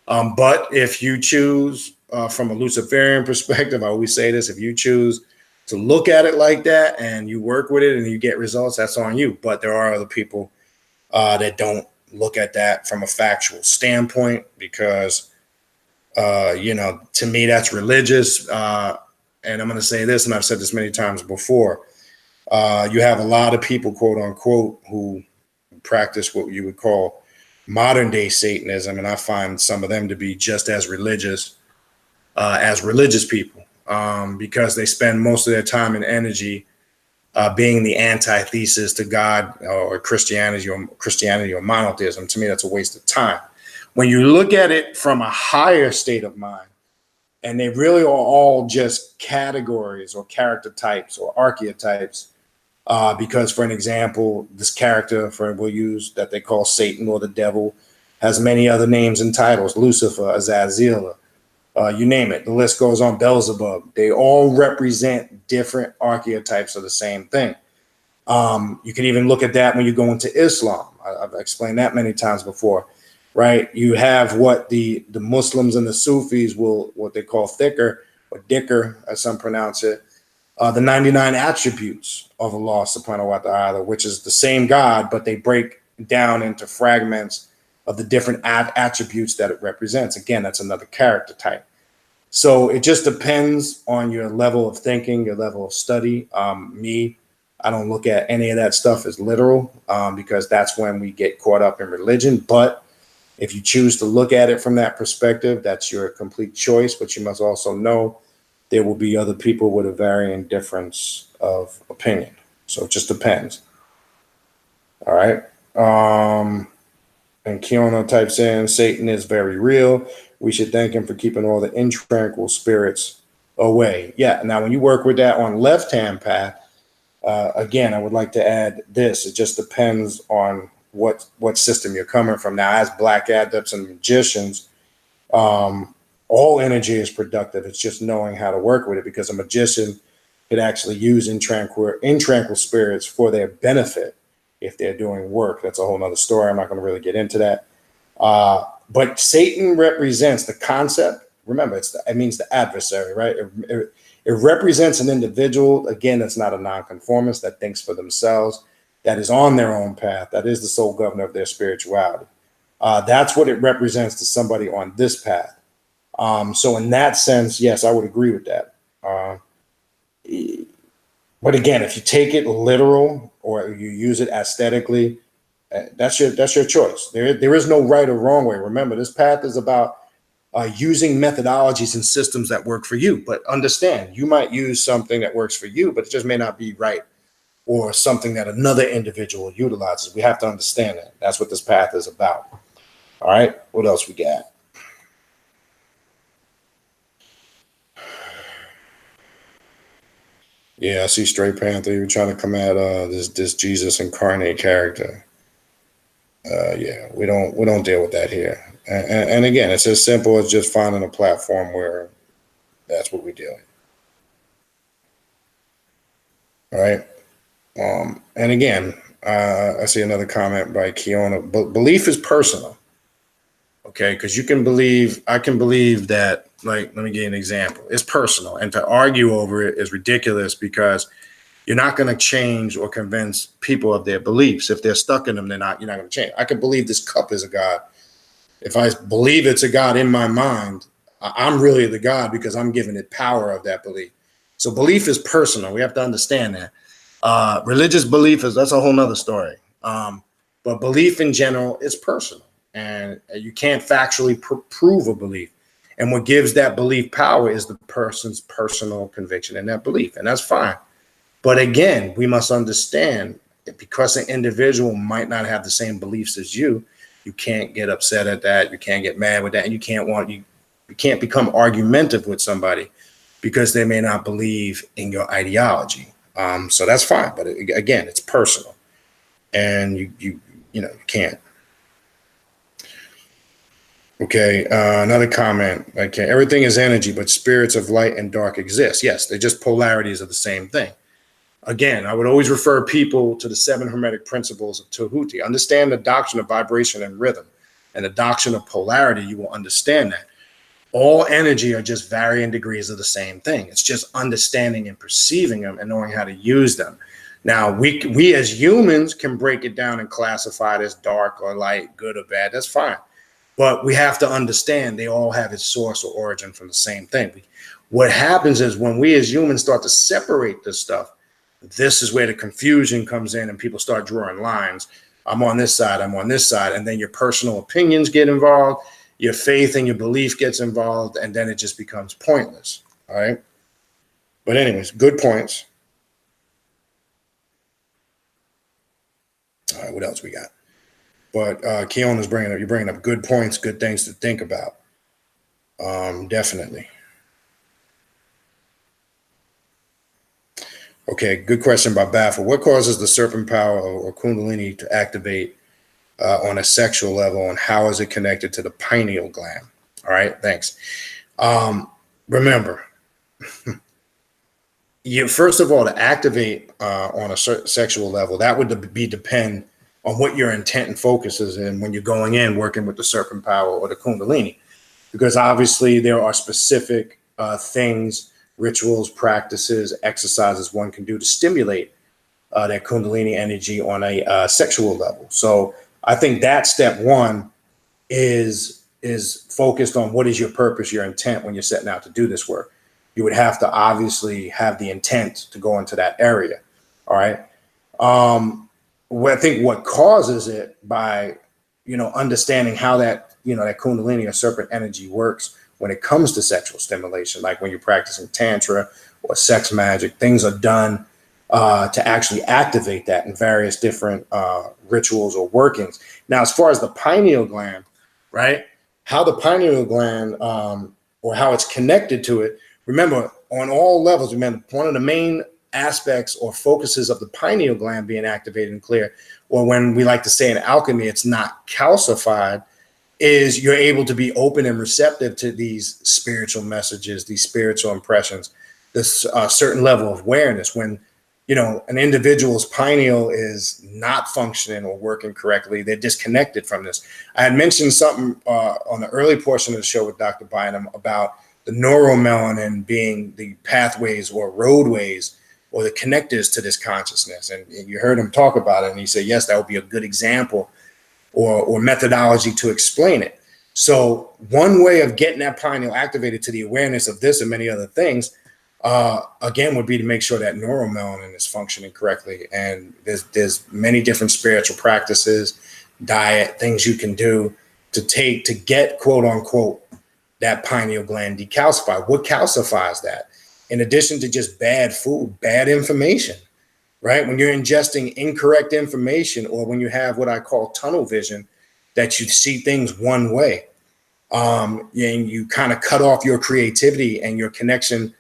But if you choose from a Luciferian perspective, I always say this, if you choose to look at it like that and you work with it and you get results, that's on you. But there are other people that don't look at that from a factual standpoint because, to me, that's religious. And I'm going to say this, and I've said this many times before. You have a lot of people, quote unquote, who practice what you would call modern day Satanism. And I find some of them to be just as religious people because they spend most of their time and energy being the antithesis to God or Christianity or monotheism. To me, that's a waste of time. When you look at it from a higher state of mind, and they really are all just categories or character types or archetypes, because, for an example, this character we'll use that they call Satan or the devil has many other names and titles: Lucifer, Azazel, you name it. The list goes on. Beelzebub. They all represent different archetypes of the same thing. You can even look at that when you go into Islam. I've explained that many times before, right? You have what the Muslims and the Sufis what they call thicker or dicker, as some pronounce it, the 99 attributes of Allah subhanahu wa ta'ala, which is the same God, but they break down into fragments of the different attributes that it represents. Again, that's another character type. So it just depends on your level of thinking, your level of study. I don't look at any of that stuff as literal because that's when we get caught up in religion. But if you choose to look at it from that perspective, that's your complete choice. But you must also know there will be other people with a varying difference of opinion. So it just depends. All right. And Kiona types in, Satan is very real. We should thank him for keeping all the intranquil spirits away. Yeah. Now, when you work with that on left-hand path, again, I would like to add this. It just depends on what system you're coming from. Now, as black adepts and magicians, all energy is productive. It's just knowing how to work with it, because a magician could actually use intranquil spirits for their benefit if they're doing work. That's a whole nother story. I'm not going to really get into that. But Satan represents the concept. Remember, it means the adversary, right? It represents an individual, again, that's not a nonconformist, that thinks for themselves, that is on their own path, that is the sole governor of their spirituality. That's what it represents to somebody on this path. So in that sense, yes, I would agree with that. But again, if you take it literal or you use it aesthetically, that's your choice. There is no right or wrong way. Remember, this path is about using methodologies and systems that work for you. But understand, you might use something that works for you, but it just may not be right, or something that another individual utilizes. We have to understand that. That's what this path is about. All right, what else we got? Yeah, I see Straight Panther. You're trying to come at this Jesus incarnate character. Yeah, we don't deal with that here. And again, it's as simple as just finding a platform where that's what we deal with. All right. And again, I see another comment by Kiona. Belief is personal. Okay, because I can believe that, like, let me give you an example. It's personal. And to argue over it is ridiculous, because you're not going to change or convince people of their beliefs. If they're stuck in them, you're not going to change. I can believe this cup is a God. If I believe it's a God in my mind, I'm really the God, because I'm giving it power of that belief. So belief is personal. We have to understand that. Religious belief that's a whole nother story. But belief in general is personal. And you can't factually prove a belief. And what gives that belief power is the person's personal conviction in that belief. And that's fine. But again, we must understand that because an individual might not have the same beliefs as you can't get upset at that. You can't get mad with that. And you can't become argumentative with somebody because they may not believe in your ideology. So that's fine. But again, it's personal. And you can't. Okay, another comment. Okay, everything is energy, but spirits of light and dark exist. Yes, they're just polarities of the same thing. Again, I would always refer people to the 7 Hermetic principles of Tahuti. Understand the doctrine of vibration and rhythm and the doctrine of polarity. You will understand that. All energy are just varying degrees of the same thing. It's just understanding and perceiving them and knowing how to use them. Now, we as humans can break it down and classify it as dark or light, good or bad. That's fine. But we have to understand they all have its source or origin from the same thing. What happens is when we as humans start to separate this stuff, this is where the confusion comes in and people start drawing lines. I'm on this side, I'm on this side. And then your personal opinions get involved, your faith and your belief gets involved, and then it just becomes pointless. All right. But anyways, good points. All right, what else we got? But Keon is you're bringing up good points, good things to think about. Definitely. Okay, good question by Baffle. What causes the serpent power or Kundalini to activate on a sexual level, and how is it connected to the pineal gland? All right, thanks. Remember, you first of all, to activate on a sexual level, that would depend on what your intent and focus is in when you're going in working with the serpent power or the Kundalini, because obviously there are specific things, rituals, practices, exercises one can do to stimulate that Kundalini energy on a sexual level. So I think that step one is focused on what is your purpose, your intent when you're setting out to do this work. You would have to obviously have the intent to go into that area. All right. I think what causes it by, understanding how that, that Kundalini or serpent energy works when it comes to sexual stimulation, like when you're practicing Tantra or sex magic, things are done to actually activate that in various different rituals or workings. Now, as far as the pineal gland, right, how the pineal gland or how it's connected to it, remember, on all levels, remember, one of the main aspects or focuses of the pineal gland being activated and clear, or when we like to say in alchemy, it's not calcified, is you're able to be open and receptive to these spiritual messages, these spiritual impressions, this certain level of awareness. When, an individual's pineal is not functioning or working correctly, they're disconnected from this. I had mentioned something on the early portion of the show with Dr. Bynum about the neuromelanin being the pathways or roadways or the connectors to this consciousness. And you heard him talk about it, and he said, yes, that would be a good example or methodology to explain it. So one way of getting that pineal activated to the awareness of this and many other things, again, would be to make sure that neuromelanin is functioning correctly. And there's many different spiritual practices, diet, things you can do to get, quote unquote, that pineal gland decalcified. What calcifies that? In addition to just bad food, bad information, right? When you're ingesting incorrect information, or when you have what I call tunnel vision, that you see things one way, and you kind of cut off your creativity and your connection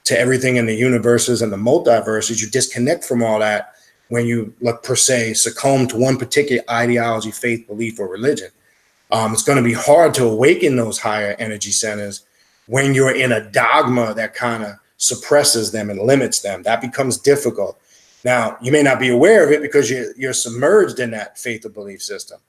to everything in the universes and the multiverses. You disconnect from all that when you, like, per se, succumb to one particular ideology, faith, belief, or religion. It's going to be hard to awaken those higher energy centers when you're in a dogma that kind of suppresses them and limits them. That becomes difficult. Now, you may not be aware of it because you're submerged in that faith or belief system.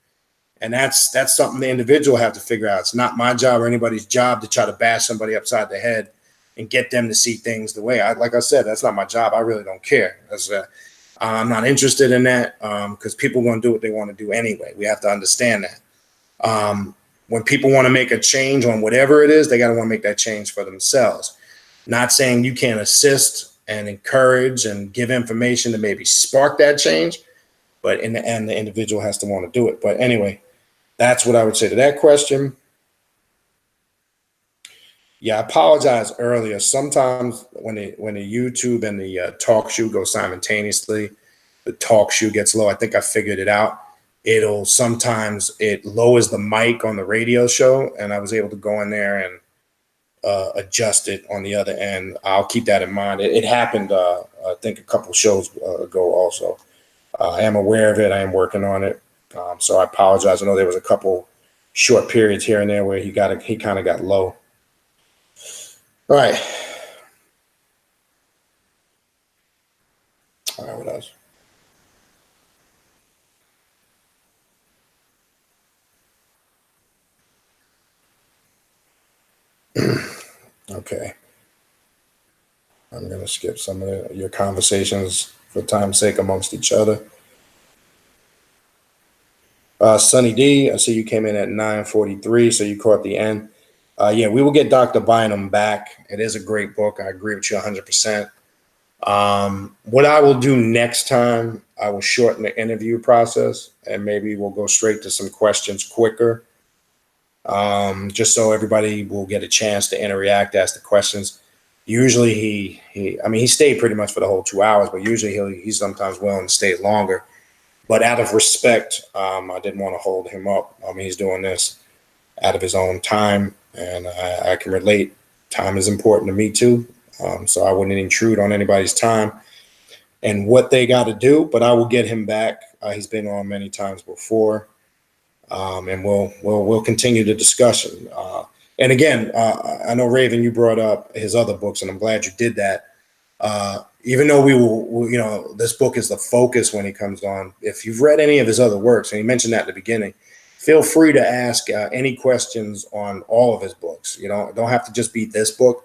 And that's something the individual have to figure out. It's not my job or anybody's job to try to bash somebody upside the head and get them to see things the way like I said, that's not my job. I really don't care. I'm not interested in that because people are going to do what they want to do anyway. We have to understand that. When people want to make a change on whatever it is, they got to want to make that change for themselves. Not saying you can't assist and encourage and give information to maybe spark that change, but in the end, the individual has to want to do it. But anyway, that's what I would say to that question. Yeah, I apologize earlier. Sometimes when the YouTube and the talk shoe go simultaneously, the talk shoe gets low. I think I figured it out. Sometimes it lowers the mic on the radio show, and I was able to go in there and adjust it on the other end. I'll keep that in mind. It happened, I think, a couple shows ago also. I am aware of it. I am working on it. So I apologize. I know there was a couple short periods here and there where he kind of got low. All right. All right, what else? Okay. I'm going to skip some of your conversations for time's sake amongst each other. Sunny D, I see you came in at 9:43, so you caught the end. Yeah, we will get Dr. Bynum back. It is a great book. I agree with you 100%. What I will do next time, I will shorten the interview process and maybe we'll go straight to some questions quicker. Just so everybody will get a chance to interact, ask the questions. Usually he stayed pretty much for the whole 2 hours, but usually he's sometimes willing to stay longer. But out of respect, I didn't want to hold him up. He's doing this out of his own time, and I can relate. Time is important to me too, so I wouldn't intrude on anybody's time and what they got to do. But I will get him back. He's been on many times before, and we'll continue the discussion. And again, I know Raven, you brought up his other books, and I'm glad you did that. Even though this book is the focus when he comes on. If you've read any of his other works, and he mentioned that at the beginning, feel free to ask any questions on all of his books. You know, don't have to just be this book.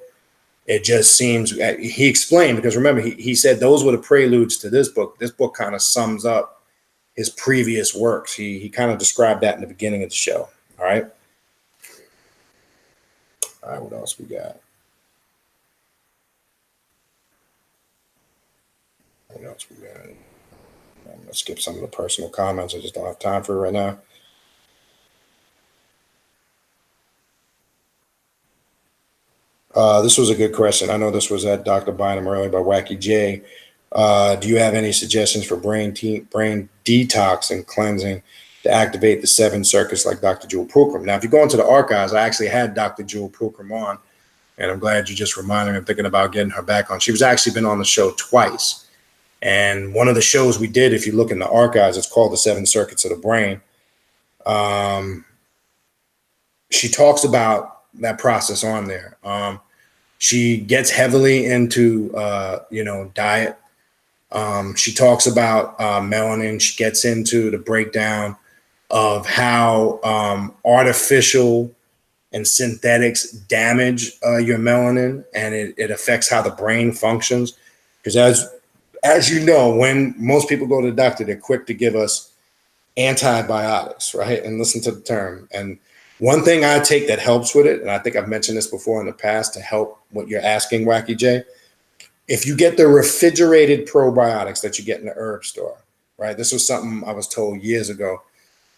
It just seems he explained, because remember, he said those were the preludes to this book. This book kind of sums up his previous works. He kind of described that in the beginning of the show. All right. All right. What else we got? What else we got? I'm going to skip some of the personal comments. I just don't have time for it right now. This was a good question. I know this was at Dr. Bynum earlier by Wacky J. Do you have any suggestions for brain detox and cleansing to activate the 7 circuits like Dr. Jewel Pookrum? Now, if you go into the archives, I actually had Dr. Jewel Pookrum on, and I'm glad you just reminded me. I'm thinking about getting her back on. She's actually been on the show twice. And one of the shows we did, if you look in the archives, it's called The 7 Circuits of the Brain. She talks about that process on there. She gets heavily into, diet. She talks about melanin. She gets into the breakdown of how artificial and synthetics damage your melanin, and it affects how the brain functions. Because as you know, when most people go to the doctor, they're quick to give us antibiotics, right? And listen to the term. And one thing I take that helps with it, and I think I've mentioned this before in the past to help what you're asking, Wacky J, if you get the refrigerated probiotics that you get in the herb store, right? This was something I was told years ago,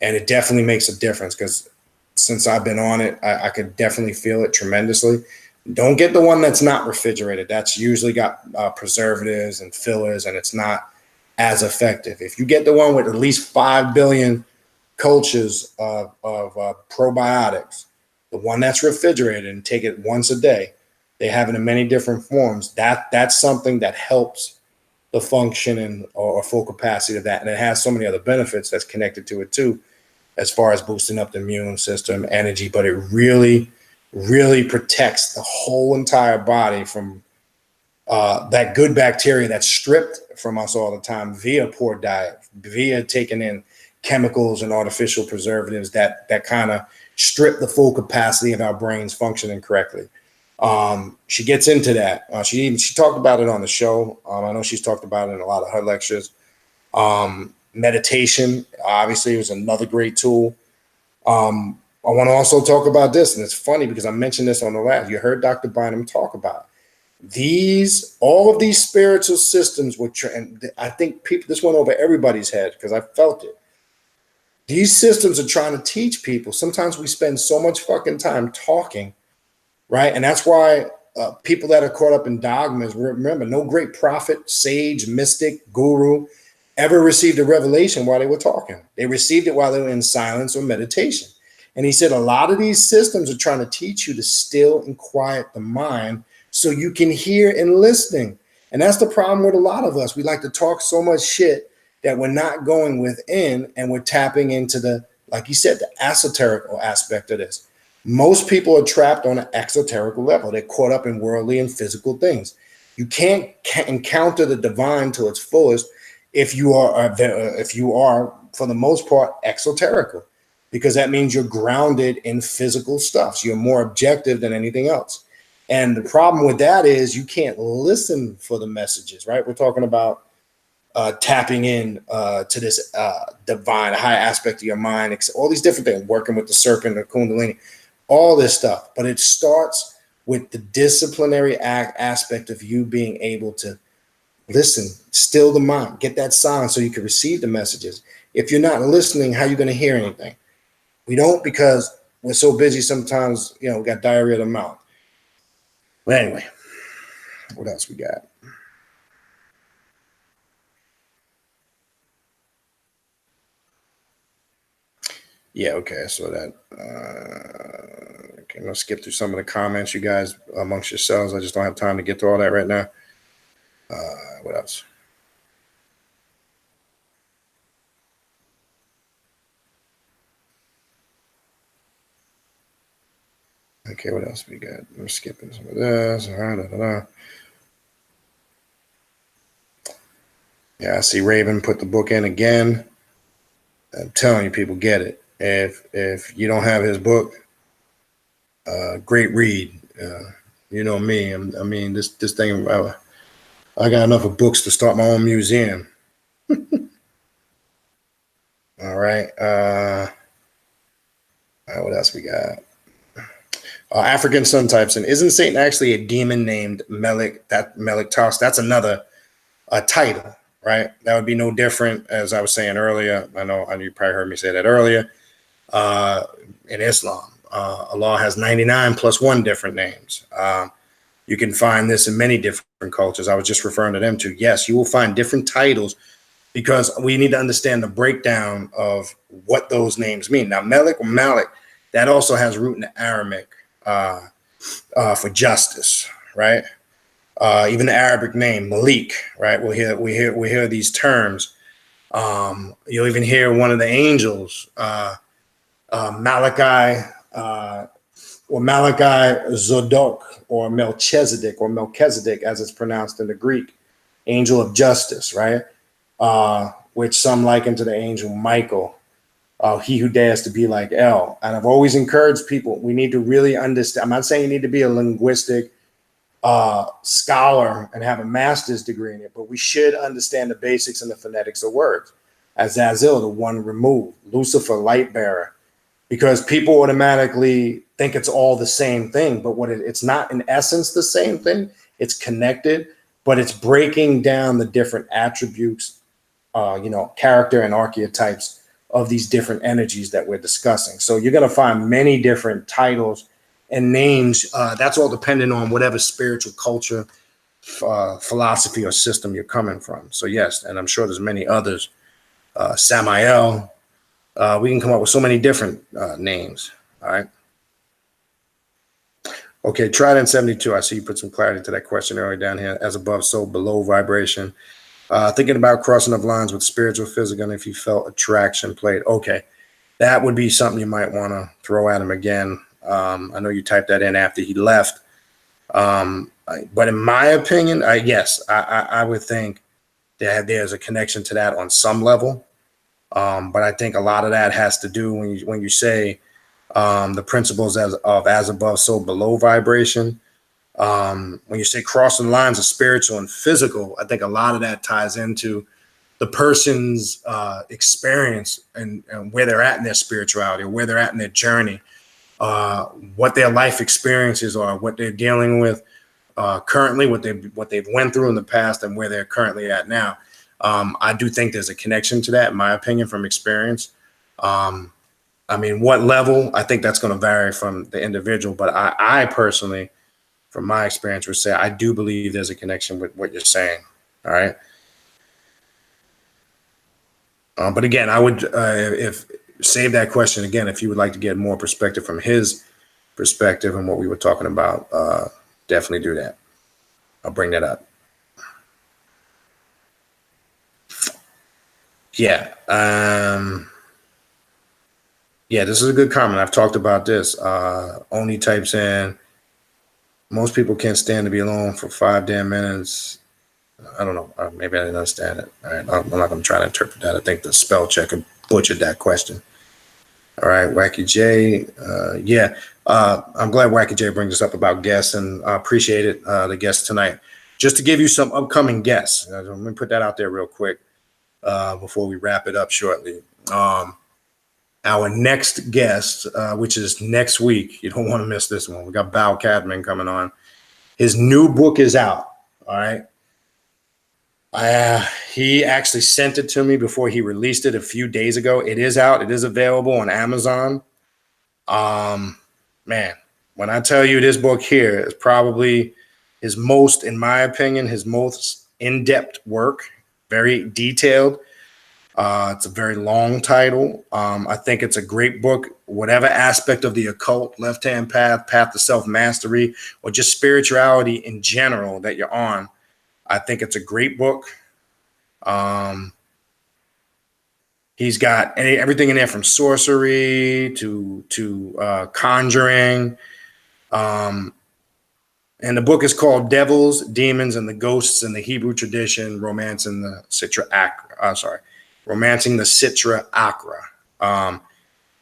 and it definitely makes a difference because since I've been on it, I could definitely feel it tremendously. Don't get the one that's not refrigerated. That's usually got preservatives and fillers, and it's not as effective. If you get the one with at least 5 billion cultures of probiotics, the one that's refrigerated, and take it once a day, they have it in many different forms. That's something that helps the function or full capacity of that. And it has so many other benefits that's connected to it too, as far as boosting up the immune system, energy, but it really protects the whole entire body from that good bacteria that's stripped from us all the time via poor diet, via taking in chemicals and artificial preservatives that kind of strip the full capacity of our brains functioning correctly. She gets into that. She talked about it on the show. I know she's talked about it in a lot of her lectures. Meditation, obviously, was another great tool. I want to also talk about this, and it's funny because I mentioned this on the last. You heard Dr. Bynum talk about all of these spiritual systems, and I think this went over everybody's head because I felt it. These systems are trying to teach people. Sometimes we spend so much fucking time talking, right? And that's why people that are caught up in dogmas, remember, no great prophet, sage, mystic, guru ever received a revelation while they were talking. They received it while they were in silence or meditation. And he said a lot of these systems are trying to teach you to still and quiet the mind so you can hear and listening. And that's the problem with a lot of us. We like to talk so much shit that we're not going within, and we're tapping into the, like you said, the esoterical aspect of this. Most people are trapped on an exoterical level. They're caught up in worldly and physical things. You can't encounter the divine to its fullest if you are, for the most part, exoterical, because that means you're grounded in physical stuff. So you're more objective than anything else. And the problem with that is you can't listen for the messages, right? We're talking about tapping in to this divine high aspect of your mind, all these different things, working with the serpent, the kundalini, all this stuff. But it starts with the disciplinary aspect of you being able to listen, still the mind, get that silence so you can receive the messages. If you're not listening, how are you going to hear anything? We don't, because we're so busy sometimes, we got diarrhea of the mouth. But anyway, what else we got? Yeah, okay, so that, okay, I'm going to skip through some of the comments you guys amongst yourselves. I just don't have time to get through all that right now. What else? Okay, what else we got? We're skipping some of this. Yeah, I see Raven put the book in again. I'm telling you, people get it. If you don't have his book, great read. You know me. I mean, this thing. I got enough of books to start my own museum. All right. What else we got? African Sun types in. Isn't Satan actually a demon named Melik? That Melik Tos. That's another title, right? That would be no different, as I was saying earlier. I know you probably heard me say that earlier. In Islam, Allah has 99 plus 1 different names. You can find this in many different cultures. I was just referring to them too. Yes, you will find different titles because we need to understand the breakdown of what those names mean. Now, Melik or Malik, that also has root in the Aramaic for justice, right? Even the Arabic name Malik, right? We hear these terms. You'll even hear one of the angels, Malachi, or Malachi Zodok, or Melchizedek, as it's pronounced in the Greek, angel of justice, right? Which some liken to the angel Michael, he who dares to be like El. And I've always encouraged people, we need to really understand. I'm not saying you need to be a linguistic scholar and have a master's degree in it, but we should understand the basics and the phonetics of words. Azazel, the one removed, Lucifer, light bearer, because people automatically think it's all the same thing, but it's not in essence the same thing. It's connected, but it's breaking down the different attributes, character and archetypes of these different energies that we're discussing. So you're going to find many different titles and names. That's all dependent on whatever spiritual culture, philosophy, or system you're coming from. So yes, and I'm sure there's many others. Samael. We can come up with so many different names. All right. Okay, Trident 72. I see you put some clarity to that question earlier down here. As above, so below vibration. Thinking about crossing of lines with spiritual, physical, and if you felt attraction played. Okay, that would be something you might want to throw at him again. I know you typed that in after he left. But in my opinion, yes, I would think that there's a connection to that on some level. But I think a lot of that has to do when you say the principles as above, so below vibration. When you say crossing the lines of spiritual and physical, I think a lot of that ties into the person's experience and where they're at in their spirituality, or where they're at in their journey, what their life experiences are, what they're dealing with currently, what they've went through in the past, and where they're currently at now. I do think there's a connection to that, in my opinion, from experience. I mean, what level? I think that's going to vary from the individual, but I personally, from my experience, would say I do believe there's a connection with what you're saying. All right. But again, I would if save that question again, if you would like to get more perspective from his perspective and what we were talking about, definitely do that. I'll bring that up. Yeah. Yeah, this is a good comment. I've talked about this. Oni types in, most people can't stand to be alone for 5 damn minutes. I don't know. Maybe I didn't understand it. All right. I'm not going to try to interpret that. I think the spell checker butchered that question. All right, Wacky J. Yeah, I'm glad Wacky J brings us up about guests, and I appreciate it, the guests tonight. Just to give you some upcoming guests, let me put that out there real quick before we wrap it up shortly. Our next guest, which is next week, you don't want to miss this one. We got Bal Cadman coming on. His new book is out. All right. He actually sent it to me before he released it a few days ago. It is out. It is available on Amazon. Man, when I tell you this book here is probably his most, in my opinion, his most in-depth work, very detailed. It's a very long title. I think it's a great book. Whatever aspect of the occult, left-hand path, path to self-mastery, or just spirituality in general that you're on, I think it's a great book. He's got everything in there from sorcery to conjuring. And the book is called Devils, Demons, and the Ghosts in the Hebrew Tradition, Romancing the Sitra Achra.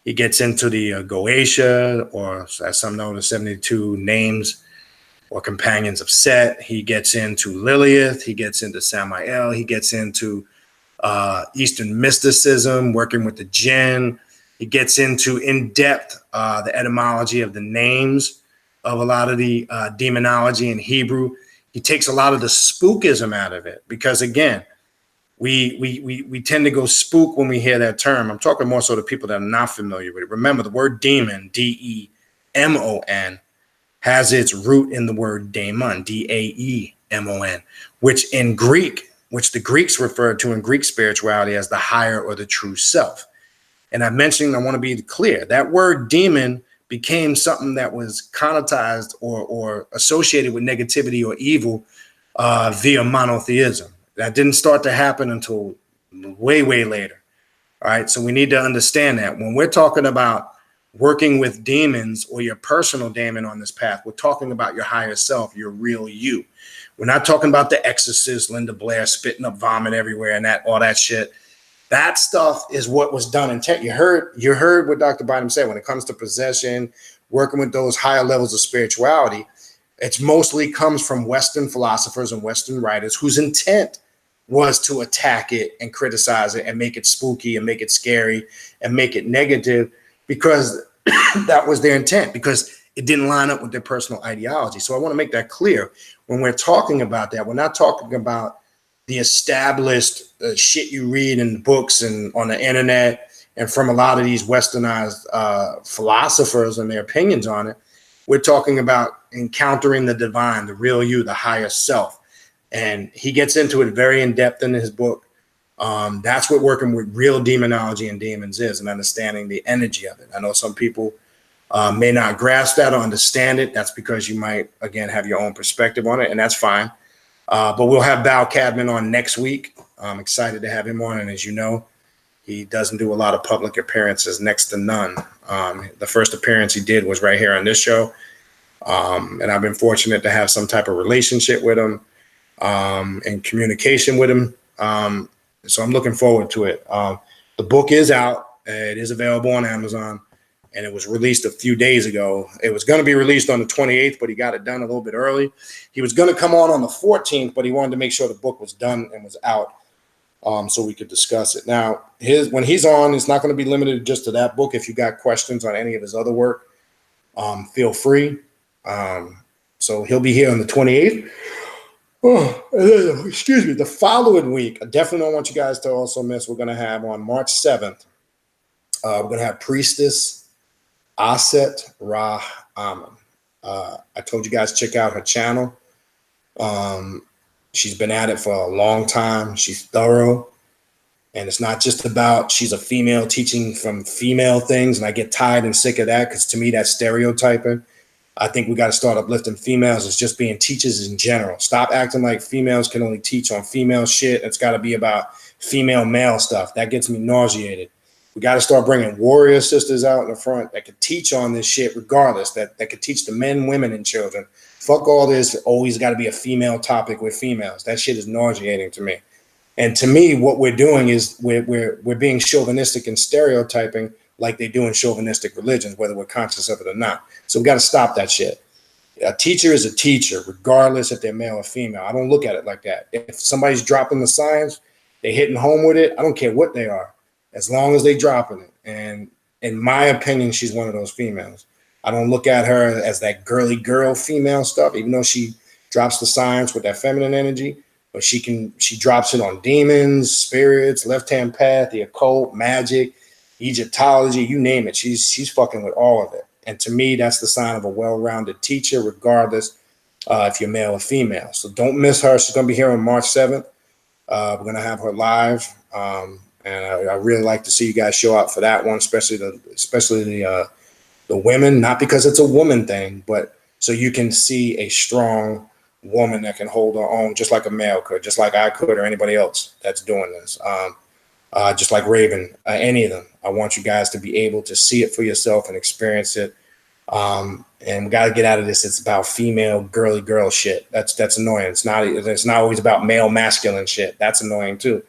He gets into the Goetia, or as some know, the 72 names or companions of Set. He gets into Lilith. He gets into Samael. He gets into Eastern mysticism, working with the jinn. He gets into in-depth the etymology of the names of a lot of the demonology in Hebrew. He takes a lot of the spookism out of it because, again, we tend to go spook when we hear that term. I'm talking more so to people that are not familiar with it. Remember, the word demon, D-E-M-O-N, has its root in the word daemon, D-A-E-M-O-N, which the Greeks referred to in Greek spirituality as the higher or the true self. And I want to be clear, that word demon became something that was connotized or associated with negativity or evil via monotheism. That didn't start to happen until way, way later. All right. So we need to understand that when we're talking about working with demons or your personal daemon on this path, we're talking about your higher self, your real you. We're not talking about the Exorcist, Linda Blair spitting up vomit everywhere and all that shit. That stuff is what was done in tech. You heard what Dr. Bynum said when it comes to possession, working with those higher levels of spirituality. It's mostly comes from Western philosophers and Western writers whose intent was to attack it and criticize it and make it spooky and make it scary and make it negative because that was their intent, because it didn't line up with their personal ideology. So I want to make that clear. When we're talking about that, we're not talking about the established shit you read in books and on the internet and from a lot of these westernized philosophers and their opinions on it. We're talking about encountering the divine, the real you, the higher self. And he gets into it very in depth in his book. That's what working with real demonology and demons is, and understanding the energy of it. I know some people may not grasp that or understand it. That's because you might, again, have your own perspective on it, and that's fine. But we'll have Bal Cadman on next week. I'm excited to have him on. And as you know, he doesn't do a lot of public appearances, next to none. The first appearance he did was right here on this show. And I've been fortunate to have some type of relationship with him and communication with him. So I'm looking forward to it. The book is out. It is available on Amazon, and it was released a few days ago. It was going to be released on the 28th, but he got it done a little bit early. He was going to come on the 14th, but he wanted to make sure the book was done and was out so we could discuss it. Now, when he's on, it's not going to be limited just to that book. If you got questions on any of his other work, feel free. So he'll be here on the 28th. Excuse me. The following week, I definitely don't want you guys to also miss. We're going to have on March 7th, we're going to have Priestess Aset Ra Amen. I told you guys check out her channel. She's been at it for a long time. She's thorough. And it's not just about she's a female teaching from female things. And I get tired and sick of that because to me, that's stereotyping. I think we got to start uplifting females as just being teachers in general. Stop acting like females can only teach on female shit. It's got to be about female male stuff. That gets me nauseated. We got to start bringing warrior sisters out in the front that could teach on this shit regardless, that could teach the men, women, and children. Fuck all this. Always got to be a female topic with females. That shit is nauseating to me. And to me, what we're doing is we're being chauvinistic and stereotyping like they do in chauvinistic religions, whether we're conscious of it or not. So we got to stop that shit. A teacher is a teacher, regardless if they're male or female. I don't look at it like that. If somebody's dropping the science, they're hitting home with it. I don't care what they are, as long as they dropping it. And in my opinion, she's one of those females. I don't look at her as that girly girl female stuff, even though she drops the science with that feminine energy. But she drops it on demons, spirits, left-hand path, the occult, magic, Egyptology, you name it. She's fucking with all of it. And to me, that's the sign of a well-rounded teacher, regardless if you're male or female. So don't miss her. She's going to be here on March 7th. We're going to have her live. And I really like to see you guys show up for that one, especially the women, not because it's a woman thing, but so you can see a strong woman that can hold her own, just like a male could, just like I could, or anybody else that's doing this. Just like Raven, any of them. I want you guys to be able to see it for yourself and experience it. And we got to get out of this. It's about female girly girl shit. That's annoying. It's not always about male masculine shit. That's annoying too.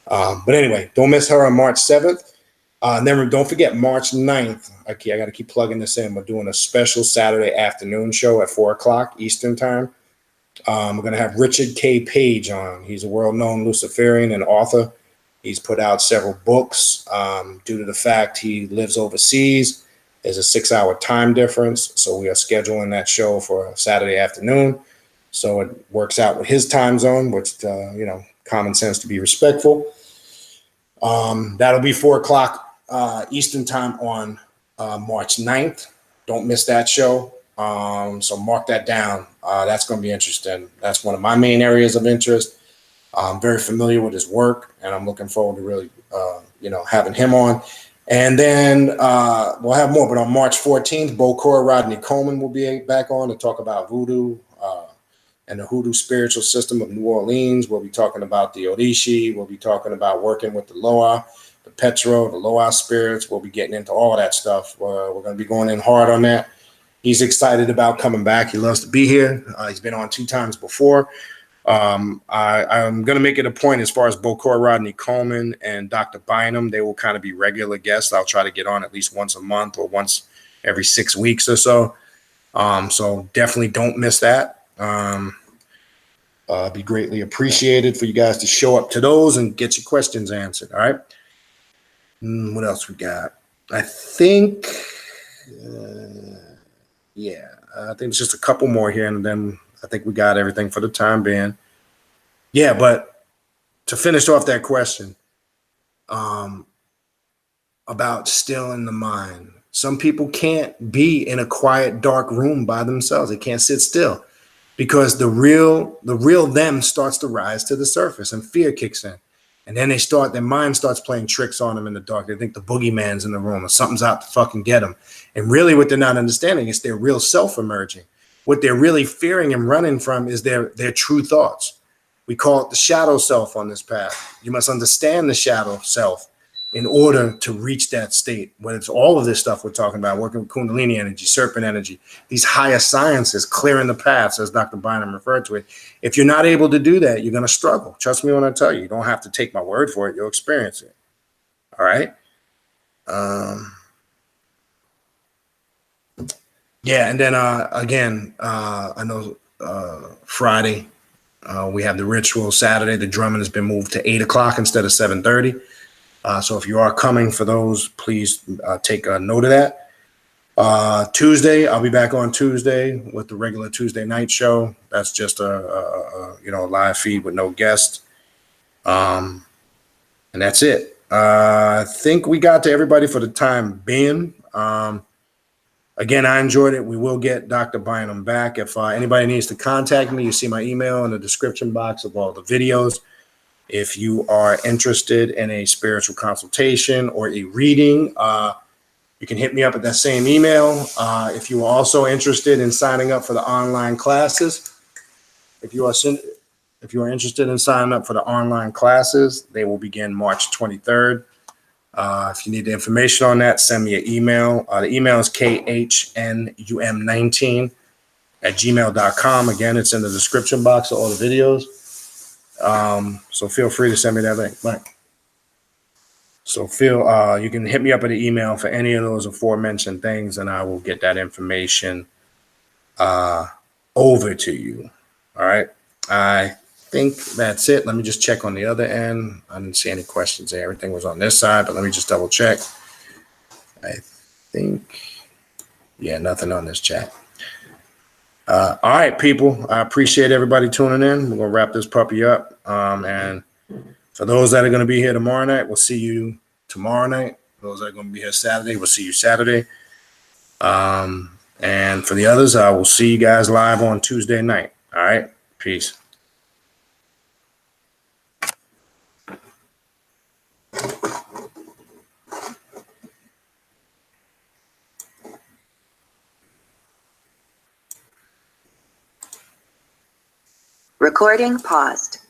But anyway, don't miss her on March 7th. And then don't forget March 9th. Okay, I got to keep plugging this in. We're doing a special Saturday afternoon show at 4:00 Eastern time. We're going to have Richard K. Page on. He's a world-known Luciferian and author. He's put out several books. Due to the fact he lives overseas, there's a 6-hour time difference. So we are scheduling that show for Saturday afternoon. So it works out with his time zone, which, common sense to be respectful. That'll be 4:00 Eastern time on March 9th. Don't miss that show. So mark that down. That's going to be interesting. That's one of my main areas of interest. I'm very familiar with his work, and I'm looking forward to really, having him on. And then we'll have more. But on March 14th, Bokor Rodney Coleman will be back on to talk about voodoo and the hoodoo spiritual system of New Orleans. We'll be talking about the Odishi. We'll be talking about working with the Loa, the Petro, the Loa spirits. We'll be getting into all of that stuff. We're going to be going in hard on that. He's excited about coming back. He loves to be here. He's been on 2 times before. I'm going to make it a point as far as Bokor Rodney Coleman and Dr. Bynum. They will kind of be regular guests. I'll try to get on at least once a month or once every 6 weeks or so. So definitely don't miss that. Be greatly appreciated for you guys to show up to those and get your questions answered. All right. What else we got? I think, I think it's just a couple more here, and then I think we got everything for the time being. Yeah, but to finish off that question about stilling the mind, some people can't be in a quiet, dark room by themselves. They can't sit still because the real them starts to rise to the surface and fear kicks in. And then their mind starts playing tricks on them in the dark. They think the boogeyman's in the room or something's out to fucking get them. And really what they're not understanding is their real self emerging. What they're really fearing and running from is their true thoughts. We call it the shadow self on this path. You must understand the shadow self in order to reach that state. When it's all of this stuff we're talking about, working with Kundalini energy, serpent energy, these higher sciences, clearing the paths, as Dr. Bynum referred to it. If you're not able to do that, you're going to struggle. Trust me when I tell you. You don't have to take my word for it. You'll experience it. All right? Yeah, and then again, I know Friday, we have the ritual. Saturday, the drumming has been moved to 8:00 instead of 7:30. So if you are coming for those, please take a note of that. Tuesday, I'll be back on Tuesday with the regular Tuesday night show. That's just a live feed with no guest. And that's it. I think we got to everybody for the time being. Again, I enjoyed it. We will get Dr. Bynum back. If anybody needs to contact me, you see my email in the description box of all the videos. If you are interested in a spiritual consultation or a reading, you can hit me up at that same email. If you are also interested in signing up for the online classes, if you are interested in signing up for the online classes, they will begin March 23rd. If you need the information on that, send me an email. The email is khnum19@gmail.com. Again, it's in the description box of all the videos. So feel free to send me that link. Bye. So Phil, you can hit me up at the email for any of those aforementioned things, and I will get that information over to you. All right. I think that's it. Let me just check on the other end. I didn't see any questions there. Everything was on this side, but let me just double check. I think, yeah, nothing on this chat. All right, people. I appreciate everybody tuning in. We're gonna wrap this puppy up. And for those that are gonna be here tomorrow night, we'll see you tomorrow night. Those that are gonna be here Saturday, we'll see you Saturday. And for the others, I will see you guys live on Tuesday night. All right. Peace. Recording paused.